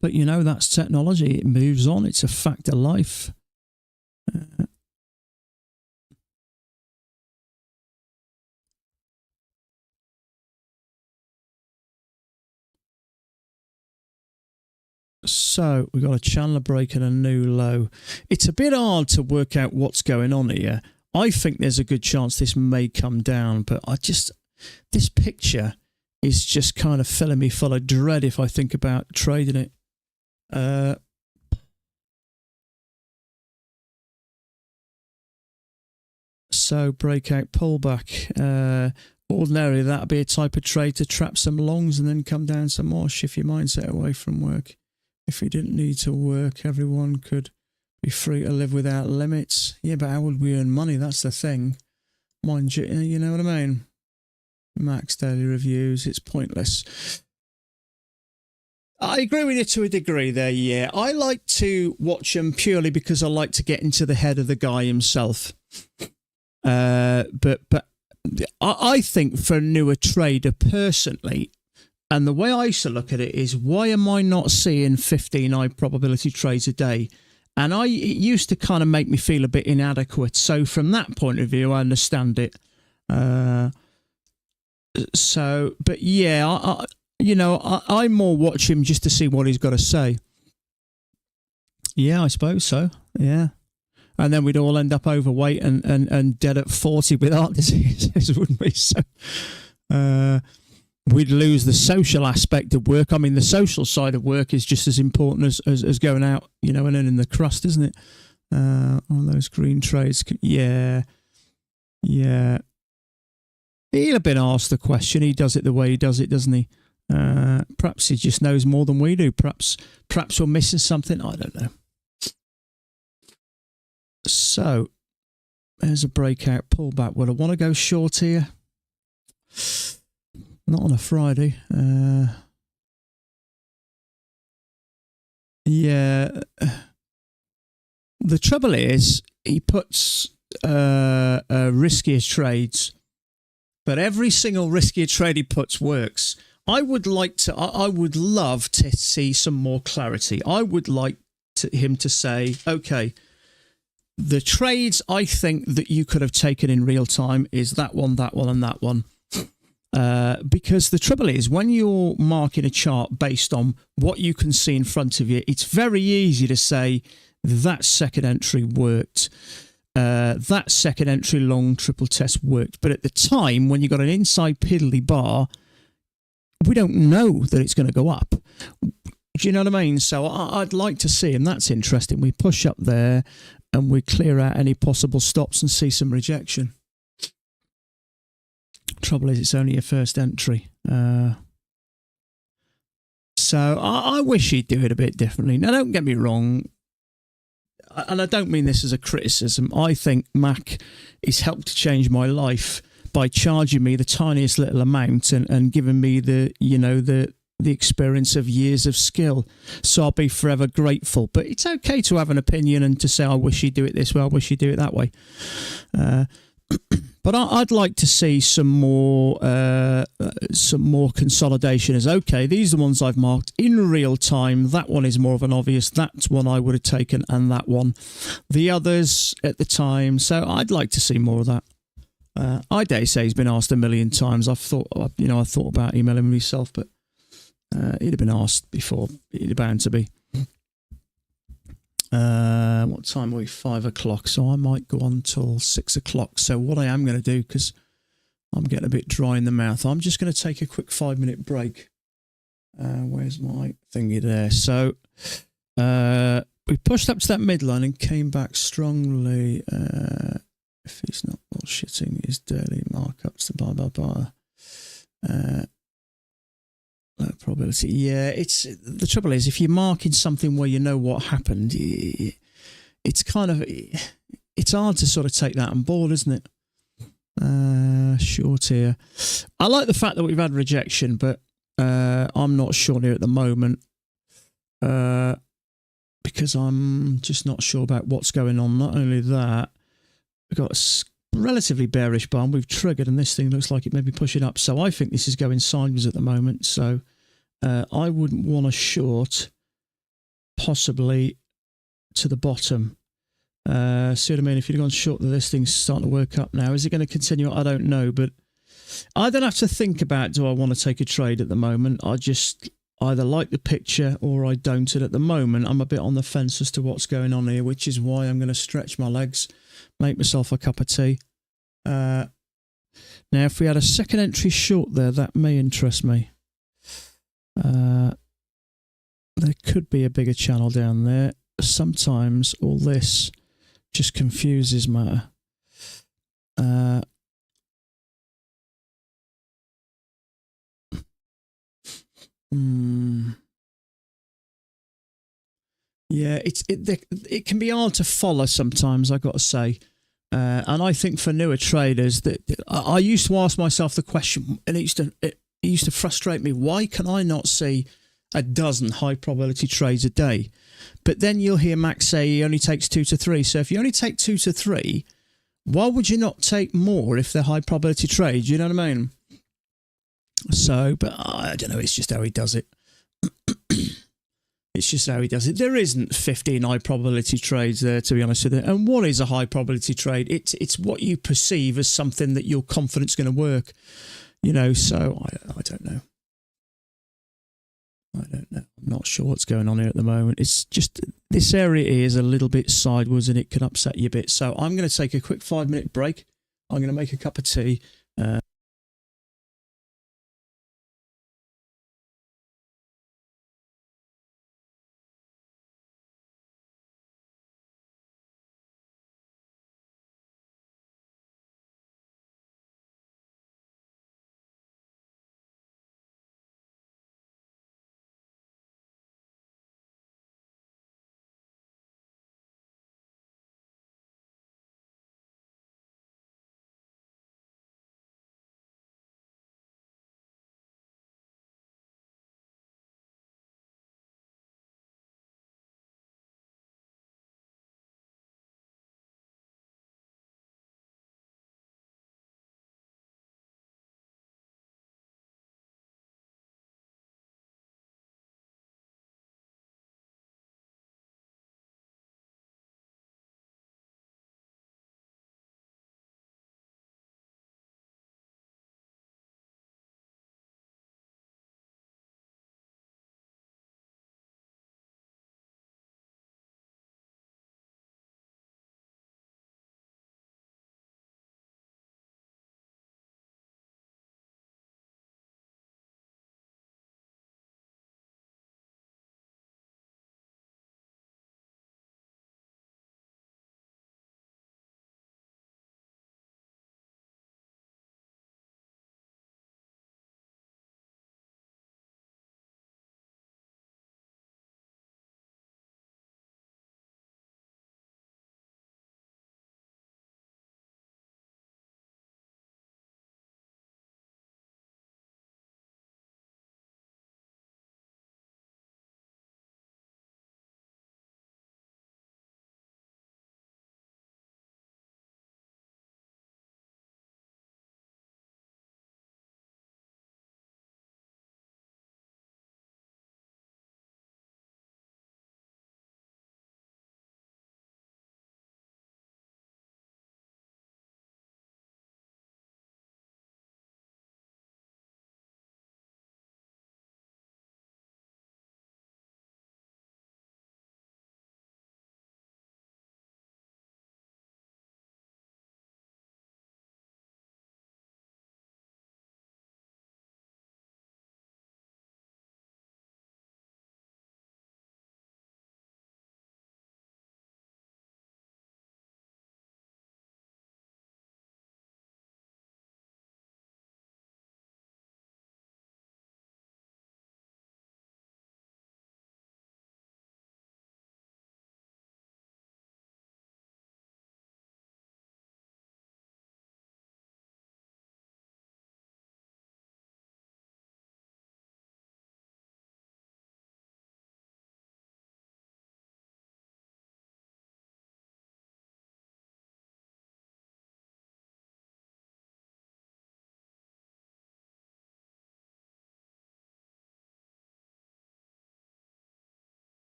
But that's technology. It moves on. It's a fact of life. So we've got a Chandler break and a new low. It's a bit hard to work out what's going on here. I think there's a good chance this may come down, but this picture is just kind of filling me full of dread if I think about trading it. So breakout pullback. Ordinarily, that'd be a type of trade to trap some longs and then come down some more. Shift your mindset away from work. If you didn't need to work, everyone could be free to live without limits. Yeah, but how would we earn money? That's the thing. Mind you, you know what I mean? Max daily reviews, it's pointless. I agree with you to a degree there, yeah. I like to watch them purely because I like to get into the head of the guy himself. But I think for a newer trader personally, and the way I used to look at it is, why am I not seeing 15 high probability trades a day? And it used to kind of make me feel a bit inadequate. So from that point of view, I understand it. But yeah, I more watch him just to see what he's got to say. Yeah, I suppose so. Yeah. And then we'd all end up overweight and dead at 40 with heart disease, wouldn't we? So we'd lose the social aspect of work. I mean, the social side of work is just as important as going out, and earning the crust, isn't it? All those green trades. Yeah. He'll have been asked the question. He does it the way he does it, doesn't he? Perhaps he just knows more than we do. Perhaps we're missing something. I don't know. So, there's a breakout pullback. Well, I want to go short here. Not on a Friday. Yeah. The trouble is, he puts riskier trades, but every single riskier trade he puts works. I would love to see some more clarity. I would like him to say, okay, the trades I think that you could have taken in real time is that one, and that one. Because the trouble is, when you're marking a chart based on what you can see in front of you, it's very easy to say that second entry worked. That second entry long triple test worked. But at the time, when you got an inside piddly bar, we don't know that it's going to go up. Do you know what I mean? So I'd like to see, and that's interesting. We push up there and we clear out any possible stops and see some rejection. Trouble is, it's only a first entry. So I wish he'd do it a bit differently. Now, don't get me wrong, and I don't mean this as a criticism. I think Mac has helped to change my life by charging me the tiniest little amount and giving me the experience of years of skill. So I'll be forever grateful. But it's okay to have an opinion and to say, I wish you'd do it this way, I wish you'd do it that way. But I'd like to see some more consolidation. As okay, these are the ones I've marked in real time. That one is more of an obvious. That's one I would have taken, and that one, the others at the time. So I'd like to see more of that. I dare say he's been asked a million times. I thought about emailing him myself, but he'd have been asked before. He'd bound to be. What time are we? 5 o'clock. So I might go on till 6 o'clock. So what I am going to do, because I'm getting a bit dry in the mouth, I'm just going to take a quick 5-minute break. Where's my thingy there? So we pushed up to that midline and came back strongly. If he's not bullshitting his daily markups, the low probability. Yeah, the trouble is, if you're marking something where you know what happened, it's hard to sort of take that on board, isn't it? Short here. I like the fact that we've had rejection, but I'm not short here at the moment because I'm just not sure about what's going on. Not only that, we've got a relatively bearish bar. We've triggered, and this thing looks like it may be pushing up. So I think this is going sideways at the moment. So I wouldn't want to short, possibly to the bottom. See what I mean? If you'd gone short, this thing's starting to work up now. Is it going to continue? I don't know, but I don't have to think about, do I want to take a trade at the moment? I just either like the picture or I don't. And at the moment, I'm a bit on the fence as to what's going on here, which is why I'm going to stretch my legs, make myself a cup of tea. Now, if we had a second entry short there, that may interest me. There could be a bigger channel down there. Sometimes all this just confuses matter. Yeah, it can be hard to follow sometimes, I've got to say. And I think for newer traders, that I used to ask myself the question, and it used to frustrate me. Why can I not see a dozen high probability trades a day? But then you'll hear Max say he only takes 2 to 3. So if you only take 2 to 3, why would you not take more if they're high probability trades? You know what I mean? So, but I don't know. It's just how he does it. It's just how he does it. There isn't 15 high probability trades there, to be honest with you. And what is a high probability trade? It's what you perceive as something that you're confident is going to work. You know, so I don't know. I don't know. I'm not sure what's going on here at the moment. It's just this area here is a little bit sideways and it can upset you a bit. So I'm going to take a quick 5-minute break. I'm going to make a cup of tea.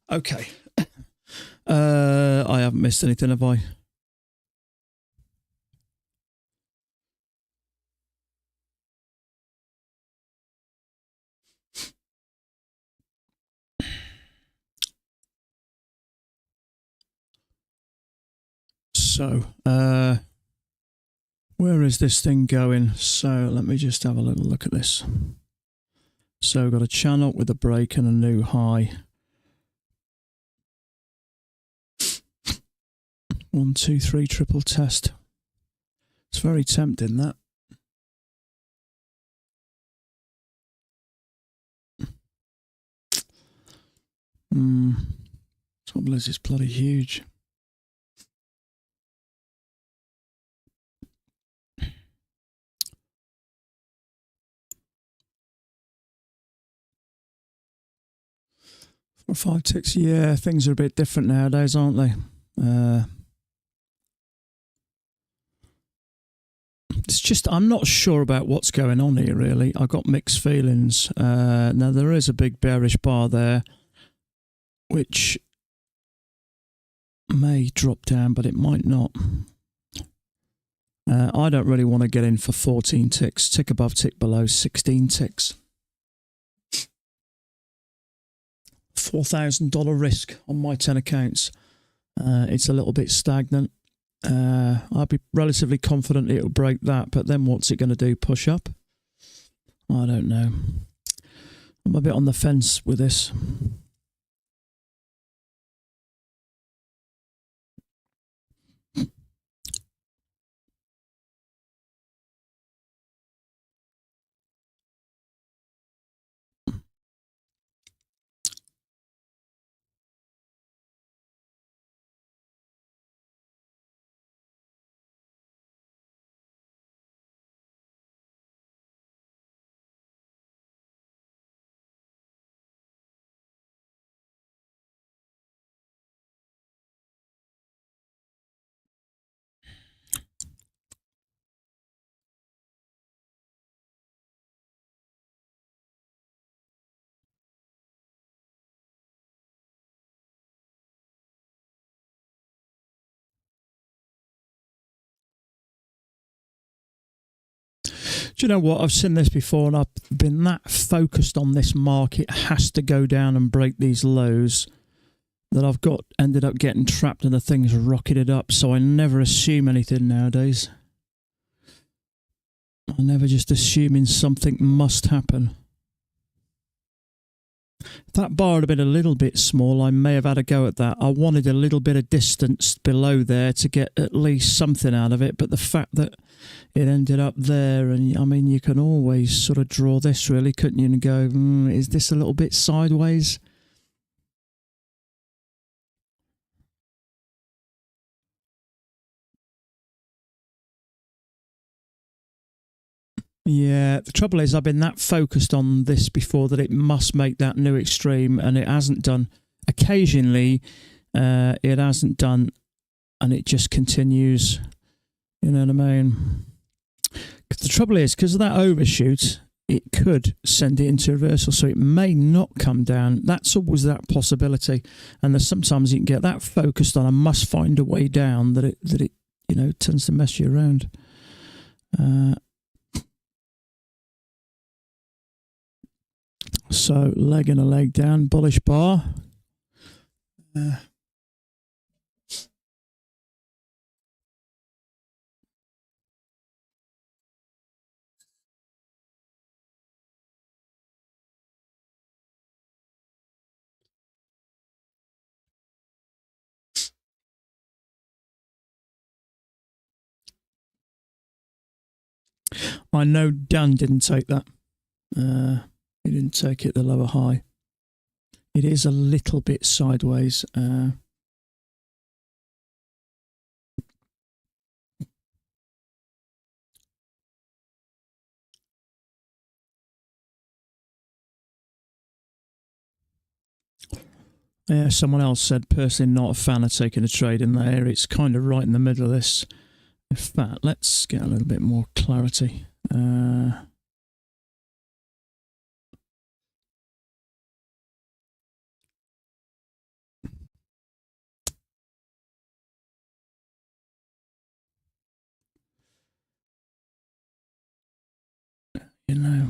Okay. I haven't missed anything, have I? So, where is this thing going? So let me just have a little look at this. So we've got a channel with a break and a new high. 1, 2, 3 triple test. It's very tempting, that. Trouble is, it's bloody huge. Or 5 ticks. Yeah, things are a bit different nowadays, aren't they? It's just, I'm not sure about what's going on here, really. I've got mixed feelings. Now, there is a big bearish bar there, which may drop down, but it might not. I don't really want to get in for 14 ticks. Tick above, tick below, 16 ticks. $4,000 risk on my 10 accounts. It's a little bit stagnant. I'd be relatively confident it'll break that, but then what's it going to do? Push up? I don't know. I'm a bit on the fence with this. Do you know what? I've seen this before, and I've been that focused on this market has to go down and break these lows that I've ended up getting trapped and the thing's rocketed up. So I never assume anything nowadays. I never just assuming something must happen. If that bar had been a little bit small, I may have had a go at that. I wanted a little bit of distance below there to get at least something out of it, but the fact that it ended up there, and I mean, you can always sort of draw this, really, couldn't you, and go, is this a little bit sideways? Yeah, the trouble is I've been that focused on this before that it must make that new extreme, and it hasn't done. Occasionally, it hasn't done, and it just continues. You know what I mean? The trouble is, because of that overshoot, it could send it into reversal, so it may not come down. That's always that possibility. And there's sometimes you can get that focused on, I must find a way down, that it tends to mess you around. So leg and a leg down, bullish bar. I know Dan didn't take that. He didn't take it the lower high. It is a little bit sideways. Yeah, someone else said, personally not a fan of taking a trade in there. It's kind of right in the middle of this. In fact, let's get a little bit more clarity. you know,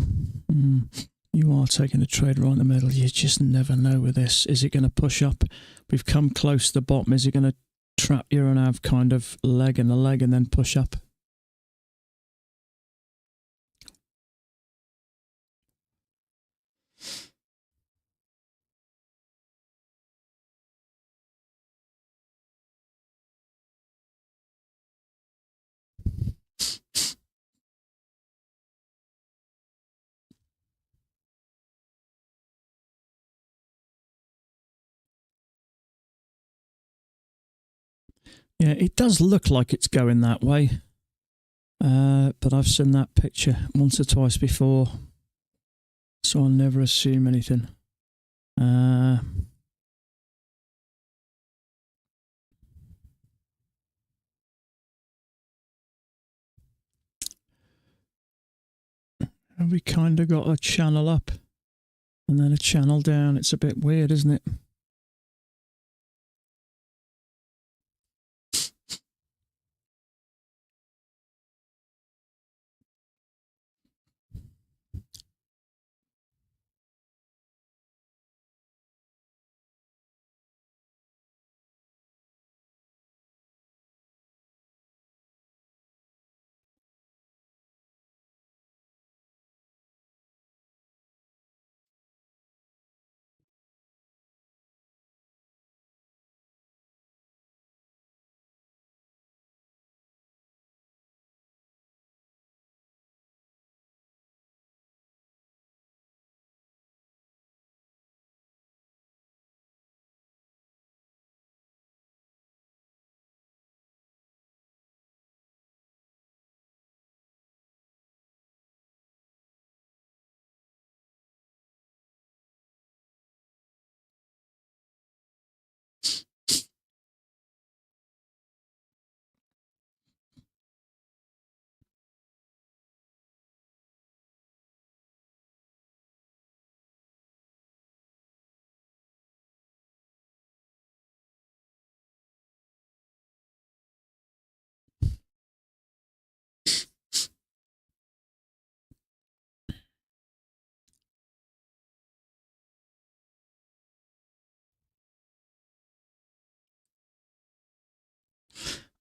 you are taking a trade right in the middle. You just never know with this. Is it going to push up? We've come close to the bottom. Is it going to trap you and have kind of leg and a leg and then push up? Yeah, it does look like it's going that way. But I've seen that picture once or twice before. So I'll never assume anything. We kind of got a channel up and then a channel down. It's a bit weird, isn't it?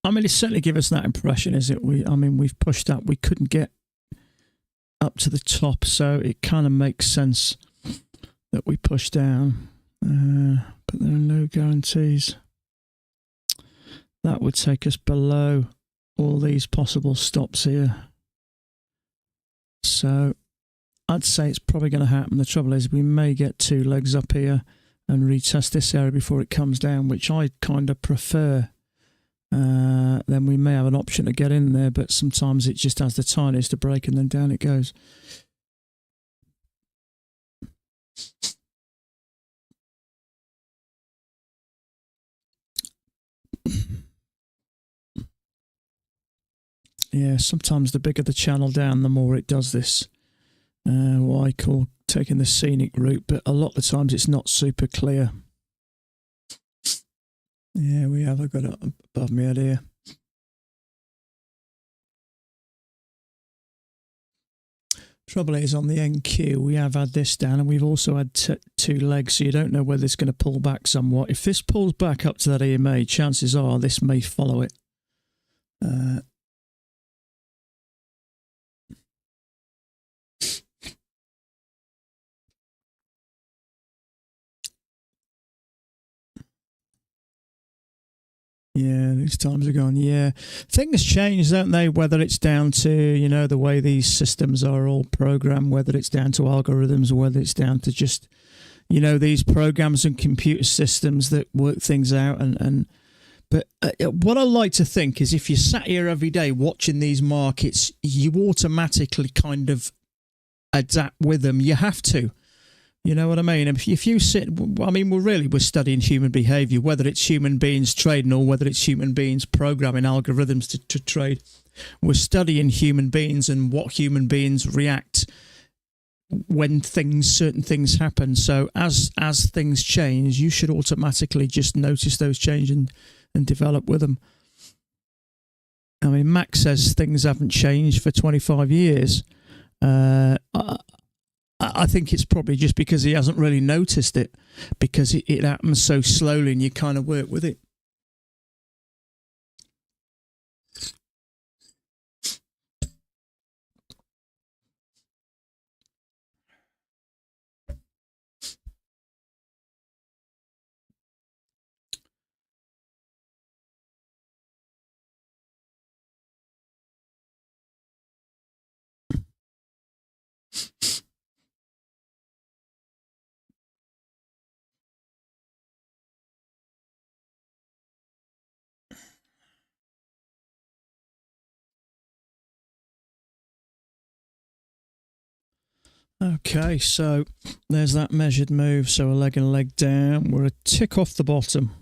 I mean, it's certainly given us that impression, is it? We've pushed up. We couldn't get up to the top, so it kind of makes sense that we push down. But there are no guarantees. That would take us below all these possible stops here. So I'd say it's probably going to happen. The trouble is we may get two legs up here and retest this area before it comes down, which I kind of prefer. Then we may have an option to get in there, but sometimes it just has the tiniest to break and then down it goes. Yeah, sometimes the bigger the channel down, the more it does this. What I call taking the scenic route, but a lot of the times it's not super clear. Yeah, we have. I've got it above my head here. Trouble is, on the NQ, we have had this down, and we've also had two legs, so you don't know whether it's going to pull back somewhat. If this pulls back up to that EMA, chances are this may follow it. Yeah, these times are gone. Yeah, things change, don't they? Whether it's down to, you know, the way these systems are all programmed, whether it's down to algorithms, or whether it's down to just, you know, these programs and computer systems that work things out. But what I like to think is if you sat here every day watching these markets, you automatically kind of adapt with them. You have to. You know what I mean? If you sit, I mean, we're studying human behavior, whether it's human beings trading or whether it's human beings programming algorithms to trade. We're studying human beings and what human beings react when certain things happen. So as things change, you should automatically just notice those change and develop with them. I mean, Max says things haven't changed for 25 years. I think it's probably just because he hasn't really noticed it, because it happens so slowly and you kind of work with it. Okay, so there's that measured move. So a leg and a leg down. We're a tick off the bottom.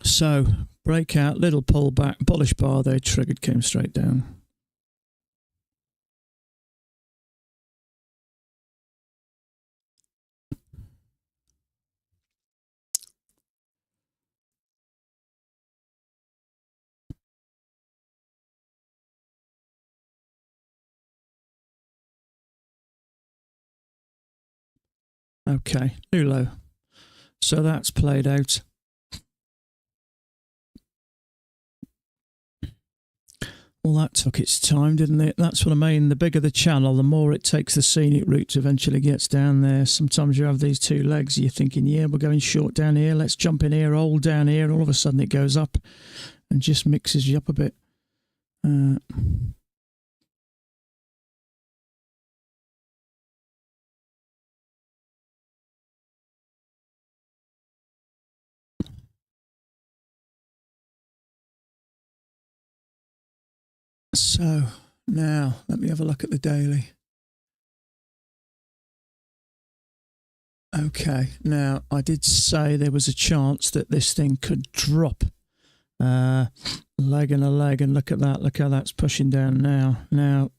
So breakout, little pullback, bullish bar there, triggered, came straight down. Okay, new low. So that's played out. Well, that took its time, didn't it? That's what I mean. The bigger the channel, the more it takes the scenic route to eventually gets down there. Sometimes you have these two legs, you're thinking, yeah, we're going short down here, let's jump in here, hold down here, and all of a sudden it goes up and just mixes you up a bit. So now let me have a look at the daily. Okay, now I did say there was a chance that this thing could drop. Leg and a leg, and look at that. Look how that's pushing down now. Now,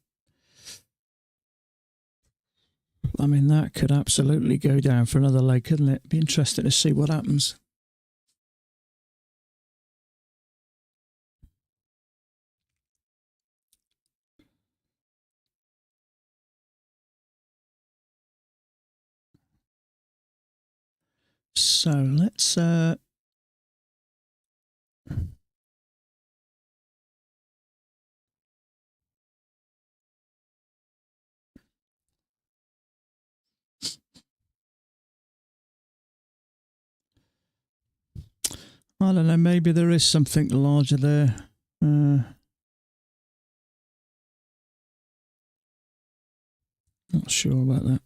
I mean, that could absolutely go down for another leg, couldn't it? Be interesting to see what happens. So let's I don't know, maybe there is something larger there. Not sure about that.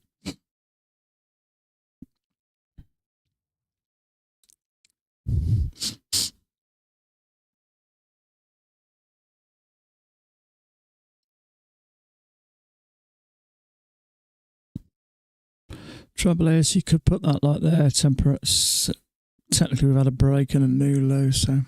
Trouble is, you could put that like there, technically we've had a break and a new low, so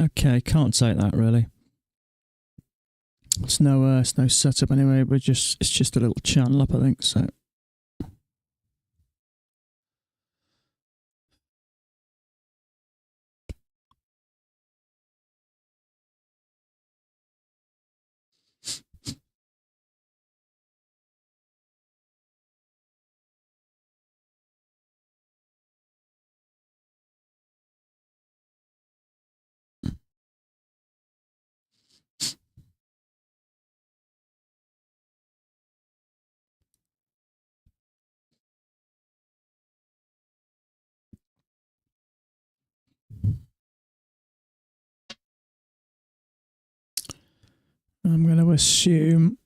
Okay, can't take that really. It's no setup anyway. It's just a little channel up, I think. So. I'm going to assume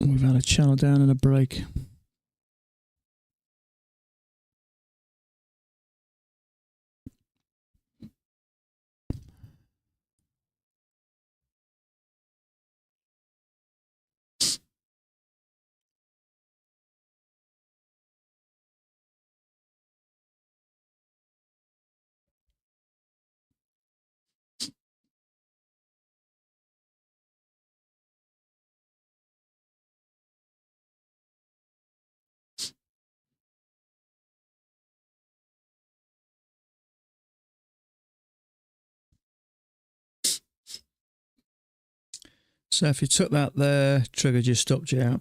we've had a channel down and a break. So if you took that there, trigger just stopped you out.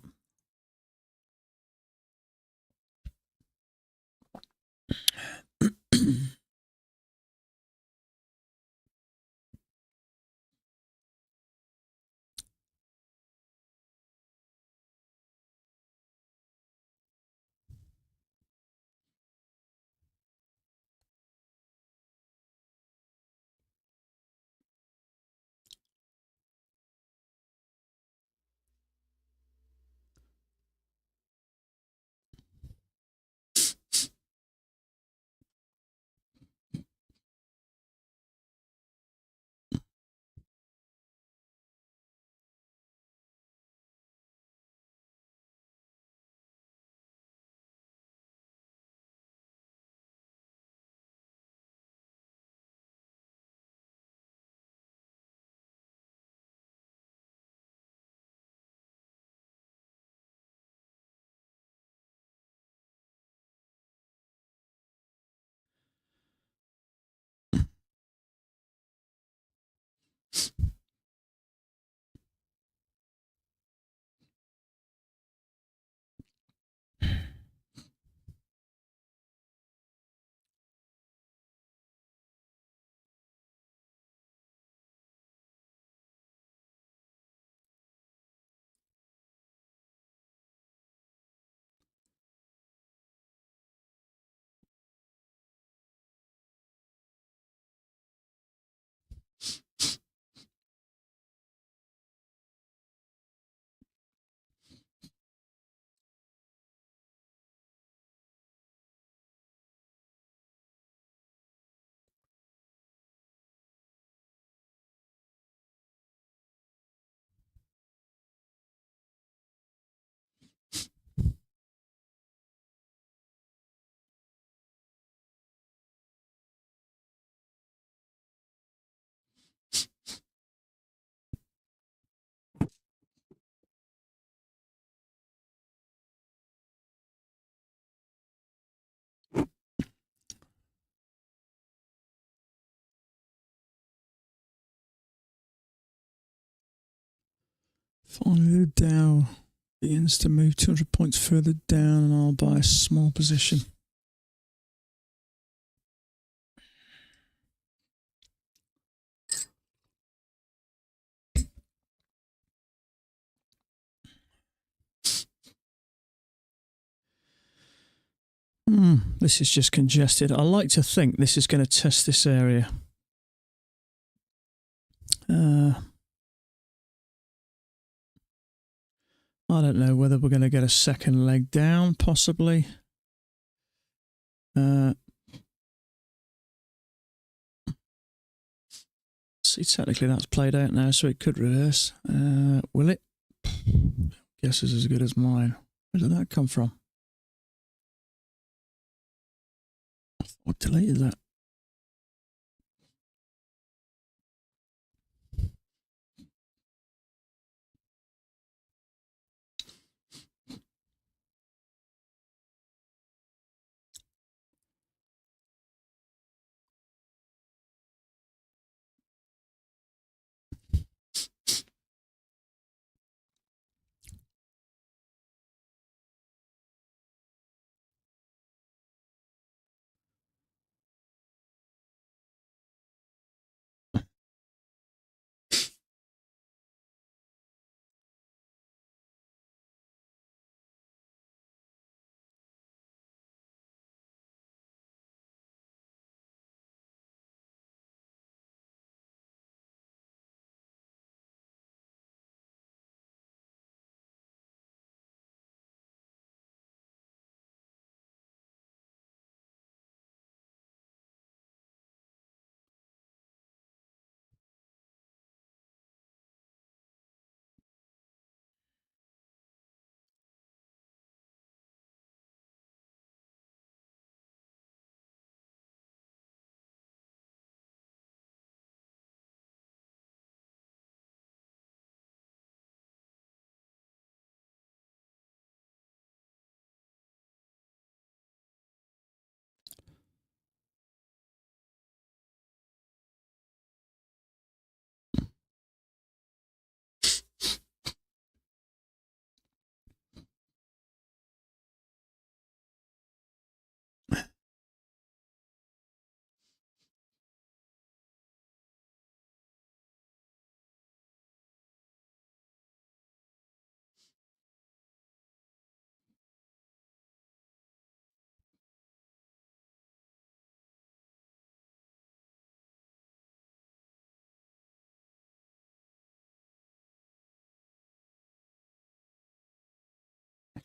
Finally, the Dow begins to move 200 points further down, and I'll buy a small position. This is just congested. I like to think this is going to test this area. I don't know whether we're going to get a second leg down, possibly. See, technically that's played out now, so it could reverse. Will it? Guess is as good as mine. Where did that come from? I thought I deleted that.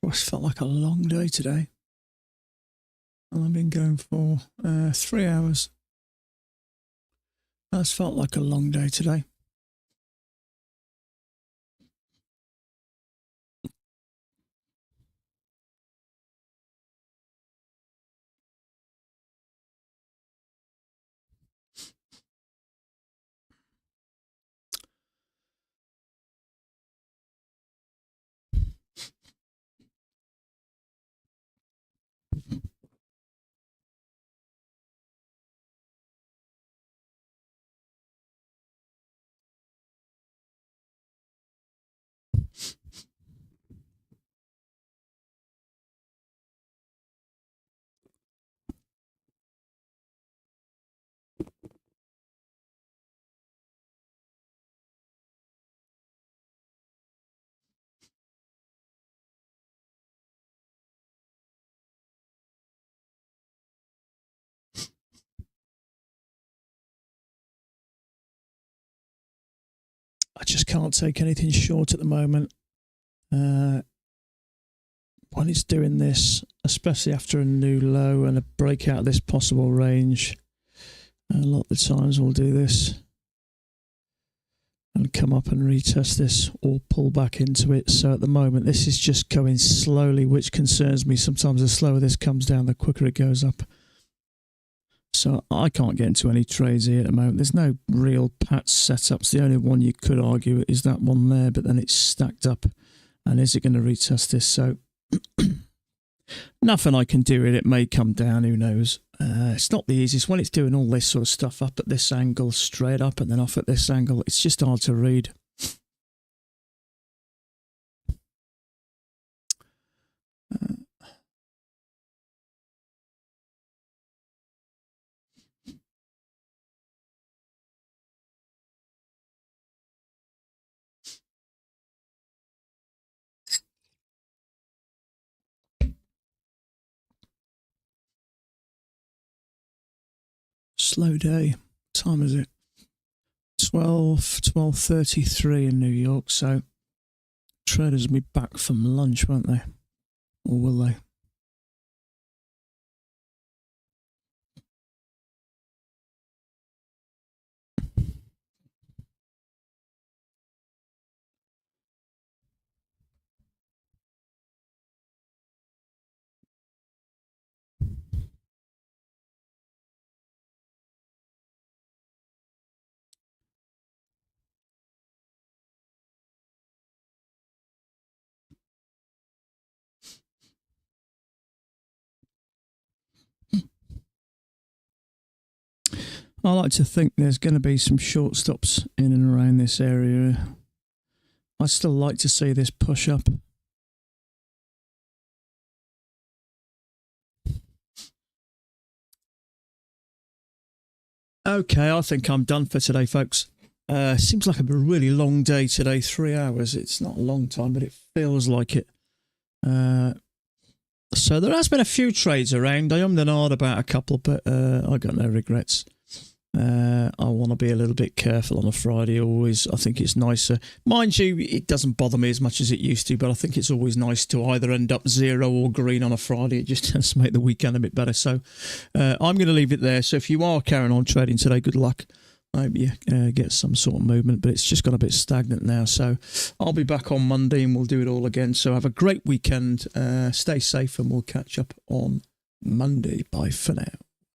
It's felt like a long day today. And I've been going for 3 hours. That's felt like a long day today. I just can't take anything short at the moment. When it's doing this, especially after a new low and a breakout of this possible range, a lot of the times we'll do this and come up and retest this or pull back into it. So at the moment, this is just going slowly, which concerns me. Sometimes the slower this comes down, the quicker it goes up. So I can't get into any trades here at the moment. There's no real patch setups. The only one you could argue is that one there, but then it's stacked up. And is it going to retest this? So nothing I can do with it. It may come down, who knows. It's not the easiest when it's doing all this sort of stuff up at this angle, straight up and then off at this angle. It's just hard to read. Slow day. What time is it? 12:33 in New York. So traders will be back from lunch, won't they? Or will they? I like to think there's going to be some short stops in and around this area. I still like to see this push up. Okay, I think I'm done for today, folks. Seems like a really long day today, 3 hours. It's not a long time, but it feels like it. So there has been a few trades around. I ummed and ahed about a couple, but I got no regrets. I want to be a little bit careful on a Friday always. I think it's nicer. Mind you, it doesn't bother me as much as it used to, but I think it's always nice to either end up zero or green on a Friday. It just tends to make the weekend a bit better. So I'm going to leave it there. So if you are carrying on trading today, good luck. I hope you get some sort of movement, but it's just got a bit stagnant now. So I'll be back on Monday and we'll do it all again. So have a great weekend. Stay safe and we'll catch up on Monday. Bye for now.